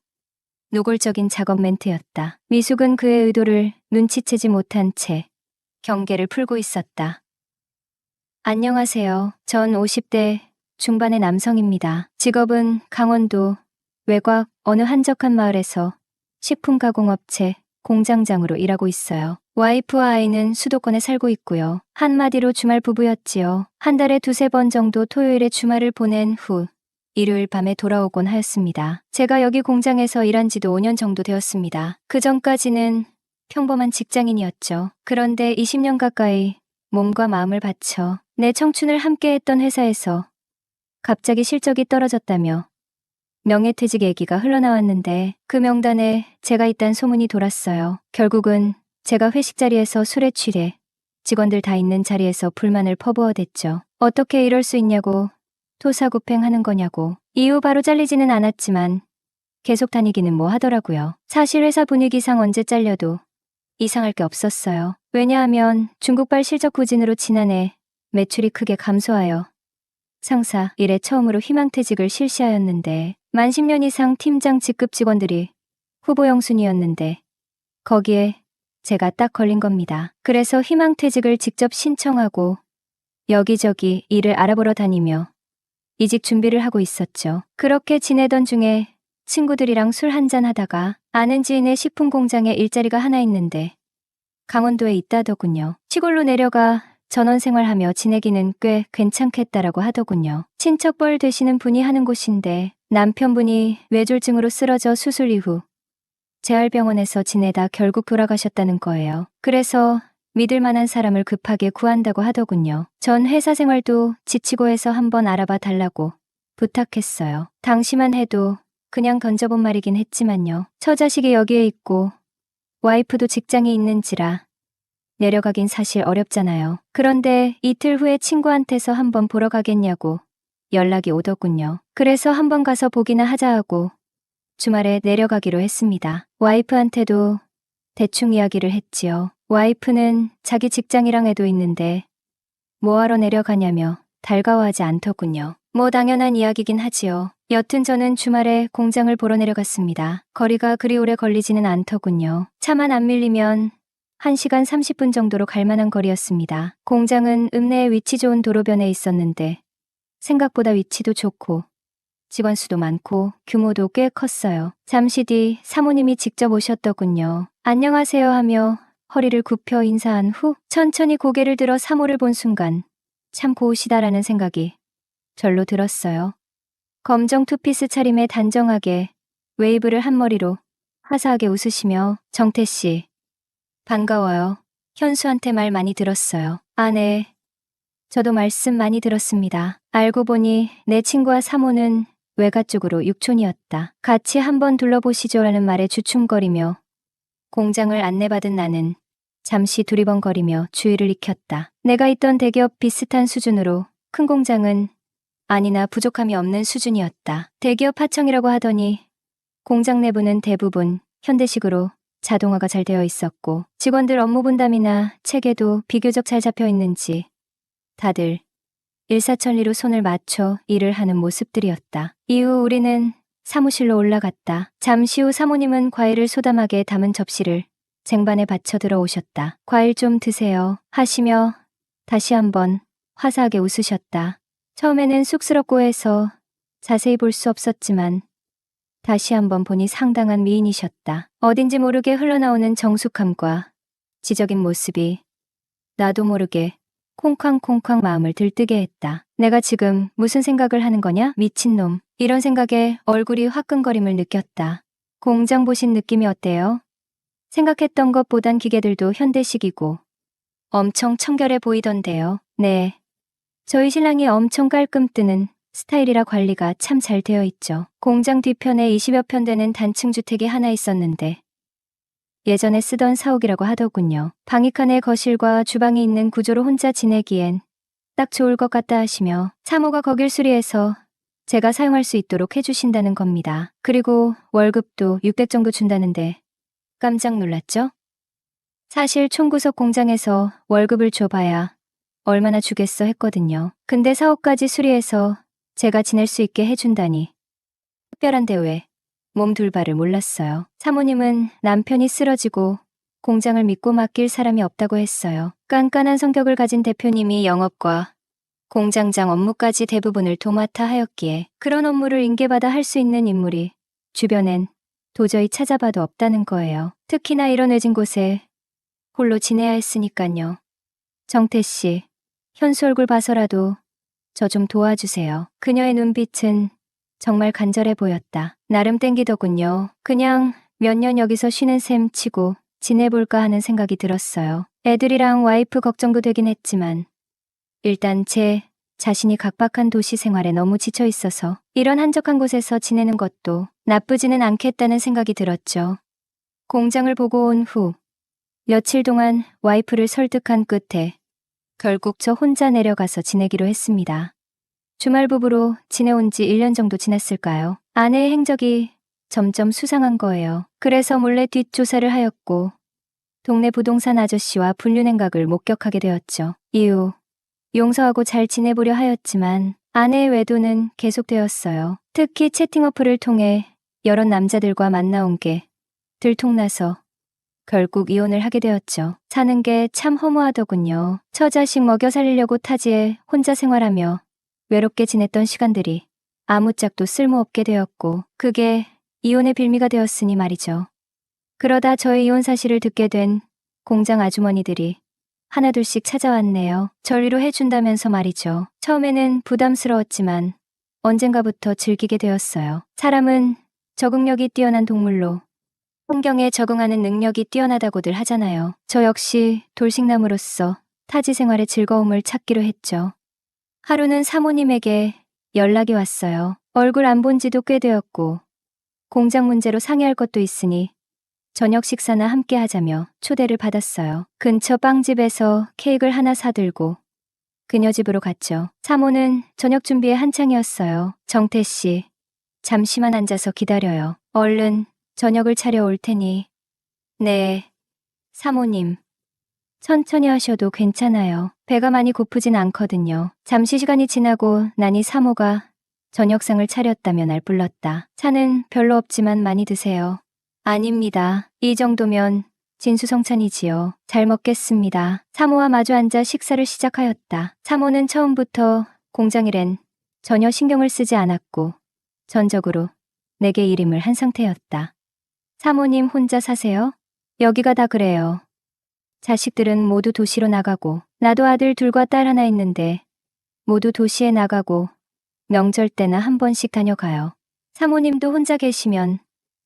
노골적인 작업 멘트였다. 미숙은 그의 의도를 눈치채지 못한 채 경계를 풀고 있었다. 안녕하세요. 전 50대 중반의 남성입니다. 직업은 강원도 외곽 어느 한적한 마을에서 식품가공업체 공장장으로 일하고 있어요. 와이프와 아이는 수도권에 살고 있고요. 한마디로 주말 부부였지요. 한 달에 두세 번 정도 토요일에 주말을 보낸 후 일요일 밤에 돌아오곤 하였습니다. 제가 여기 공장에서 일한 지도 5년 정도 되었습니다. 그 전까지는 평범한 직장인이었죠. 그런데 20년 가까이 몸과 마음을 바쳐 내 청춘을 함께했던 회사에서 갑자기 실적이 떨어졌다며 명예퇴직 얘기가 흘러나왔는데 그 명단에 제가 있단 소문이 돌았어요. 결국은 제가 회식 자리에서 술에 취해 직원들 다 있는 자리에서 불만을 퍼부어댔죠. 어떻게 이럴 수 있냐고, 토사구팽하는 거냐고. 이후 바로 잘리지는 않았지만 계속 다니기는 뭐 하더라고요. 사실 회사 분위기상 언제 잘려도 이상할 게 없었어요. 왜냐하면 중국발 실적 부진으로 지난해 매출이 크게 감소하여 상사 일에 처음으로 희망퇴직을 실시하였는데 만 10년 이상 팀장 직급 직원들이 후보형 순이었는데 거기에 제가 딱 걸린 겁니다. 그래서 희망퇴직을 직접 신청하고 여기저기 일을 알아보러 다니며 이직 준비를 하고 있었죠. 그렇게 지내던 중에 친구들이랑 술 한잔 하다가 아는 지인의 식품 공장에 일자리가 하나 있는데 강원도에 있다더군요. 시골로 내려가 전원 생활하며 지내기는 꽤 괜찮겠다라고 하더군요. 친척뻘 되시는 분이 하는 곳인데 남편분이 뇌졸중으로 쓰러져 수술 이후 재활병원에서 지내다 결국 돌아가셨다는 거예요. 그래서 믿을 만한 사람을 급하게 구한다고 하더군요. 전 회사 생활도 지치고 해서 한번 알아봐 달라고 부탁했어요. 당시만 해도 그냥 던져본 말이긴 했지만요. 처자식이 여기에 있고 와이프도 직장이 있는지라 내려가긴 사실 어렵잖아요. 그런데 이틀 후에 친구한테서 한번 보러 가겠냐고 연락이 오더군요. 그래서 한번 가서 보기나 하자 하고 주말에 내려가기로 했습니다. 와이프한테도 대충 이야기를 했지요. 와이프는 자기 직장이랑 애도 있는데 뭐하러 내려가냐며 달가워하지 않더군요. 뭐 당연한 이야기긴 하지요. 여튼 저는 주말에 공장을 보러 내려갔습니다. 거리가 그리 오래 걸리지는 않더군요. 차만 안 밀리면 1시간 30분 정도로 갈 만한 거리였습니다. 공장은 읍내에 위치 좋은 도로변에 있었는데 생각보다 위치도 좋고 직원 수도 많고 규모도 꽤 컸어요. 잠시 뒤 사모님이 직접 오셨더군요. 안녕하세요 하며 허리를 굽혀 인사한 후 천천히 고개를 들어 사모를 본 순간 참 고우시다라는 생각이 절로 들었어요. 검정 투피스 차림에 단정하게 웨이브를 한 머리로 화사하게 웃으시며 정태 씨 반가워요. 현수한테 말 많이 들었어요. 아, 네. 저도 말씀 많이 들었습니다. 알고 보니 내 친구와 사모는 외가 쪽으로 육촌이었다. 같이 한번 둘러보시죠라는 말에 주춤거리며 공장을 안내받은 나는 잠시 두리번거리며 주위를 익혔다. 내가 있던 대기업 비슷한 수준으로 큰 공장은 아니나 부족함이 없는 수준이었다. 대기업 하청이라고 하더니 공장 내부는 대부분 현대식으로 자동화가 잘 되어 있었고 직원들 업무 분담이나 체계도 비교적 잘 잡혀 있는지 다들 일사천리로 손을 맞춰 일을 하는 모습들이었다. 이후 우리는 사무실로 올라갔다. 잠시 후 사모님은 과일을 소담하게 담은 접시를 쟁반에 받쳐 들어오셨다. 과일 좀 드세요 하시며 다시 한번 화사하게 웃으셨다. 처음에는 쑥스럽고 해서 자세히 볼 수 없었지만 다시 한번 보니 상당한 미인이셨다. 어딘지 모르게 흘러나오는 정숙함과 지적인 모습이 나도 모르게 콩쾅콩쾅 마음을 들뜨게 했다. 내가 지금 무슨 생각을 하는 거냐? 미친놈. 이런 생각에 얼굴이 화끈거림을 느꼈다. 공장 보신 느낌이 어때요? 생각했던 것보단 기계들도 현대식이고 엄청 청결해 보이던데요. 네. 저희 신랑이 엄청 깔끔 뜨는 스타일이라 관리가 참 잘 되어 있죠. 공장 뒤편에 20여 편 되는 단층 주택이 하나 있었는데 예전에 쓰던 사옥이라고 하더군요. 방이 칸에 거실과 주방이 있는 구조로 혼자 지내기엔 딱 좋을 것 같다 하시며 사모가 거길 수리해서 제가 사용할 수 있도록 해주신다는 겁니다. 그리고 월급도 600 정도 준다는데 깜짝 놀랐죠? 사실 총구석 공장에서 월급을 줘봐야 얼마나 주겠어 했거든요. 근데 사옥까지 수리해서 제가 지낼 수 있게 해준다니 특별한데 왜 몸 둘 바를 몰랐어요. 사모님은 남편이 쓰러지고 공장을 믿고 맡길 사람이 없다고 했어요. 깐깐한 성격을 가진 대표님이 영업과 공장장 업무까지 대부분을 도맡아 하였기에 그런 업무를 인계받아 할 수 있는 인물이 주변엔 도저히 찾아봐도 없다는 거예요. 특히나 이런 외진 곳에 홀로 지내야 했으니깐요. 정태 씨, 현수 얼굴 봐서라도 저 좀 도와주세요. 그녀의 눈빛은 정말 간절해 보였다. 나름 땡기더군요. 그냥 몇 년 여기서 쉬는 셈 치고 지내볼까 하는 생각이 들었어요. 애들이랑 와이프 걱정도 되긴 했지만 일단 제 자신이 각박한 도시 생활에 너무 지쳐 있어서 이런 한적한 곳에서 지내는 것도 나쁘지는 않겠다는 생각이 들었죠. 공장을 보고 온 후 며칠 동안 와이프를 설득한 끝에 결국 저 혼자 내려가서 지내기로 했습니다. 주말 부부로 지내온 지 1년 정도 지났을까요? 아내의 행적이 점점 수상한 거예요. 그래서 몰래 뒷조사를 하였고 동네 부동산 아저씨와 불륜행각을 목격하게 되었죠. 이후 용서하고 잘 지내보려 하였지만 아내의 외도는 계속되었어요. 특히 채팅 어플을 통해 여러 남자들과 만나온 게 들통나서 결국 이혼을 하게 되었죠. 사는 게 참 허무하더군요. 처자식 먹여 살리려고 타지에 혼자 생활하며 외롭게 지냈던 시간들이 아무짝도 쓸모없게 되었고 그게 이혼의 빌미가 되었으니 말이죠. 그러다 저의 이혼 사실을 듣게 된 공장 아주머니들이 하나둘씩 찾아왔네요. 절 위로해준다면서 말이죠. 처음에는 부담스러웠지만 언젠가부터 즐기게 되었어요. 사람은 적응력이 뛰어난 동물로 환경에 적응하는 능력이 뛰어나다고들 하잖아요. 저 역시 돌싱남으로서 타지 생활의 즐거움을 찾기로 했죠. 하루는 사모님에게 연락이 왔어요. 얼굴 안 본 지도 꽤 되었고 공장 문제로 상의할 것도 있으니 저녁 식사나 함께 하자며 초대를 받았어요. 근처 빵집에서 케이크를 하나 사들고 그녀 집으로 갔죠. 사모는 저녁 준비에 한창이었어요. 정태 씨, 잠시만 앉아서 기다려요. 얼른 저녁을 차려올 테니. 네, 사모님. 천천히 하셔도 괜찮아요. 배가 많이 고프진 않거든요. 잠시 시간이 지나고 나니 사모가 저녁상을 차렸다며 날 불렀다. 차는 별로 없지만 많이 드세요. 아닙니다. 이 정도면 진수성찬이지요. 잘 먹겠습니다. 사모와 마주 앉아 식사를 시작하였다. 사모는 처음부터 공장일엔 전혀 신경을 쓰지 않았고 전적으로 내게 일임을 한 상태였다. 사모님 혼자 사세요? 여기가 다 그래요. 자식들은 모두 도시로 나가고 나도 아들 둘과 딸 하나 있는데 모두 도시에 나가고 명절 때나 한 번씩 다녀가요. 사모님도 혼자 계시면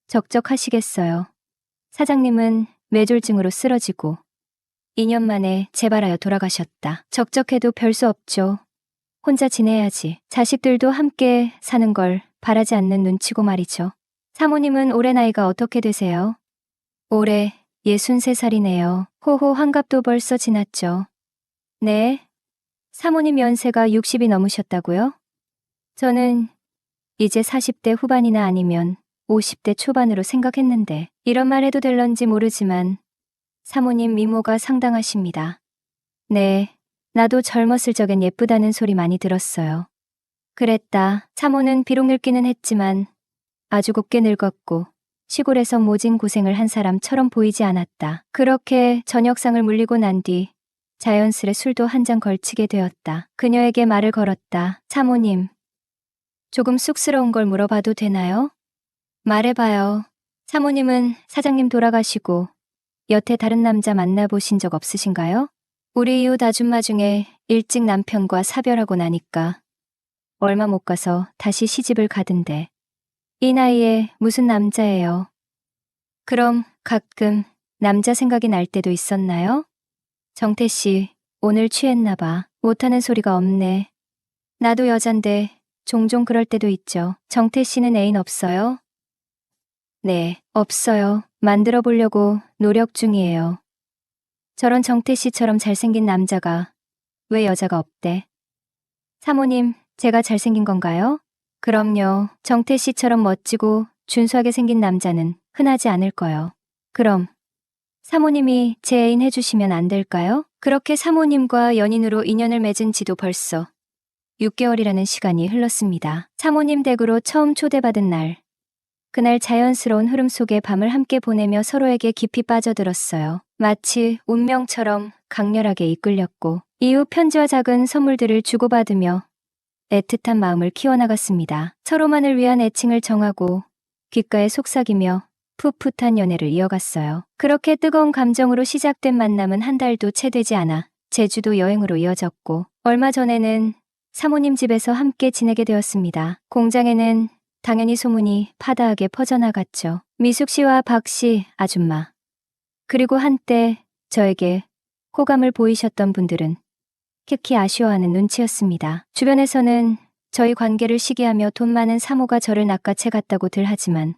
적적하시겠어요. 사장님은 뇌졸중으로 쓰러지고 2년 만에 재발하여 돌아가셨다. 적적해도 별 수 없죠. 혼자 지내야지. 자식들도 함께 사는 걸 바라지 않는 눈치고 말이죠. 사모님은 올해 나이가 어떻게 되세요? 올해 63살이네요. 호호 환갑도 벌써 지났죠. 네. 사모님 연세가 60이 넘으셨다고요? 저는 이제 40대 후반이나 아니면 50대 초반으로 생각했는데 이런 말 해도 될런지 모르지만 사모님 미모가 상당하십니다. 네, 나도 젊었을 적엔 예쁘다는 소리 많이 들었어요. 그랬다. 사모는 비록 늙기는 했지만 아주 곱게 늙었고 시골에서 모진 고생을 한 사람처럼 보이지 않았다. 그렇게 저녁상을 물리고 난 뒤 자연스레 술도 한 잔 걸치게 되었다. 그녀에게 말을 걸었다. 사모님, 조금 쑥스러운 걸 물어봐도 되나요? 말해봐요. 사모님은 사장님 돌아가시고 여태 다른 남자 만나보신 적 없으신가요? 우리 이웃 아줌마 중에 일찍 남편과 사별하고 나니까 얼마 못 가서 다시 시집을 가던데 이 나이에 무슨 남자예요? 그럼 가끔 남자 생각이 날 때도 있었나요? 정태 씨, 오늘 취했나 봐. 못하는 소리가 없네. 나도 여잔데 종종 그럴 때도 있죠. 정태 씨는 애인 없어요? 네, 없어요. 만들어 보려고 노력 중이에요. 저런 정태 씨처럼 잘생긴 남자가 왜 여자가 없대? 사모님, 제가 잘생긴 건가요? 그럼요. 정태 씨처럼 멋지고 준수하게 생긴 남자는 흔하지 않을 거요. 그럼 사모님이 제 애인 해주시면 안 될까요? 그렇게 사모님과 연인으로 인연을 맺은 지도 벌써 6개월이라는 시간이 흘렀습니다. 사모님 댁으로 처음 초대받은 날, 그날 자연스러운 흐름 속에 밤을 함께 보내며 서로에게 깊이 빠져들었어요. 마치 운명처럼 강렬하게 이끌렸고 이후 편지와 작은 선물들을 주고받으며 애틋한 마음을 키워나갔습니다. 서로만을 위한 애칭을 정하고 귓가에 속삭이며 풋풋한 연애를 이어갔어요. 그렇게 뜨거운 감정으로 시작된 만남은 한 달도 채 되지 않아 제주도 여행으로 이어졌고 얼마 전에는 사모님 집에서 함께 지내게 되었습니다. 공장에는 당연히 소문이 파다하게 퍼져나갔죠. 미숙 씨와 박 씨 아줌마 그리고 한때 저에게 호감을 보이셨던 분들은 특히 아쉬워하는 눈치였습니다. 주변에서는 저희 관계를 시기하며 돈 많은 사모가 저를 낚아채 갔다고들 하지만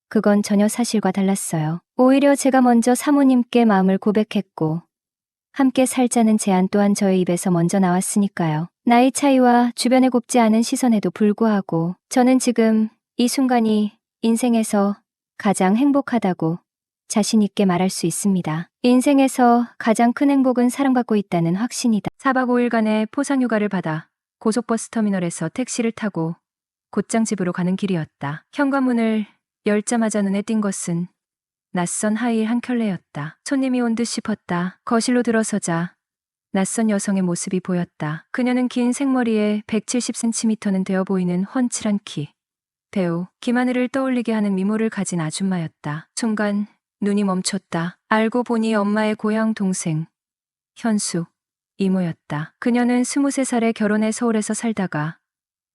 그건 전혀 사실과 달랐어요. 오히려 제가 먼저 사모님께 마음을 고백했고 함께 살자는 제안 또한 저의 입에서 먼저 나왔으니까요. 나이 차이와 주변의 곱지 않은 시선에도 불구하고 저는 지금 이 순간이 인생에서 가장 행복하다고 자신 있게 말할 수 있습니다. 인생에서 가장 큰 행복은 사랑받고 있다는 확신이다. 4박 5일간의 포상휴가를 받아 고속버스 터미널에서 택시를 타고 곧장 집으로 가는 길이었다. 현관문을 열자마자 눈에 띈 것은 낯선 하이힐 한 켤레였다. 손님이 온 듯 싶었다. 거실로 들어서자 낯선 여성의 모습이 보였다. 그녀는 긴 생머리에 170cm는 되어 보이는 훤칠한 키, 배우 김하늘을 떠올리게 하는 미모를 가진 아줌마였다. 순간 눈이 멈췄다. 알고 보니 엄마의 고향 동생 현수 이모였다. 그녀는 23살에 결혼해 서울에서 살다가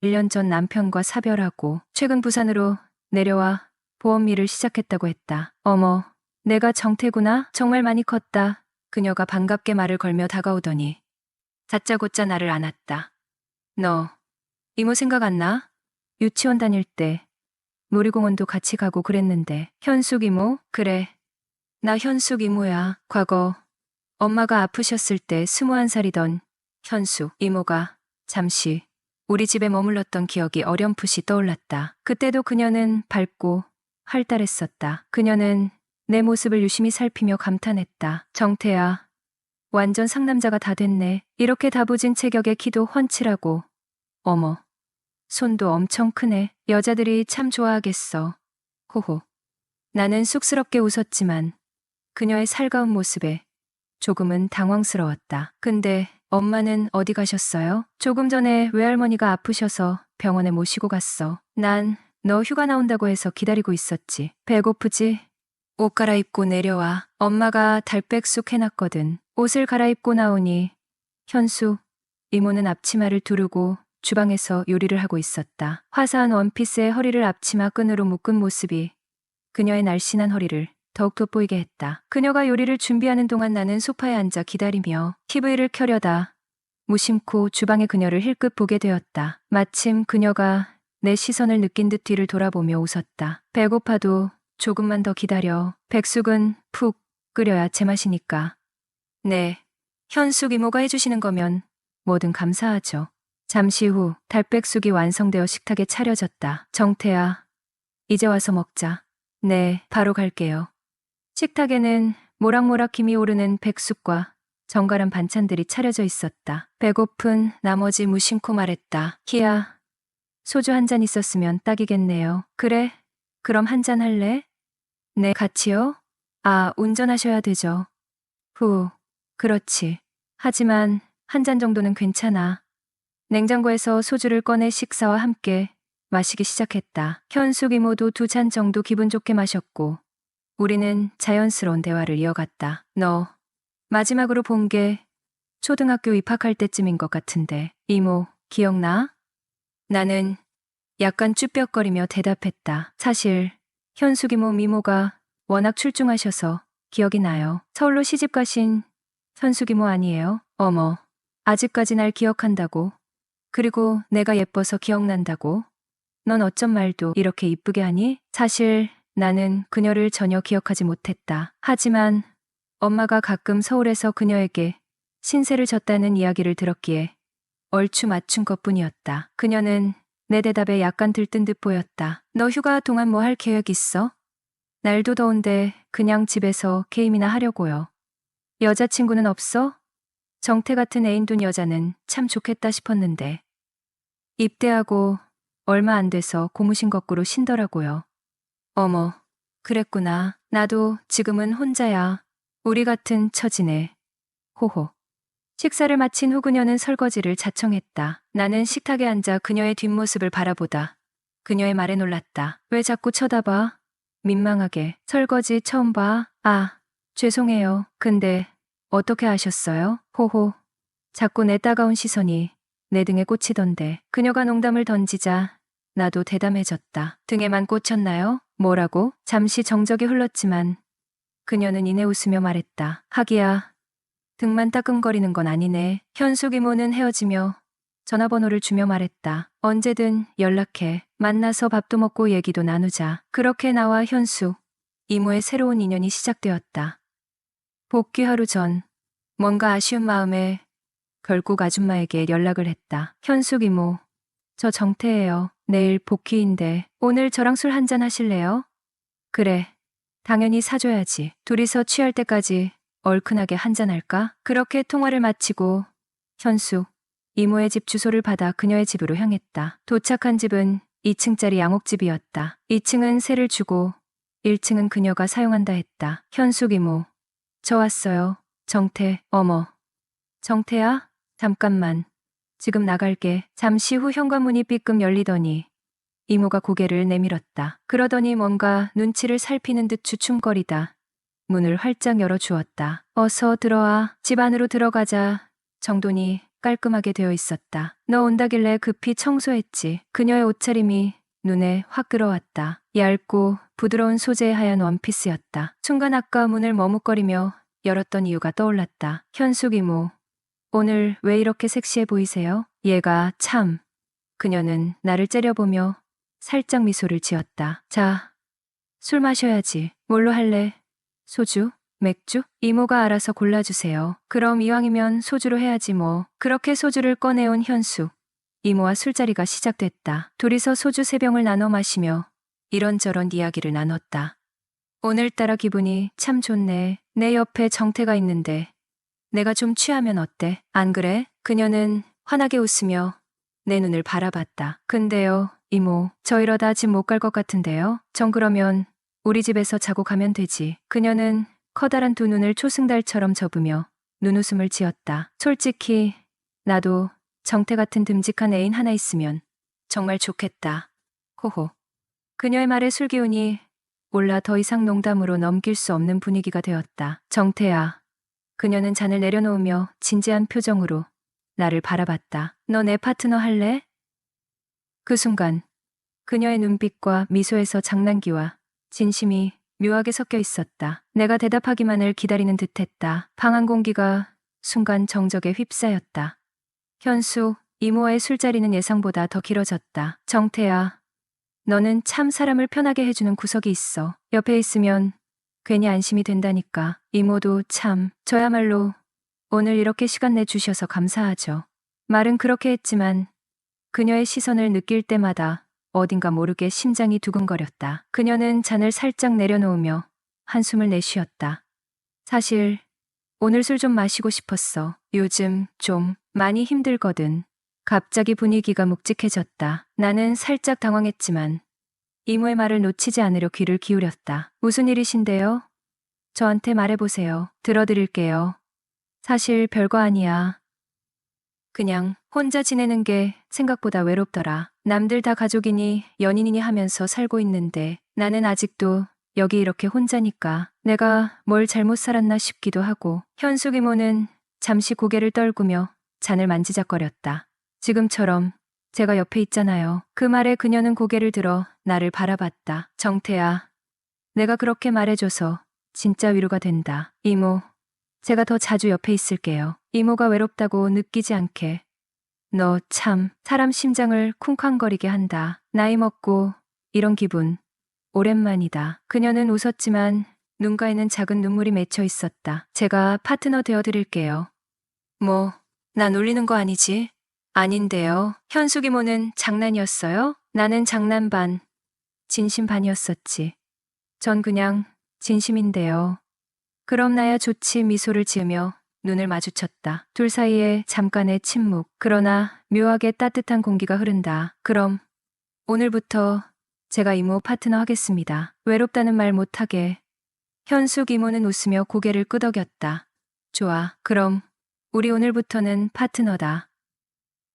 1년 전 남편과 사별하고 최근 부산으로 내려와 보험 일을 시작했다고 했다. 어머, 내가 정태구나? 정말 많이 컸다. 그녀가 반갑게 말을 걸며 다가오더니 다짜고짜 나를 안았다. 너 이모 생각 안 나? 유치원 다닐 때 놀이공원도 같이 가고 그랬는데. 현숙 이모? 그래, 나 현숙 이모야. 과거 엄마가 아프셨을 때 21살이던 현숙 이모가 잠시 우리 집에 머물렀던 기억이 어렴풋이 떠올랐다. 그때도 그녀는 밝고 활달했었다. 그녀는 내 모습을 유심히 살피며 감탄했다. 정태야, 완전 상남자가 다 됐네. 이렇게 다부진 체격에 키도 훤칠하고 어머, 손도 엄청 크네. 여자들이 참 좋아하겠어. 호호. 나는 쑥스럽게 웃었지만 그녀의 살가운 모습에 조금은 당황스러웠다. 근데 엄마는 어디 가셨어요? 조금 전에 외할머니가 아프셔서 병원에 모시고 갔어. 난 너 휴가 나온다고 해서 기다리고 있었지. 배고프지? 옷 갈아입고 내려와. 엄마가 달백숙 해놨거든. 옷을 갈아입고 나오니 현수, 이모는 앞치마를 두르고 주방에서 요리를 하고 있었다. 화사한 원피스에 허리를 앞치마 끈으로 묶은 모습이 그녀의 날씬한 허리를 더욱 돋보이게 했다. 그녀가 요리를 준비하는 동안 나는 소파에 앉아 기다리며 TV를 켜려다 무심코 주방의 그녀를 힐끗 보게 되었다. 마침 그녀가 내 시선을 느낀 듯 뒤를 돌아보며 웃었다. 배고파도 조금만 더 기다려. 백숙은 푹 끓여야 제맛이니까. 네, 현숙 이모가 해주시는 거면 뭐든 감사하죠. 잠시 후 달백숙이 완성되어 식탁에 차려졌다. 정태야, 이제 와서 먹자. 네, 바로 갈게요. 식탁에는 모락모락 김이 오르는 백숙과 정갈한 반찬들이 차려져 있었다. 배고픈 나머지 무심코 말했다. 희야, 소주 한 잔 있었으면 딱이겠네요. 그래, 그럼 한 잔 할래? 네, 같이요? 아, 운전하셔야 되죠. 후, 그렇지. 하지만 한 잔 정도는 괜찮아. 냉장고에서 소주를 꺼내 식사와 함께 마시기 시작했다. 현숙 이모도 2잔 정도 기분 좋게 마셨고 우리는 자연스러운 대화를 이어갔다. 너 마지막으로 본 게 초등학교 입학할 때쯤인 것 같은데 이모 기억나? 나는 약간 쭈뼛거리며 대답했다. 사실 현숙 이모 미모가 워낙 출중하셔서 기억이 나요. 서울로 시집 가신 현숙 이모 아니에요? 어머, 아직까지 날 기억한다고? 그리고 내가 예뻐서 기억난다고? 넌 어쩜 말도 이렇게 이쁘게 하니? 사실 나는 그녀를 전혀 기억하지 못했다. 하지만 엄마가 가끔 서울에서 그녀에게 신세를 졌다는 이야기를 들었기에 얼추 맞춘 것뿐이었다. 그녀는 내 대답에 약간 들뜬 듯 보였다. 너 휴가 동안 뭐 할 계획 있어? 날도 더운데 그냥 집에서 게임이나 하려고요. 여자친구는 없어? 정태 같은 애인 둔 여자는 참 좋겠다 싶었는데. 입대하고 얼마 안 돼서 고무신 거꾸로 신더라고요. 어머, 그랬구나. 나도 지금은 혼자야. 우리 같은 처지네. 호호. 식사를 마친 후 그녀는 설거지를 자청했다. 나는 식탁에 앉아 그녀의 뒷모습을 바라보다 그녀의 말에 놀랐다. 왜 자꾸 쳐다봐? 민망하게. 설거지 처음 봐. 아, 죄송해요. 근데 어떻게 아셨어요? 호호. 자꾸 내 따가운 시선이 내 등에 꽂히던데. 그녀가 농담을 던지자 나도 대담해졌다. 등에만 꽂혔나요? 뭐라고? 잠시 정적이 흘렀지만 그녀는 이내 웃으며 말했다. 하기야, 등만 따끔거리는 건 아니네. 현숙 이모는 헤어지며 전화번호를 주며 말했다. 언제든 연락해. 만나서 밥도 먹고 얘기도 나누자. 그렇게 나와 현숙 이모의 새로운 인연이 시작되었다. 복귀 하루 전 뭔가 아쉬운 마음에 결국 아줌마에게 연락을 했다. 현숙 이모, 저 정태예요. 내일 복귀인데 오늘 저랑 술 한잔 하실래요? 그래, 당연히 사줘야지. 둘이서 취할 때까지 얼큰하게 한잔할까? 그렇게 통화를 마치고 현숙 이모의 집 주소를 받아 그녀의 집으로 향했다. 도착한 집은 2층짜리 양옥집이었다. 2층은 세를 주고 1층은 그녀가 사용한다 했다. 현숙 이모, 저 왔어요. 정태, 어머. 정태야? 잠깐만. 지금 나갈게. 잠시 후 현관문이 삐끔 열리더니 이모가 고개를 내밀었다. 그러더니 뭔가 눈치를 살피는 듯 주춤거리다 문을 활짝 열어주었다. 어서 들어와. 집 안으로 들어가자 정돈이 깔끔하게 되어 있었다. 너 온다길래 급히 청소했지. 그녀의 옷차림이 눈에 확 들어왔다. 얇고 부드러운 소재의 하얀 원피스였다. 순간 아까 문을 머뭇거리며 열었던 이유가 떠올랐다. 현숙 이모, 오늘 왜 이렇게 섹시해 보이세요? 얘가 참. 그녀는 나를 째려보며 살짝 미소를 지었다. 자, 술 마셔야지. 뭘로 할래? 소주? 맥주? 이모가 알아서 골라주세요. 그럼 이왕이면 소주로 해야지 뭐. 그렇게 소주를 꺼내온 현숙. 이모와 술자리가 시작됐다. 둘이서 소주 3병을 나눠 마시며 이런저런 이야기를 나눴다. 오늘따라 기분이 참 좋네. 내 옆에 정태가 있는데 내가 좀 취하면 어때? 안 그래? 그녀는 환하게 웃으며 내 눈을 바라봤다. 근데요, 이모, 저 이러다 집 못 갈 것 같은데요? 전 그러면 우리 집에서 자고 가면 되지. 그녀는 커다란 두 눈을 초승달처럼 접으며 눈웃음을 지었다. 솔직히 나도 정태 같은 듬직한 애인 하나 있으면 정말 좋겠다. 호호. 그녀의 말에 술기운이 올라 더 이상 농담으로 넘길 수 없는 분위기가 되었다. 정태야. 그녀는 잔을 내려놓으며 진지한 표정으로 나를 바라봤다. 너 내 파트너 할래? 그 순간 그녀의 눈빛과 미소에서 장난기와 진심이 묘하게 섞여 있었다. 내가 대답하기만을 기다리는 듯했다. 방 안 공기가 순간 정적에 휩싸였다. 현수, 이모와의 술자리는 예상보다 더 길어졌다. 정태야, 너는 참 사람을 편하게 해주는 구석이 있어. 옆에 있으면 괜히 안심이 된다니까. 이모도 참, 저야말로 오늘 이렇게 시간 내주셔서 감사하죠. 말은 그렇게 했지만 그녀의 시선을 느낄 때마다 어딘가 모르게 심장이 두근거렸다. 그녀는 잔을 살짝 내려놓으며 한숨을 내쉬었다. 사실 오늘 술 좀 마시고 싶었어. 요즘 좀 많이 힘들거든. 갑자기 분위기가 묵직해졌다. 나는 살짝 당황했지만 이모의 말을 놓치지 않으려 귀를 기울였다. 무슨 일이신데요? 저한테 말해보세요. 들어드릴게요. 사실 별거 아니야. 그냥 혼자 지내는 게 생각보다 외롭더라. 남들 다 가족이니 연인이니 하면서 살고 있는데 나는 아직도 여기 이렇게 혼자니까 내가 뭘 잘못 살았나 싶기도 하고. 현숙 이모는 잠시 고개를 떨구며 잔을 만지작거렸다. 지금처럼 제가 옆에 있잖아요. 그 말에 그녀는 고개를 들어 나를 바라봤다. 정태야, 내가 그렇게 말해줘서 진짜 위로가 된다. 이모, 제가 더 자주 옆에 있을게요. 이모가 외롭다고 느끼지 않게. 너 참 사람 심장을 쿵쾅거리게 한다. 나이 먹고 이런 기분 오랜만이다. 그녀는 웃었지만 눈가에는 작은 눈물이 맺혀 있었다. 제가 파트너 되어드릴게요. 뭐, 나 놀리는 거 아니지? 아닌데요. 현숙 이모는 장난이었어요? 나는 장난 반, 진심 반이었었지. 전 그냥 진심인데요. 그럼 나야 좋지. 미소를 지으며 눈을 마주쳤다. 둘 사이에 잠깐의 침묵. 그러나 묘하게 따뜻한 공기가 흐른다. 그럼 오늘부터 제가 이모 파트너 하겠습니다. 외롭다는 말 못하게. 현숙 이모는 웃으며 고개를 끄덕였다. 좋아. 그럼 우리 오늘부터는 파트너다.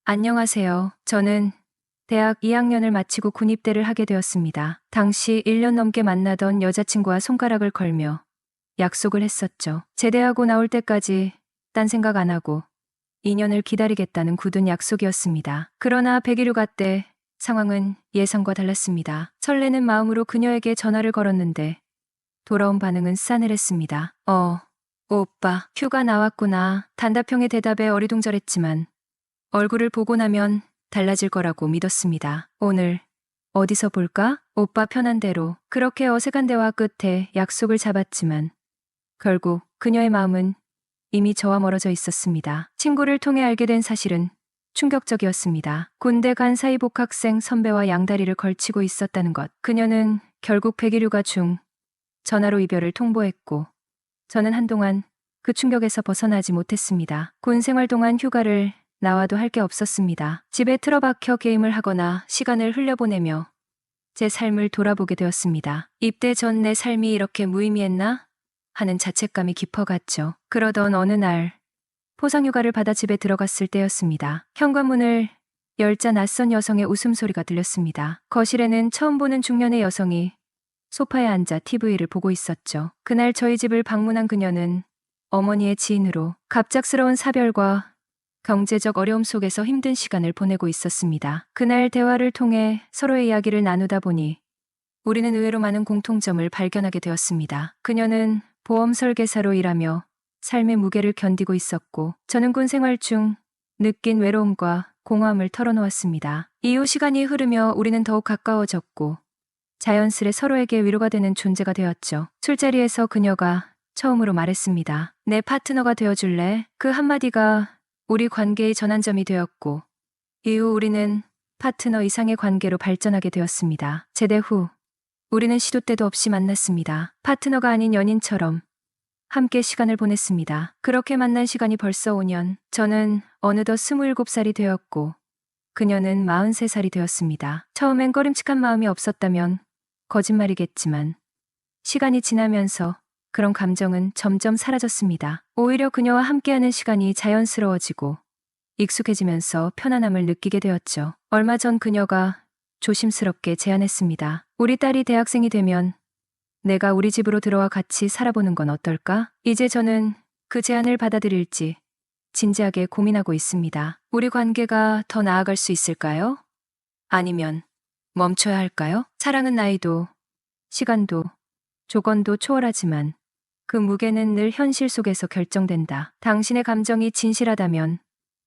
안녕하세요. 저는 대학 2학년을 마치고 군입대를 하게 되었습니다. 당시 1년 넘게 만나던 여자친구와 손가락을 걸며 약속을 했었죠. 제대하고 나올 때까지 딴 생각 안 하고 2년을 기다리겠다는 굳은 약속이었습니다. 그러나 100일 후 때 상황은 예상과 달랐습니다. 설레는 마음으로 그녀에게 전화를 걸었는데 돌아온 반응은 싸늘했습니다. 오빠, 휴가 나왔구나. 단답형의 대답에 어리둥절했지만 얼굴을 보고 나면 달라질 거라고 믿었습니다. 오늘 어디서 볼까? 오빠 편한 대로. 그렇게 어색한 대화 끝에 약속을 잡았지만 결국 그녀의 마음은 이미 저와 멀어져 있었습니다. 친구를 통해 알게 된 사실은 충격적이었습니다. 군대 간 사이 복학생 선배와 양다리를 걸치고 있었다는 것. 그녀는 결국 100일 휴가 중 전화로 이별을 통보했고 저는 한동안 그 충격에서 벗어나지 못했습니다. 군 생활 동안 휴가를 나와도 할 게 없었습니다. 집에 틀어박혀 게임을 하거나 시간을 흘려보내며 제 삶을 돌아보게 되었습니다. 입대 전 내 삶이 이렇게 무의미했나? 하는 자책감이 깊어갔죠. 그러던 어느 날 포상휴가를 받아 집에 들어갔을 때였습니다. 현관문을 열자 낯선 여성의 웃음소리가 들렸습니다. 거실에는 처음 보는 중년의 여성이 소파에 앉아 TV를 보고 있었죠. 그날 저희 집을 방문한 그녀는 어머니의 지인으로 갑작스러운 사별과 경제적 어려움 속에서 힘든 시간을 보내고 있었습니다. 그날 대화를 통해 서로의 이야기를 나누다 보니 우리는 의외로 많은 공통점을 발견하게 되었습니다. 그녀는 보험 설계사로 일하며 삶의 무게를 견디고 있었고 저는 군 생활 중 느낀 외로움과 공허함을 털어놓았습니다. 이후 시간이 흐르며 우리는 더욱 가까워졌고 자연스레 서로에게 위로가 되는 존재가 되었죠. 술자리에서 그녀가 처음으로 말했습니다. 내 파트너가 되어줄래? 그 한마디가 우리 관계의 전환점이 되었고 이후 우리는 파트너 이상의 관계로 발전하게 되었습니다. 제대 후 우리는 시도 때도 없이 만났습니다. 파트너가 아닌 연인처럼 함께 시간을 보냈습니다. 그렇게 만난 시간이 벌써 5년. 저는 어느덧 27살이 되었고 그녀는 43살이 되었습니다. 처음엔 꺼림칙한 마음이 없었다면 거짓말이겠지만 시간이 지나면서 그런 감정은 점점 사라졌습니다. 오히려 그녀와 함께하는 시간이 자연스러워지고 익숙해지면서 편안함을 느끼게 되었죠. 얼마 전 그녀가 조심스럽게 제안했습니다. 우리 딸이 대학생이 되면 내가 우리 집으로 들어와 같이 살아보는 건 어떨까? 이제 저는 그 제안을 받아들일지 진지하게 고민하고 있습니다. 우리 관계가 더 나아갈 수 있을까요? 아니면 멈춰야 할까요? 사랑은 나이도, 시간도, 조건도 초월하지만 그 무게는 늘 현실 속에서 결정된다. 당신의 감정이 진실하다면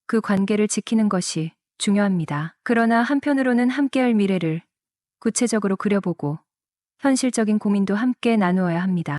그 관계를 지키는 것이 중요합니다. 그러나 한편으로는 함께할 미래를 구체적으로 그려보고 현실적인 고민도 함께 나누어야 합니다.